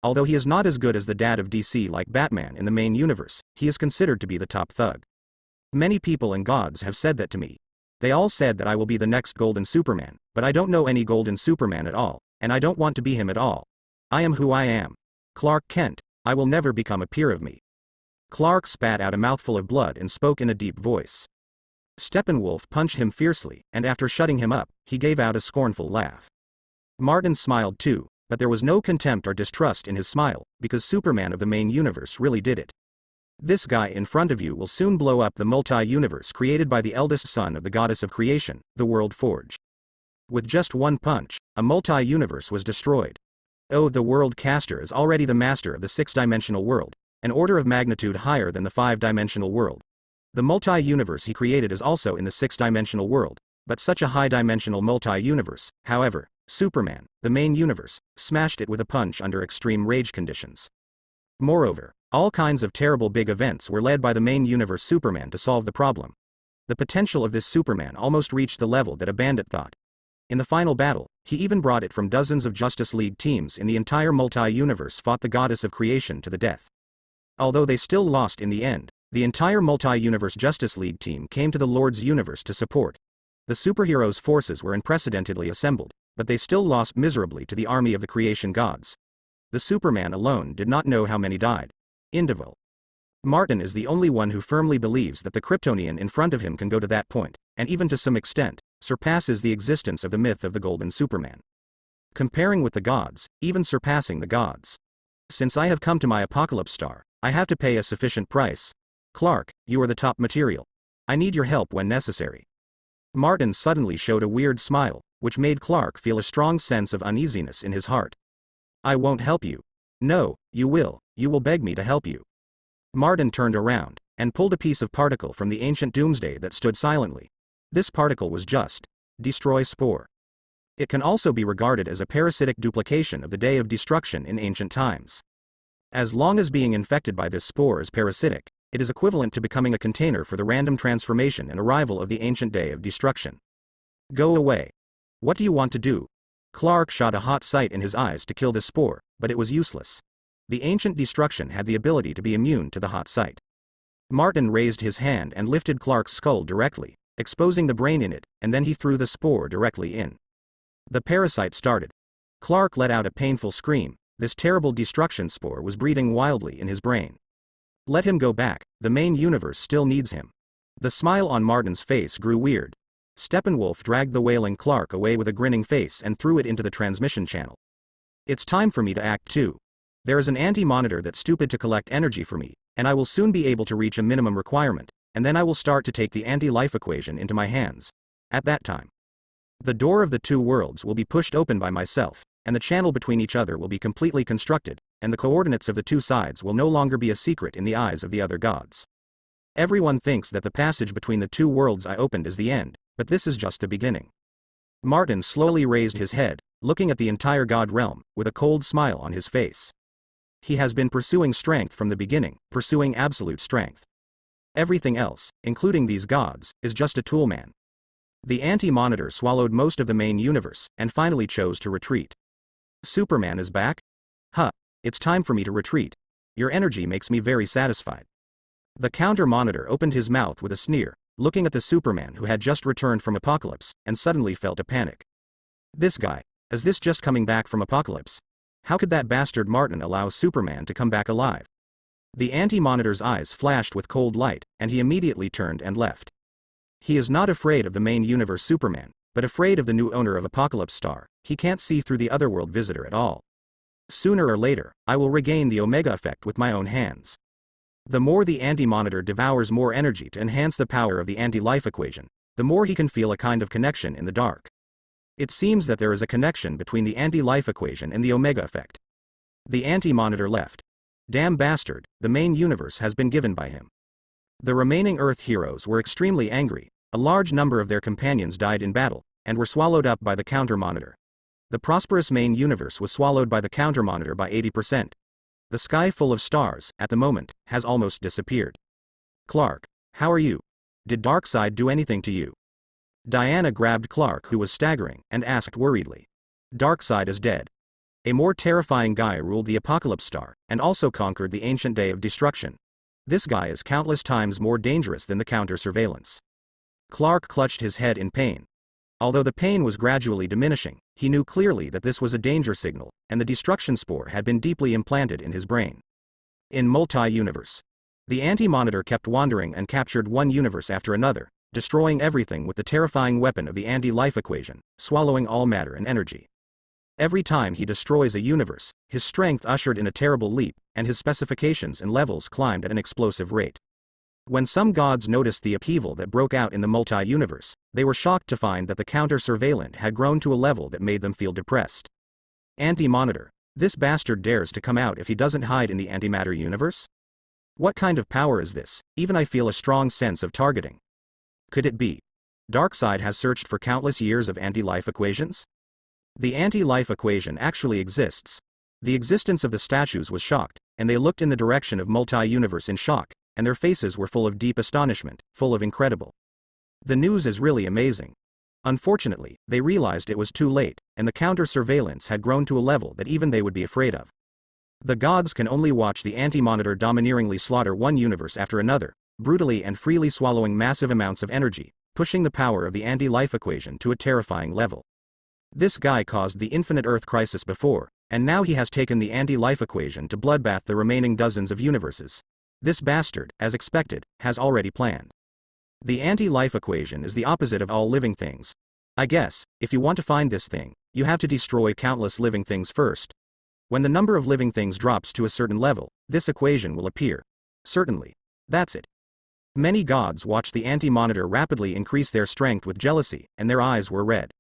Although he is not as good as the dad of DC like Batman in the main universe, he is considered to be the top thug. Many people and gods have said that to me. They all said that I will be the next Golden Superman, but I don't know any Golden Superman at all, and I don't want to be him at all. I am who I am. Clark Kent, I will never become a peer of me. Clark spat out a mouthful of blood and spoke in a deep voice. Steppenwolf punched him fiercely, and after shutting him up, he gave out a scornful laugh. Martin smiled too, but there was no contempt or distrust in his smile, because Superman of the main universe really did it. This guy in front of you will soon blow up the multi-universe created by the eldest son of the goddess of creation, the World Forge. With just one punch, a multi-universe was destroyed. Oh, the World Caster is already the master of the six-dimensional world, an order of magnitude higher than the five-dimensional world. The multi-universe he created is also in the six-dimensional world, but such a high-dimensional multi-universe, however, Superman, the main universe, smashed it with a punch under extreme rage conditions. Moreover, all kinds of terrible big events were led by the main universe Superman to solve the problem. The potential of this Superman almost reached the level that a bandit thought. In the final battle, he even brought it from dozens of Justice League teams in the entire multi-universe fought the goddess of creation to the death. Although they still lost in the end, the entire multi-universe Justice League team came to the Lord's universe to support. The superheroes' forces were unprecedentedly assembled, but they still lost miserably to the army of the creation gods. The Superman alone did not know how many died. Individual. Martin is the only one who firmly believes that the Kryptonian in front of him can go to that point, and even to some extent, surpasses the existence of the myth of the Golden Superman. Comparing with the gods, even surpassing the gods. Since I have come to my Apocalypse Star, I have to pay a sufficient price. Clark, you are the top material. I need your help when necessary. Martin suddenly showed a weird smile, which made Clark feel a strong sense of uneasiness in his heart. I won't help you. No, you will beg me to help you. Martin turned around, and pulled a piece of particle from the ancient doomsday that stood silently. This particle was just destroy spore. It can also be regarded as a parasitic duplication of the day of destruction in ancient times. As long as being infected by this spore is parasitic, it is equivalent to becoming a container for the random transformation and arrival of the ancient day of destruction. Go away. What do you want to do? Clark shot a hot sight in his eyes to kill this spore, but it was useless. The ancient destruction had the ability to be immune to the hot site. Martin raised his hand and lifted Clark's skull directly, exposing the brain in it, and then he threw the spore directly in. The parasite started. Clark let out a painful scream. This terrible destruction spore was breeding wildly in his brain. Let him go back, the main universe still needs him. The smile on Martin's face grew weird. Steppenwolf dragged the wailing Clark away with a grinning face and threw it into the transmission channel. It's time for me to act too. There is an anti-monitor that's stupid to collect energy for me, and I will soon be able to reach a minimum requirement, and then I will start to take the anti-life equation into my hands. At that time, the door of the two worlds will be pushed open by myself, and the channel between each other will be completely constructed, and the coordinates of the two sides will no longer be a secret in the eyes of the other gods. Everyone thinks that the passage between the two worlds I opened is the end, but this is just the beginning. Martin slowly raised his head, looking at the entire god realm, with a cold smile on his face. He has been pursuing strength from the beginning, pursuing absolute strength. Everything else, including these gods, is just a toolman. The anti-monitor swallowed most of the main universe, and finally chose to retreat. Superman is back? Huh, it's time for me to retreat. Your energy makes me very satisfied. The counter-monitor opened his mouth with a sneer, looking at the Superman who had just returned from Apocalypse, and suddenly felt a panic. This guy, is this just coming back from Apocalypse? How could that bastard Martin allow Superman to come back alive? The anti-monitor's eyes flashed with cold light, and he immediately turned and left. He is not afraid of the main universe Superman, but afraid of the new owner of Apocalypse Star. He can't see through the otherworld visitor at all. Sooner or later, I will regain the Omega effect with my own hands. The more the anti-monitor devours more energy to enhance the power of the anti-life equation, the more he can feel a kind of connection in the dark. It seems that there is a connection between the anti-life equation and the Omega effect. The anti-monitor left. Damn bastard, the main universe has been given by him. The remaining Earth heroes were extremely angry. A large number of their companions died in battle, and were swallowed up by the counter-monitor. The prosperous main universe was swallowed by the counter-monitor by 80%. The sky full of stars, at the moment, has almost disappeared. Clark, how are you? Did Darkseid do anything to you? Diana grabbed Clark, who was staggering, and asked worriedly. Darkseid is dead. A more terrifying guy ruled the Apocalypse Star, and also conquered the ancient day of destruction. This guy is countless times more dangerous than the counter-surveillance. Clark clutched his head in pain. Although the pain was gradually diminishing, he knew clearly that this was a danger signal, and the destruction spore had been deeply implanted in his brain. In multi-universe, the anti-monitor kept wandering and captured one universe after another, destroying everything with the terrifying weapon of the anti-life equation, swallowing all matter and energy. Every time he destroys a universe, his strength ushered in a terrible leap, and his specifications and levels climbed at an explosive rate. When some gods noticed the upheaval that broke out in the multi-universe, they were shocked to find that the counter-surveillant had grown to a level that made them feel depressed. Anti-monitor, this bastard dares to come out if he doesn't hide in the antimatter universe? What kind of power is this? Even I feel a strong sense of targeting. Could it be? Darkseid has searched for countless years of anti-life equations? The anti-life equation actually exists. The existence of the statues was shocked, and they looked in the direction of multi-universe in shock, and their faces were full of deep astonishment, full of incredible. The news is really amazing. Unfortunately, they realized it was too late, and the counter-surveillance had grown to a level that even they would be afraid of. The gods can only watch the anti-monitor domineeringly slaughter one universe after another, brutally and freely swallowing massive amounts of energy, pushing the power of the anti-life equation to a terrifying level. This guy caused the infinite Earth crisis before, and now he has taken the anti-life equation to bloodbath the remaining dozens of universes. This bastard, as expected, has already planned. The anti-life equation is the opposite of all living things. I guess, if you want to find this thing, you have to destroy countless living things first. When the number of living things drops to a certain level, this equation will appear. Certainly. That's it. Many gods watched the anti-monitor rapidly increase their strength with jealousy, and their eyes were red.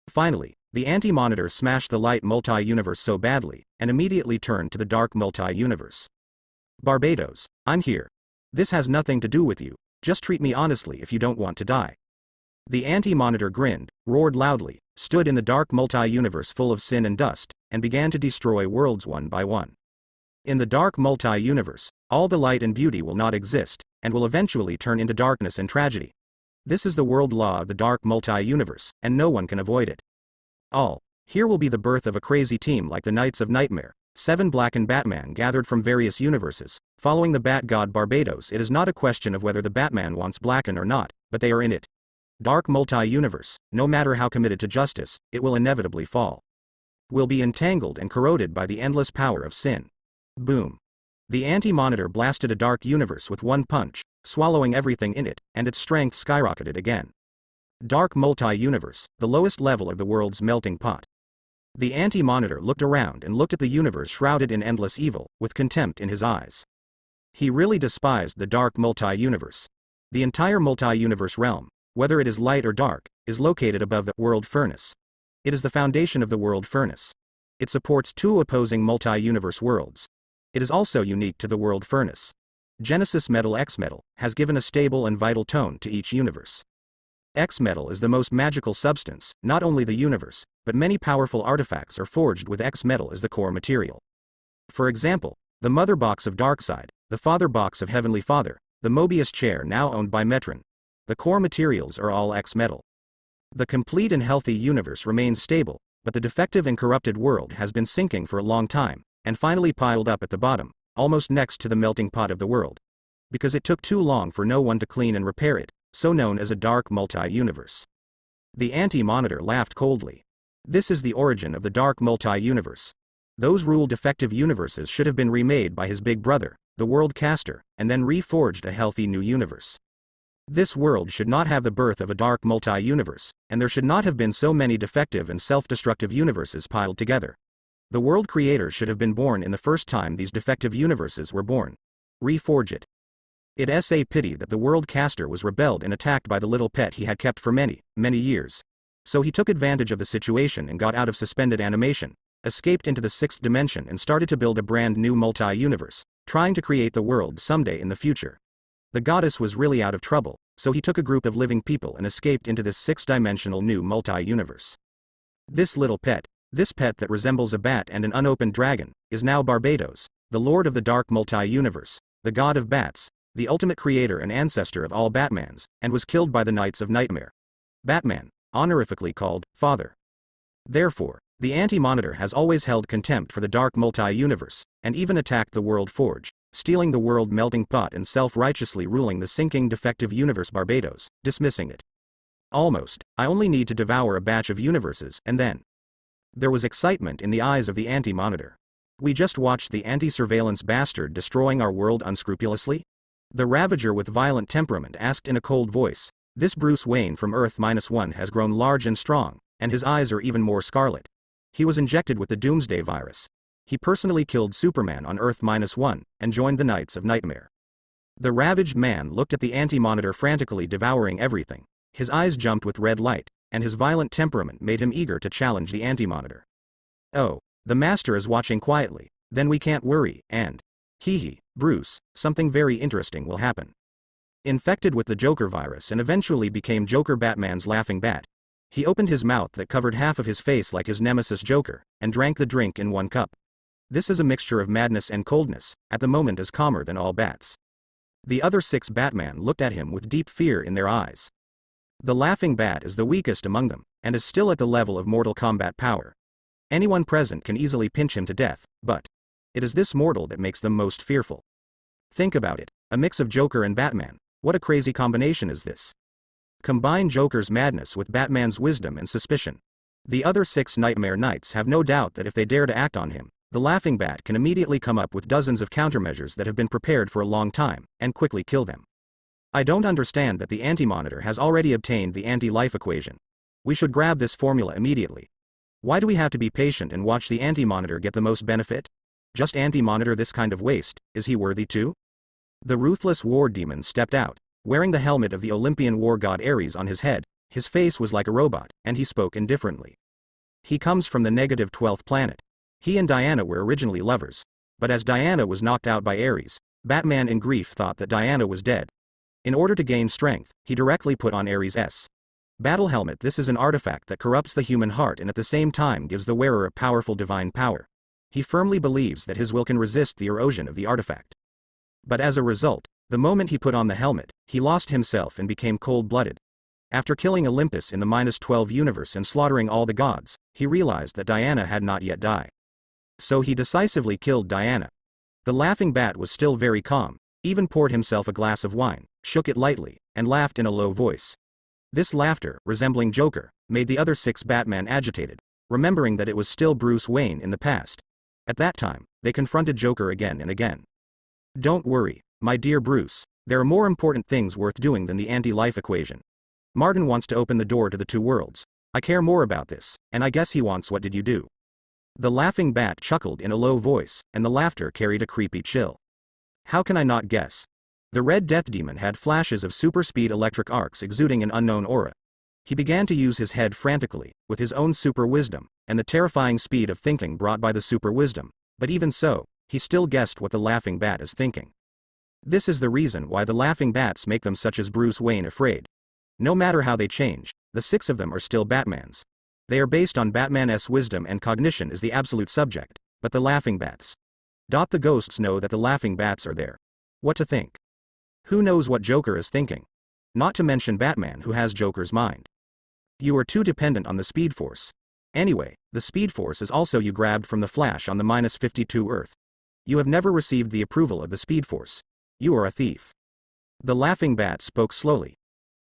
Finally, the anti-monitor smashed the light multi-universe so badly, and immediately turned to the dark multi-universe. Barbados, I'm here. This has nothing to do with you, just treat me honestly if you don't want to die. The anti-monitor grinned, roared loudly, stood in the dark multi-universe full of sin and dust, and began to destroy worlds one by one. In the dark multi-universe, all the light and beauty will not exist, and will eventually turn into darkness and tragedy. This is the world law of the dark multi-universe, and no one can avoid it. Here will be the birth of a crazy team like the Knights of Nightmare, 7 Black and Batman gathered from various universes. Following the Bat God Barbados, it is not a question of whether the Batman wants Blacken or not, but they are in it. Dark multi-universe, no matter how committed to justice, it will inevitably fall. Will be entangled and corroded by the endless power of sin. Boom. The Anti-Monitor blasted a dark universe with one punch, swallowing everything in it, and its strength skyrocketed again. Dark multi-universe, the lowest level of the world's melting pot. The Anti-Monitor looked around and looked at the universe shrouded in endless evil, with contempt in his eyes. He really despised the dark multi-universe. The entire multi-universe realm, whether it is light or dark, is located above the world furnace. It is the foundation of the world furnace. It supports 2 opposing multi-universe worlds. It is also unique to the world furnace. Genesis metal X metal has given a stable and vital tone to each universe. X metal is the most magical substance, not only the universe, but many powerful artifacts are forged with X metal as the core material. For example, the mother box of Darkseid, the father box of Heavenly Father, the Mobius chair now owned by Megatron. The core materials are all X metal. The complete and healthy universe remains stable, but the defective and corrupted world has been sinking for a long time, and finally piled up at the bottom, almost next to the melting pot of the world. Because it took too long for no one to clean and repair it, so known as a dark multi-universe. The Anti-Monitor laughed coldly. This is the origin of the dark multi-universe. Those rule defective universes should have been remade by his big brother, the World Caster, and then reforged a healthy new universe. This world should not have the birth of a dark multi-universe, and there should not have been so many defective and self-destructive universes piled together. The world creator should have been born in the first time these defective universes were born. Reforge it. It's a pity that the World Caster was rebelled and attacked by the little pet he had kept for many, many years. So he took advantage of the situation and got out of suspended animation, escaped into the 6th dimension and started to build a brand new multi-universe, trying to create the world someday in the future. The goddess was really out of trouble, so he took a group of living people and escaped into this 6-dimensional new multi-universe. This little pet, this pet that resembles a bat and an unopened dragon, is now Barbados, the lord of the dark multi-universe, the god of bats, the ultimate creator and ancestor of all Batmans, and was killed by the Knights of Nightmare. Batman, honorifically called Father. Therefore, the Anti-Monitor has always held contempt for the dark multi-universe, and even attacked the World Forge, stealing the world melting pot and self-righteously ruling the sinking defective universe Barbados, dismissing it. Almost, I only need to devour a batch of universes and then. There was excitement in the eyes of the Anti-Monitor. We just watched the anti-surveillance bastard destroying our world unscrupulously? The Ravager with violent temperament asked in a cold voice. This Bruce Wayne from Earth-1 has grown large and strong, and his eyes are even more scarlet. He was injected with the Doomsday virus. He personally killed Superman on Earth-1, and joined the Knights of Nightmare. The ravaged man looked at the Anti-Monitor frantically devouring everything. His eyes jumped with red light, and his violent temperament made him eager to challenge the Anti-Monitor. Oh, the Master is watching quietly, then we can't worry, and... Hee, Bruce, something very interesting will happen. Infected with the Joker virus and eventually became Joker Batman's laughing bat. He opened his mouth that covered half of his face like his nemesis Joker, and drank the drink in one cup. This is a mixture of madness and coldness, at the moment as calmer than all bats. The other 6 Batman looked at him with deep fear in their eyes. The laughing bat is the weakest among them, and is still at the level of Mortal Kombat power. Anyone present can easily pinch him to death, but it is this mortal that makes them most fearful. Think about it, a mix of Joker and Batman, what a crazy combination is this? Combine Joker's madness with Batman's wisdom and suspicion. The other 6 Nightmare Knights have no doubt that if they dare to act on him, the laughing bat can immediately come up with dozens of countermeasures that have been prepared for a long time, and quickly kill them. I don't understand that the Anti-Monitor has already obtained the anti-life equation. We should grab this formula immediately. Why do we have to be patient and watch the Anti-Monitor get the most benefit? Just Anti-Monitor this kind of waste, is he worthy too? The ruthless war demon stepped out, wearing the helmet of the Olympian war god Ares on his head. His face was like a robot, and he spoke indifferently. He comes from the negative 12th planet. He and Diana were originally lovers, but as Diana was knocked out by Ares, Batman in grief thought that Diana was dead. In order to gain strength, he directly put on Ares' battle helmet. This is an artifact that corrupts the human heart and at the same time gives the wearer a powerful divine power. He firmly believes that his will can resist the erosion of the artifact. But as a result, the moment he put on the helmet, he lost himself and became cold-blooded. After killing Olympus in the -12 universe and slaughtering all the gods, he realized that Diana had not yet died. So he decisively killed Diana. The laughing bat was still very calm, even poured himself a glass of wine, shook it lightly, and laughed in a low voice. This laughter, resembling Joker, made the other 6 Batmen agitated, remembering that it was still Bruce Wayne in the past. At that time, they confronted Joker again and again. Don't worry, my dear Bruce, there are more important things worth doing than the anti-life equation. Martin wants to open the door to the 2 worlds. I care more about this, and I guess he wants what did you do? The laughing bat chuckled in a low voice, and the laughter carried a creepy chill. How can I not guess? The Red Death Demon had flashes of super-speed electric arcs exuding an unknown aura. He began to use his head frantically, with his own super wisdom, and the terrifying speed of thinking brought by the super wisdom, but even so, he still guessed what the laughing bat is thinking. This is the reason why the laughing bats make them such as Bruce Wayne afraid. No matter how they change, the 6 of them are still Batmans. They are based on Batman's wisdom and cognition is the absolute subject, but the laughing bats. The ghosts know that the laughing bats are there. What to think? Who knows what Joker is thinking? Not to mention Batman who has Joker's mind. You are too dependent on the Speed Force. Anyway, the Speed Force is also you grabbed from the Flash on the -52 Earth. You have never received the approval of the Speed Force. You are a thief. The laughing bat spoke slowly.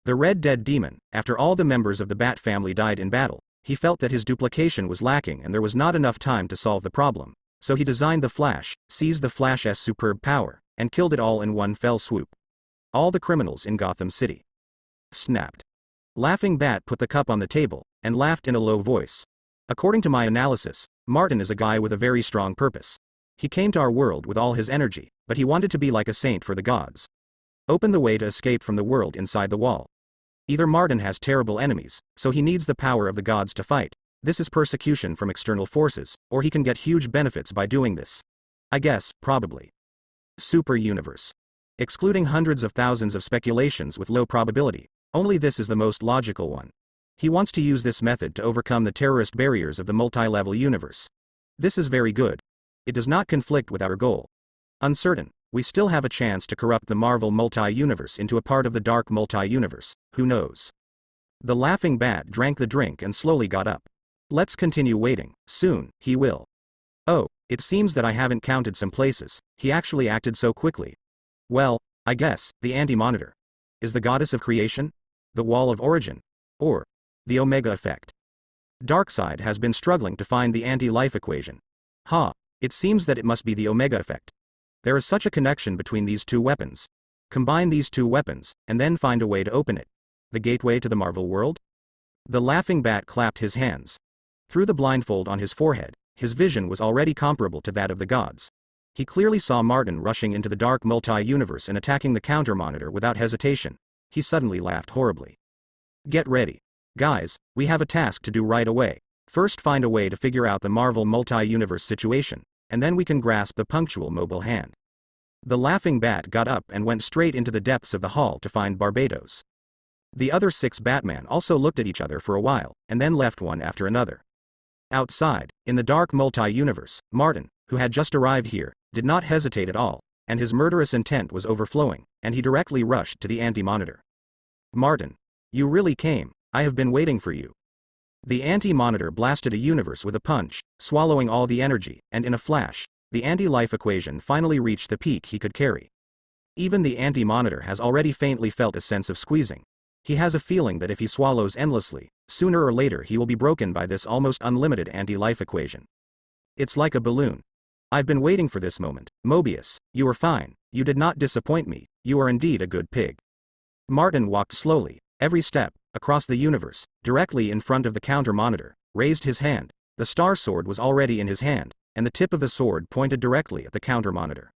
The Red Dead Demon, after all the members of the Bat family died in battle, he felt that his duplication was lacking and there was not enough time to solve the problem, so he designed the Flash, seized the Flash's superb power, and killed it all in one fell swoop. All the criminals in Gotham City. Snapped. Laughing Bat put the cup on the table, and laughed in a low voice. According to my analysis, Martin is a guy with a very strong purpose. He came to our world with all his energy, but he wanted to be like a saint for the gods. Open the way to escape from the world inside the wall. Either Martin has terrible enemies, so he needs the power of the gods to fight. This is persecution from external forces, or he can get huge benefits by doing this. I guess, probably. Super universe. Excluding hundreds of thousands of speculations with low probability, only this is the most logical one. He wants to use this method to overcome the terrorist barriers of the multi-level universe. This is very good. It does not conflict with our goal. Uncertain, we still have a chance to corrupt the Marvel multi-universe into a part of the dark multi-universe, who knows? The laughing bat drank the drink and slowly got up. Let's continue waiting, soon, he will. Oh, it seems that I haven't counted some places, he actually acted so quickly. Well, I guess, the anti-monitor. Is the goddess of creation? The wall of origin? Or the Omega effect? Darkseid has been struggling to find the anti-life equation. It seems that it must be the Omega effect. There is such a connection between these 2 weapons. Combine these 2 weapons, and then find a way to open it. The gateway to the Marvel world? The laughing bat clapped his hands. Through the blindfold on his forehead, his vision was already comparable to that of the gods. He clearly saw Martin rushing into the dark multi-universe and attacking the counter-monitor without hesitation. He suddenly laughed horribly. Get ready. Guys, we have a task to do right away. First find a way to figure out the Marvel multi-universe situation, and then we can grasp the punctual mobile hand. The laughing bat got up and went straight into the depths of the hall to find Barbados. The other 6 Batmen also looked at each other for a while, and then left one after another. Outside, in the dark multi-universe, Martin, who had just arrived here, did not hesitate at all, and his murderous intent was overflowing, and he directly rushed to the anti-monitor. Martin. You really came, I have been waiting for you. The anti-monitor blasted a universe with a punch, swallowing all the energy, and in a flash, the anti-life equation finally reached the peak he could carry. Even the anti-monitor has already faintly felt a sense of squeezing. He has a feeling that if he swallows endlessly, sooner or later he will be broken by this almost unlimited anti-life equation. It's like a balloon. I've been waiting for this moment. Mobius, you are fine, you did not disappoint me, you are indeed a good pig. Martin walked slowly, every step, across the universe, directly in front of the counter-monitor, raised his hand. The star sword was already in his hand, and the tip of the sword pointed directly at the counter-monitor.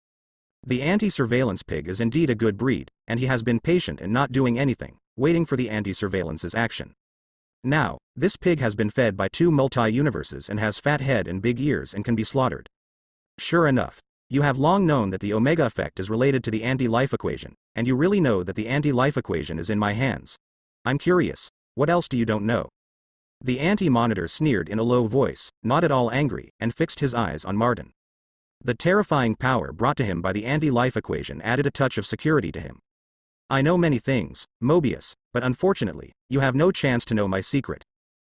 The anti-surveillance pig is indeed a good breed, and he has been patient and not doing anything, waiting for the anti-surveillance's action. Now, this pig has been fed by 2 multi-universes and has fat head and big ears and can be slaughtered. Sure enough, you have long known that the Omega effect is related to the anti-life equation, and you really know that the anti-life equation is in my hands. I'm curious, what else do you don't know? The anti-monitor sneered in a low voice, not at all angry, and fixed his eyes on Martin. The terrifying power brought to him by the anti-life equation added a touch of security to him. I know many things, Mobius, but unfortunately, you have no chance to know my secret.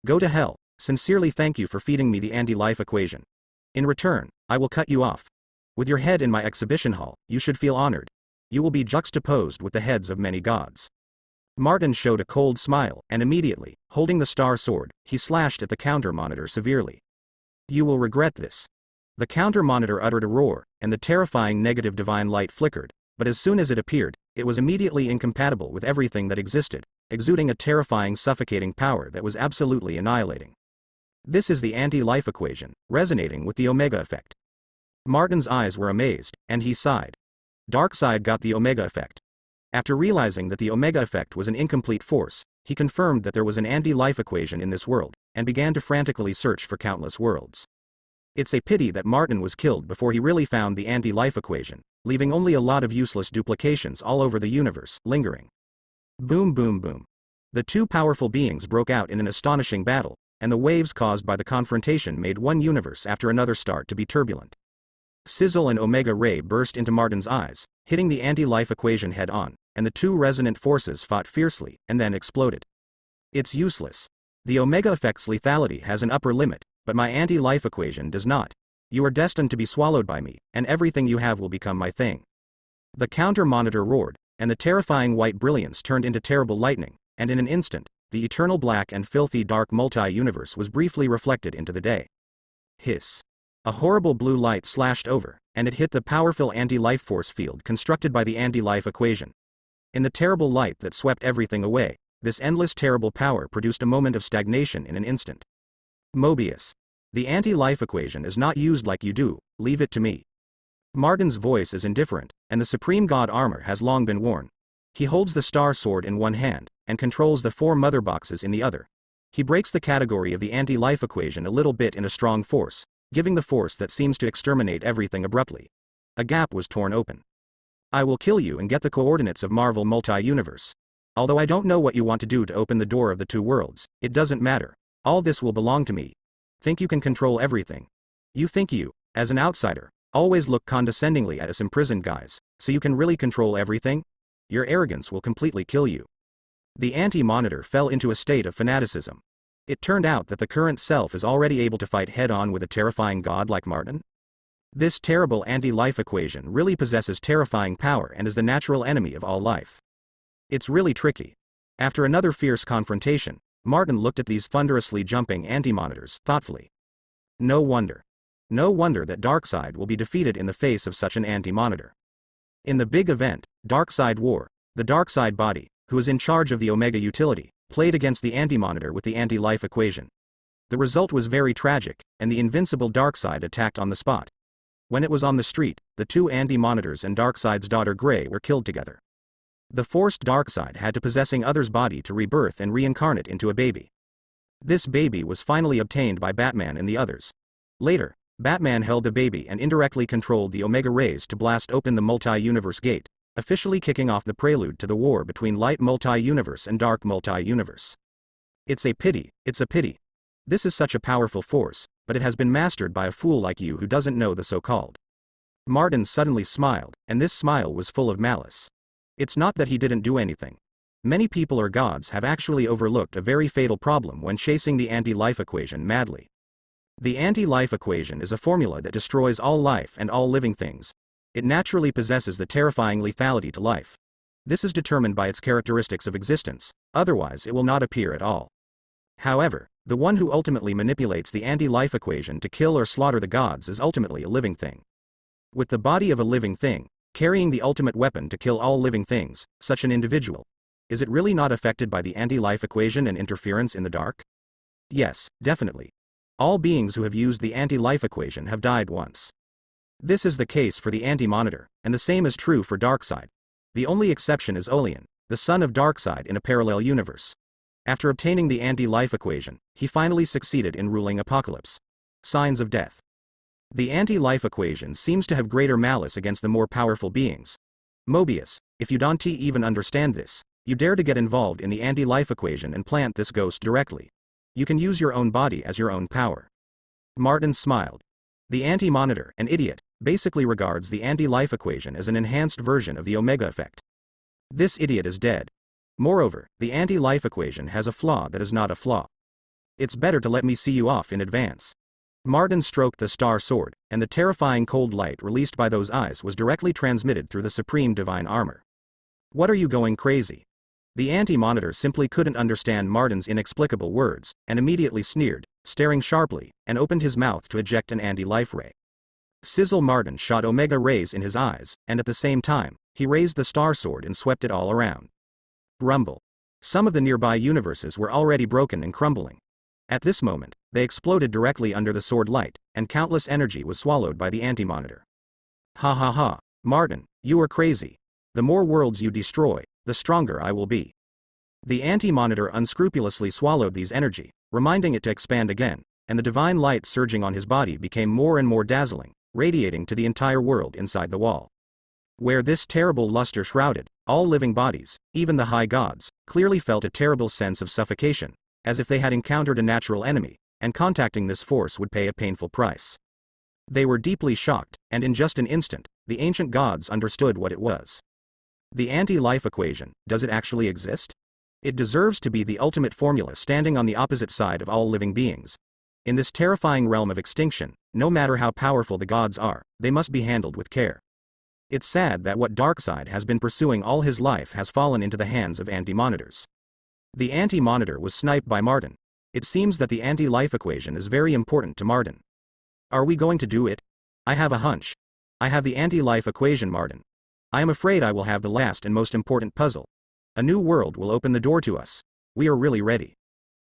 Go to hell. Sincerely thank you for feeding me the anti-life equation. In return, I will cut you off. With your head in my exhibition hall, you should feel honored. You will be juxtaposed with the heads of many gods. Martin showed a cold smile, and immediately, holding the star sword, he slashed at the counter monitor severely. You will regret this. The counter monitor uttered a roar, and the terrifying negative divine light flickered, but as soon as it appeared, it was immediately incompatible with everything that existed, exuding a terrifying suffocating power that was absolutely annihilating. This is the anti-life equation, resonating with the Omega effect. Martin's eyes were amazed, and he sighed. Darkseid got the Omega effect. After realizing that the Omega effect was an incomplete force, he confirmed that there was an anti-life equation in this world, and began to frantically search for countless worlds. It's a pity that Martin was killed before he really found the anti-life equation, leaving only a lot of useless duplications all over the universe, lingering. Boom boom boom. The two powerful beings broke out in an astonishing battle, and the waves caused by the confrontation made one universe after another start to be turbulent. Sizzle and Omega Ray burst into Martin's eyes, hitting the anti-life equation head-on, and the two resonant forces fought fiercely, and then exploded. It's useless. The Omega effect's lethality has an upper limit, but my anti-life equation does not. You are destined to be swallowed by me, and everything you have will become my thing. The counter monitor roared, and the terrifying white brilliance turned into terrible lightning, and in an instant, the eternal black and filthy dark multi-universe was briefly reflected into the day. Hiss. A horrible blue light slashed over, and it hit the powerful anti-life force field constructed by the anti-life equation. In the terrible light that swept everything away, this endless terrible power produced a moment of stagnation in an instant. Mobius. The anti-life equation is not used like you do, leave it to me. Martin's voice is indifferent, and the Supreme God armor has long been worn. He holds the star sword in one hand, and controls the 4 mother boxes in the other. He breaks the category of the anti-life equation a little bit in a strong force, giving the force that seems to exterminate everything abruptly. A gap was torn open. I will kill you and get the coordinates of Marvel multi-universe. Although I don't know what you want to do to open the door of the two worlds, it doesn't matter. All this will belong to me. Think you can control everything. You think you, as an outsider, always look condescendingly at us imprisoned guys, so you can really control everything? Your arrogance will completely kill you. The anti-monitor fell into a state of fanaticism. It turned out that the current self is already able to fight head-on with a terrifying god like Martin. This terrible anti-life equation really possesses terrifying power and is the natural enemy of all life. It's really tricky. After another fierce confrontation, Martin looked at these thunderously jumping anti-monitors thoughtfully. No wonder. No wonder that Darkseid will be defeated in the face of such an anti-monitor. In the big event, Darkseid War, the Darkseid body, who is in charge of the Omega utility, played against the anti-monitor with the anti-life equation. The result was very tragic, and the invincible Darkseid attacked on the spot. When it was on the street, the two anti-monitors and Darkseid's daughter Grey were killed together. The forced Darkseid had to possessing others' body to rebirth and reincarnate into a baby. This baby was finally obtained by Batman and the others. Later, Batman held the baby and indirectly controlled the Omega Rays to blast open the multi-universe gate, officially kicking off the prelude to the war between light multi-universe and dark multi-universe. It's a pity. This is such a powerful force, but it has been mastered by a fool like you who doesn't know the so-called. Martin suddenly smiled, and this smile was full of malice. It's not that he didn't do anything. Many people or gods have actually overlooked a very fatal problem when chasing the anti-life equation madly. The anti-life equation is a formula that destroys all life and all living things. It naturally possesses the terrifying lethality to life. This is determined by its characteristics of existence, otherwise it will not appear at all. However, the one who ultimately manipulates the anti-life equation to kill or slaughter the gods is ultimately a living thing. With the body of a living thing, carrying the ultimate weapon to kill all living things, such an individual, is it really not affected by the anti-life equation and interference in the dark? Yes, definitely. All beings who have used the anti-life equation have died once. This is the case for the anti-monitor, and the same is true for Darkseid. The only exception is Olean, the son of Darkseid in a parallel universe. After obtaining the anti-life equation, he finally succeeded in ruling Apocalypse. Signs of death. The anti-life equation seems to have greater malice against the more powerful beings. Mobius, if you don't even understand this, you dare to get involved in the anti-life equation and plant this ghost directly. You can use your own body as your own power. Martin smiled. The anti-monitor, an idiot, basically regards the anti-life equation as an enhanced version of the Omega effect. This idiot is dead. Moreover, the anti-life equation has a flaw that is not a flaw. It's better to let me see you off in advance. Martin stroked the star sword, and the terrifying cold light released by those eyes was directly transmitted through the supreme divine armor. What are you going crazy? The anti-monitor simply couldn't understand Martin's inexplicable words, and immediately sneered, staring sharply, and opened his mouth to eject an anti-life ray. Sizzle! Martin shot omega rays in his eyes, and at the same time, he raised the star sword and swept it all around. Rumble. Some of the nearby universes were already broken and crumbling. At this moment, they exploded directly under the sword light, and countless energy was swallowed by the anti-monitor. Ha ha ha, Martin, you are crazy. The more worlds you destroy, the stronger I will be. The anti-monitor unscrupulously swallowed these energy, reminding it to expand again, and the divine light surging on his body became more and more dazzling, radiating to the entire world inside the wall. Where this terrible luster shrouded, all living bodies, even the high gods, clearly felt a terrible sense of suffocation, as if they had encountered a natural enemy, and contacting this force would pay a painful price. They were deeply shocked, and in just an instant, the ancient gods understood what it was. The anti-life equation, does it actually exist? It deserves to be the ultimate formula standing on the opposite side of all living beings. In this terrifying realm of extinction, no matter how powerful the gods are, they must be handled with care. It's sad that what Darkseid has been pursuing all his life has fallen into the hands of anti-monitors. The anti-monitor was sniped by Martin. It seems that the anti-life equation is very important to Martin. Are we going to do it? I have a hunch. I have the anti-life equation, Martin. I am afraid I will have the last and most important puzzle. A new world will open the door to us. We are really ready.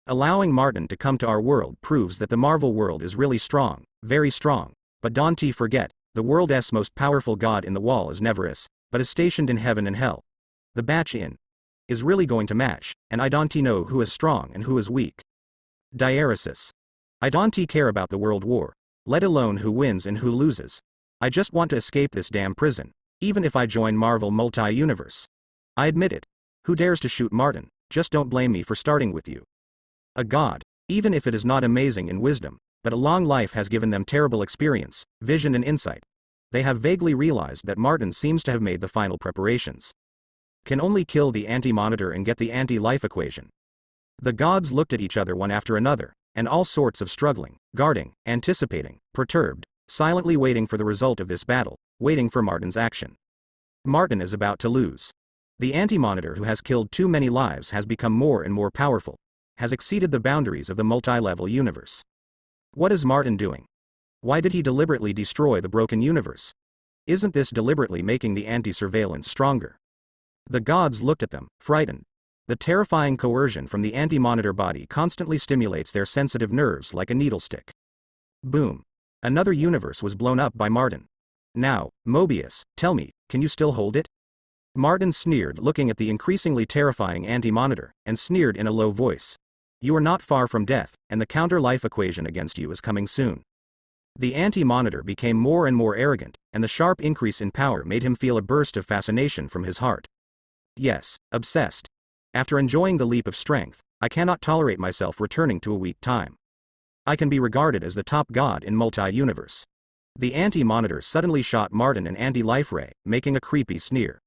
Allowing Martin to come to our world proves that the Marvel world is really strong, very strong, but don't forget, the world's most powerful god in the wall is never is, but is stationed in heaven and hell. The batch in is really going to match, and I don't know who is strong and who is weak. Diaresis. I don't care about the world war, let alone who wins and who loses. I just want to escape this damn prison, even if I join Marvel multi-universe. I admit it. Who dares to shoot Martin? Just don't blame me for starting with you. A god, even if it is not amazing in wisdom, but a long life has given them terrible experience, vision and insight. They have vaguely realized that Martin seems to have made the final preparations. Can only kill the anti-monitor and get the anti-life equation. The gods looked at each other one after another, and all sorts of struggling, guarding, anticipating, perturbed, silently waiting for the result of this battle, waiting for Martin's action. Martin is about to lose. The anti-monitor who has killed too many lives has become more and more powerful, has exceeded the boundaries of the multi-level universe. What is Martin doing? Why did he deliberately destroy the broken universe? Isn't this deliberately making the anti-surveillance stronger? The gods looked at them, frightened. The terrifying coercion from the anti-monitor body constantly stimulates their sensitive nerves like a needle stick. Boom. Another universe was blown up by Martin. Now, Mobius, tell me, can you still hold it? Martin sneered, looking at the increasingly terrifying anti-monitor, and sneered in a low voice. You are not far from death, and the counter-life equation against you is coming soon. The anti-monitor became more and more arrogant, and the sharp increase in power made him feel a burst of fascination from his heart. Yes, obsessed. After enjoying the leap of strength, I cannot tolerate myself returning to a weak time. I can be regarded as the top god in multi-universe. The anti-monitor suddenly shot Martin an anti-life ray, making a creepy sneer.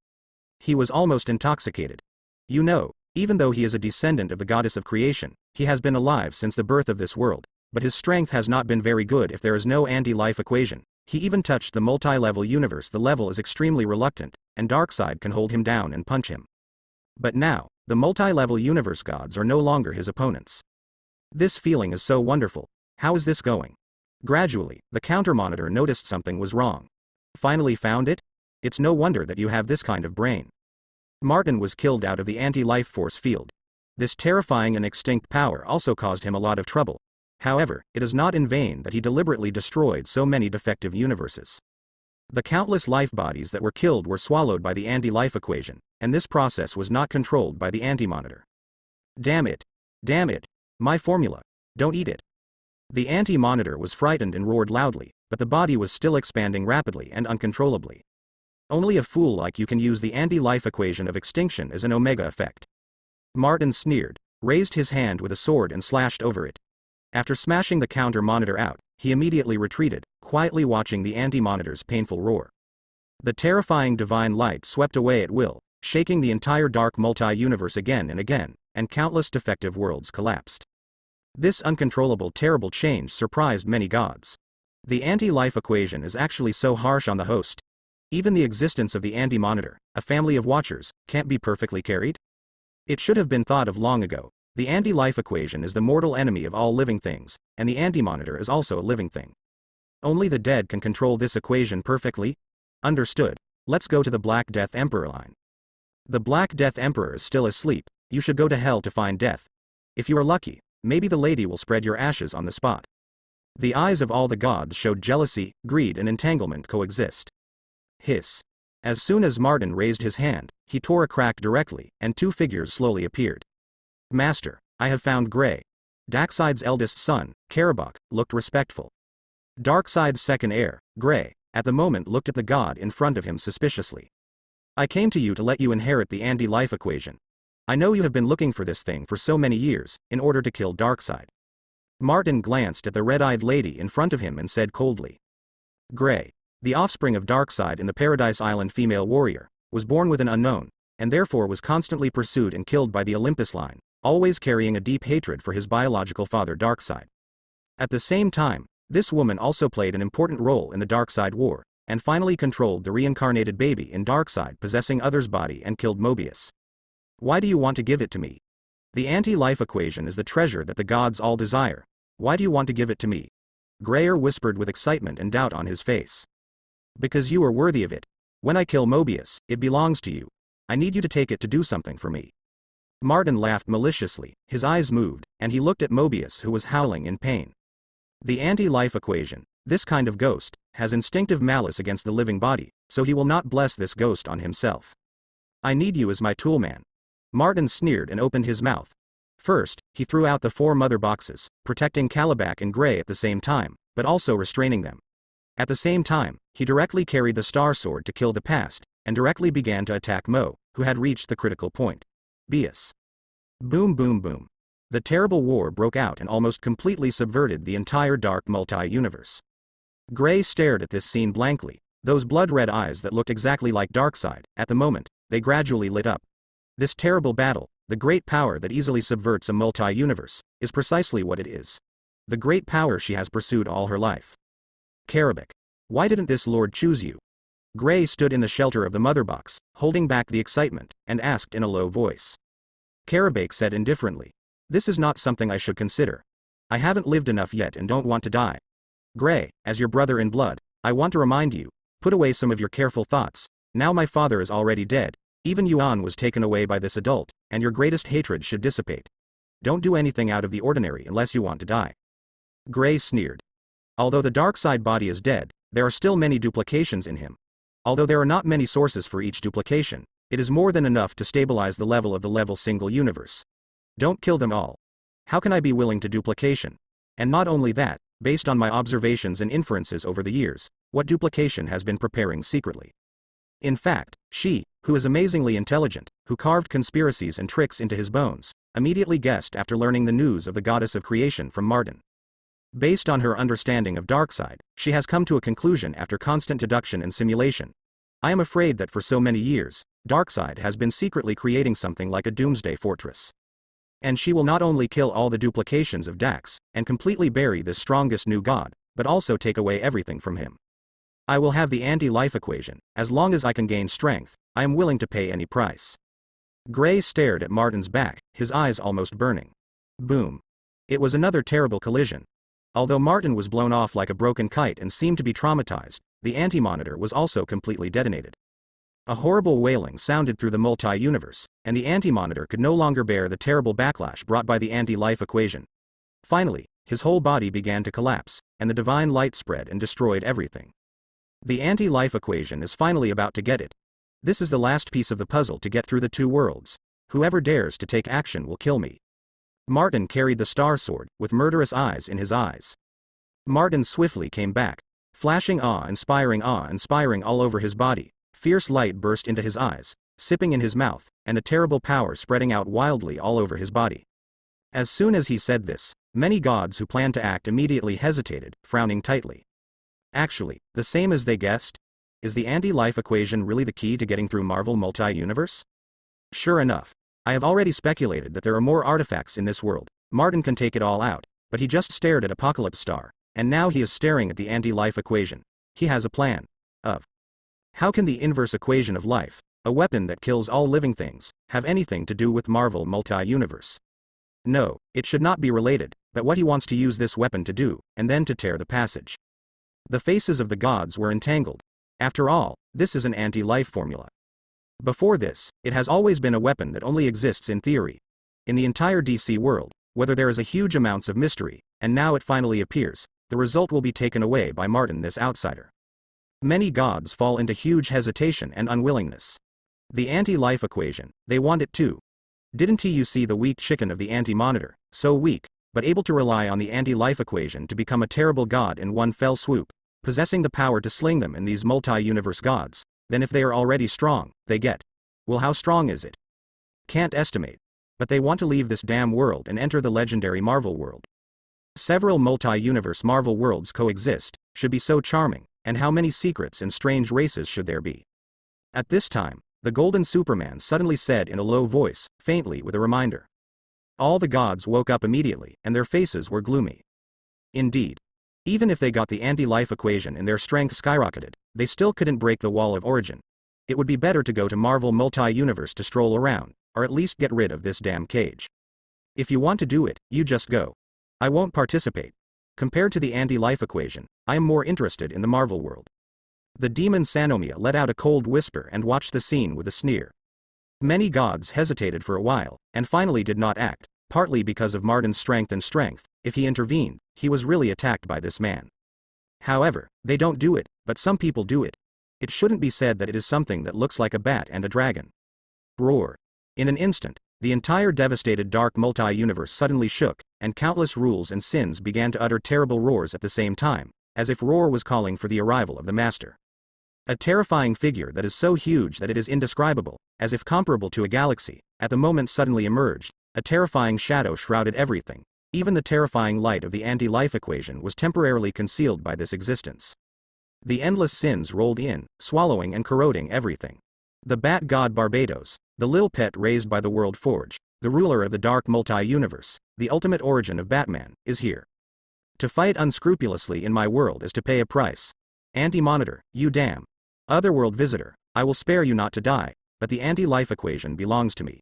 He was almost intoxicated. You know, even though he is a descendant of the goddess of creation, he has been alive since the birth of this world, but his strength has not been very good if there is no anti-life equation. He even touched the multi-level universe. The level is extremely reluctant, and Darkseid can hold him down and punch him. But now, the multi-level universe gods are no longer his opponents. This feeling is so wonderful. How is this going? Gradually, the counter-monitor noticed something was wrong. Finally found it? It's no wonder that you have this kind of brain. Martin was killed out of the anti-life force field. This terrifying and extinct power also caused him a lot of trouble. However, it is not in vain that he deliberately destroyed so many defective universes. The countless life bodies that were killed were swallowed by the anti-life equation, and this process was not controlled by the anti-monitor. Damn it! Damn it! My formula! Don't eat it! The anti-monitor was frightened and roared loudly, but the body was still expanding rapidly and uncontrollably. Only a fool like you can use the anti-life equation of extinction as an omega effect. Martin sneered, raised his hand with a sword and slashed over it. After smashing the counter-monitor out, he immediately retreated, quietly watching the anti-monitor's painful roar. The terrifying divine light swept away at will, shaking the entire dark multi-universe again and again, and countless defective worlds collapsed. This uncontrollable terrible change surprised many gods. The anti-life equation is actually so harsh on the host. Even the existence of the anti-monitor, a family of watchers, can't be perfectly carried? It should have been thought of long ago. The anti-life equation is the mortal enemy of all living things, and the anti-monitor is also a living thing. Only the dead can control this equation perfectly? Understood. Let's go to the Black Death Emperor line. The Black Death Emperor is still asleep. You should go to hell to find death. If you are lucky, maybe the lady will spread your ashes on the spot. The eyes of all the gods showed jealousy, greed and entanglement coexist. Hiss. As soon as Martin raised his hand, he tore a crack directly, and two figures slowly appeared. Master, I have found Grey. Darkseid's eldest son, Karabok, looked respectful. Darkseid's second heir, Grey, at the moment looked at the god in front of him suspiciously. I came to you to let you inherit the anti-life equation. I know you have been looking for this thing for so many years, in order to kill Darkseid. Martin glanced at the red-eyed lady in front of him and said coldly. Grey, the offspring of Darkseid in the Paradise Island female warrior, was born with an unknown, and therefore was constantly pursued and killed by the Olympus line, always carrying a deep hatred for his biological father Darkseid. At the same time, this woman also played an important role in the Darkseid War, and finally controlled the reincarnated baby in Darkseid possessing others' body and killed Mobius. Why do you want to give it to me? The anti-life equation is the treasure that the gods all desire. Why do you want to give it to me? Greyer whispered with excitement and doubt on his face. Because you are worthy of it. When I kill Mobius, it belongs to you. I need you to take it to do something for me. Martin laughed maliciously, his eyes moved, and he looked at Mobius who was howling in pain. The anti-life equation, this kind of ghost, has instinctive malice against the living body, so he will not bless this ghost on himself. I need you as my toolman. Martin sneered and opened his mouth. First, he threw out the 4 mother boxes, protecting Calabac and Grey at the same time, but also restraining them. At the same time, he directly carried the Star Sword to kill the past, and directly began to attack Mo, who had reached the critical point. Bias. Boom boom boom. The terrible war broke out and almost completely subverted the entire dark multi-universe. Grey stared at this scene blankly, those blood-red eyes that looked exactly like Darkseid. At the moment, they gradually lit up. This terrible battle, the great power that easily subverts a multi-universe, is precisely what it is. The great power she has pursued all her life. Karabok. Why didn't this lord choose you? Grey stood in the shelter of the mother box, holding back the excitement, and asked in a low voice. Karabok said indifferently. This is not something I should consider. I haven't lived enough yet and don't want to die. Grey, as your brother in blood, I want to remind you, put away some of your careful thoughts. Now my father is already dead. Even Yuan was taken away by this adult, and your greatest hatred should dissipate. Don't do anything out of the ordinary unless you want to die. Grey sneered. Although the Darkseid body is dead, there are still many duplications in him. Although there are not many sources for each duplication, it is more than enough to stabilize the level of the level single universe. Don't kill them all. How can I be willing to duplication? And not only that, based on my observations and inferences over the years, what duplication has been preparing secretly. In fact, she, who is amazingly intelligent, who carved conspiracies and tricks into his bones, immediately guessed after learning the news of the goddess of creation from Martin. Based on her understanding of Darkseid, she has come to a conclusion after constant deduction and simulation. I am afraid that for so many years, Darkseid has been secretly creating something like a doomsday fortress. And she will not only kill all the duplications of Dax, and completely bury this strongest new god, but also take away everything from him. I will have the anti-life equation. As long as I can gain strength, I am willing to pay any price. Grey stared at Martin's back, his eyes almost burning. Boom. It was another terrible collision. Although Martin was blown off like a broken kite and seemed to be traumatized, the anti-monitor was also completely detonated. A horrible wailing sounded through the multi-universe, and the anti-monitor could no longer bear the terrible backlash brought by the anti-life equation. Finally, his whole body began to collapse, and the divine light spread and destroyed everything. The anti-life equation is finally about to get it. This is the last piece of the puzzle to get through the 2 worlds. Whoever dares to take action will kill me. Martin carried the Star Sword, with murderous eyes in his eyes. Martin swiftly came back, flashing awe-inspiring all over his body. Fierce light burst into his eyes, sipping in his mouth, and a terrible power spreading out wildly all over his body. As soon as he said this, many gods who planned to act immediately hesitated, frowning tightly. Actually, the same as they guessed? Is the anti-life equation really the key to getting through Marvel multi-universe? Sure enough. I have already speculated that there are more artifacts in this world, Martin can take it all out, but he just stared at Apocalypse Star, and now he is staring at the anti-life equation. He has a plan. Of how can the inverse equation of life, a weapon that kills all living things, have anything to do with Marvel multi-universe? No, it should not be related, but what he wants to use this weapon to do, and then to tear the passage. The faces of the gods were entangled. After all, this is an anti-life formula. Before this, it has always been a weapon that only exists in theory. In the entire DC world, whether there is a huge amounts of mystery, and now it finally appears, the result will be taken away by Martin, this outsider. Many gods fall into huge hesitation and unwillingness. The anti-life equation, they want it too. Didn't you see the weak chicken of the anti-monitor, so weak, but able to rely on the anti-life equation to become a terrible god in one fell swoop, possessing the power to sling them in these multi-universe gods? Then if they are already strong, they get. Well, how strong is it? Can't estimate. But they want to leave this damn world and enter the legendary Marvel world. Several multi-universe Marvel worlds coexist, should be so charming, and how many secrets and strange races should there be? At this time, the Golden Superman suddenly said in a low voice, faintly with a reminder. All the gods woke up immediately, and their faces were gloomy. Indeed. Even if they got the anti-life equation and their strength skyrocketed, they still couldn't break the wall of origin. It would be better to go to Marvel multi-universe to stroll around, or at least get rid of this damn cage. If you want to do it, you just go. I won't participate. Compared to the anti-life equation, I am more interested in the Marvel world. The demon Sanomia let out a cold whisper and watched the scene with a sneer. Many gods hesitated for a while, and finally did not act, partly because of Martin's strength. If he intervened, he was really attacked by this man. However, they don't do it, but some people do it. It shouldn't be said that it is something that looks like a bat and a dragon. Roar. In an instant, the entire devastated dark multi-universe suddenly shook, and countless rules and sins began to utter terrible roars at the same time, as if Roar was calling for the arrival of the Master. A terrifying figure that is so huge that it is indescribable, as if comparable to a galaxy, at the moment suddenly emerged. A terrifying shadow shrouded everything. Even the terrifying light of the anti-life equation was temporarily concealed by this existence. The endless sins rolled in, swallowing and corroding everything. The bat god Barbados, the lil pet raised by the World Forge, the ruler of the dark multi-universe, the ultimate origin of Batman, is here. To fight unscrupulously in my world is to pay a price. Anti-monitor, you damn otherworld visitor, I will spare you not to die, but the anti-life equation belongs to me.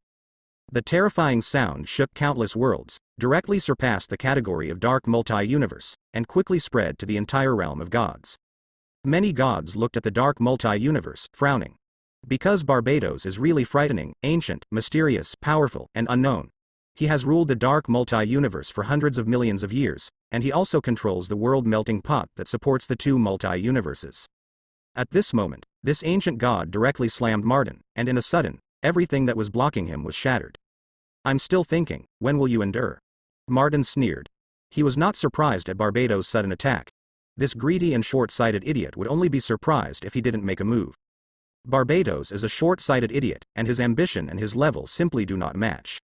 The terrifying sound shook countless worlds, directly surpassed the category of dark multi-universe, and quickly spread to the entire realm of gods. Many gods looked at the dark multi-universe, frowning. Because Barbados is really frightening, ancient, mysterious, powerful, and unknown. He has ruled the dark multi-universe for hundreds of millions of years, and he also controls the world melting pot that supports the two multi-universes. At this moment, this ancient god directly slammed Martin, and in a sudden, everything that was blocking him was shattered. I'm still thinking, when will you endure? Martin sneered. He was not surprised at Barbados' sudden attack. This greedy and short-sighted idiot would only be surprised if he didn't make a move. Barbados is a short-sighted idiot, and his ambition and his level simply do not match.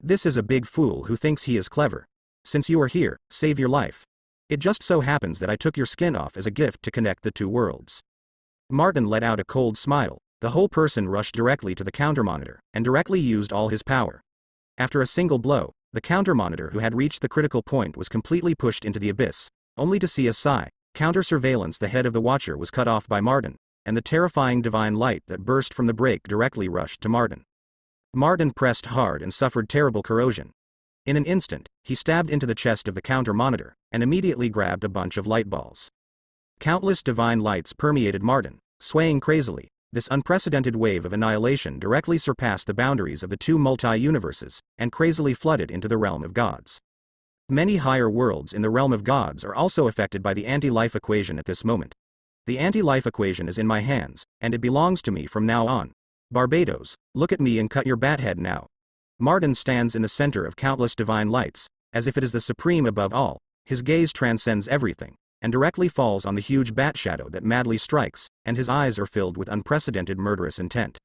This is a big fool who thinks he is clever. Since you are here, save your life. It just so happens that I took your skin off as a gift to connect the two worlds. Martin let out a cold smile. The whole person rushed directly to the countermonitor, and directly used all his power. After a single blow, the countermonitor who had reached the critical point was completely pushed into the abyss, only to see a sigh. Counter-surveillance. The head of the Watcher was cut off by Martin, and the terrifying divine light that burst from the break directly rushed to Martin. Martin pressed hard and suffered terrible corrosion. In an instant, he stabbed into the chest of the counter-monitor, and immediately grabbed a bunch of light balls. Countless divine lights permeated Martin, swaying crazily. This unprecedented wave of annihilation directly surpassed the boundaries of the two multi-universes, and crazily flooded into the realm of gods. Many higher worlds in the realm of gods are also affected by the anti-life equation at this moment. The anti-life equation is in my hands, and it belongs to me from now on. Barbados, look at me and cut your bat head now. Martin stands in the center of countless divine lights, as if it is the supreme above all. His gaze transcends everything, and directly falls on the huge bat shadow that madly strikes, and his eyes are filled with unprecedented murderous intent.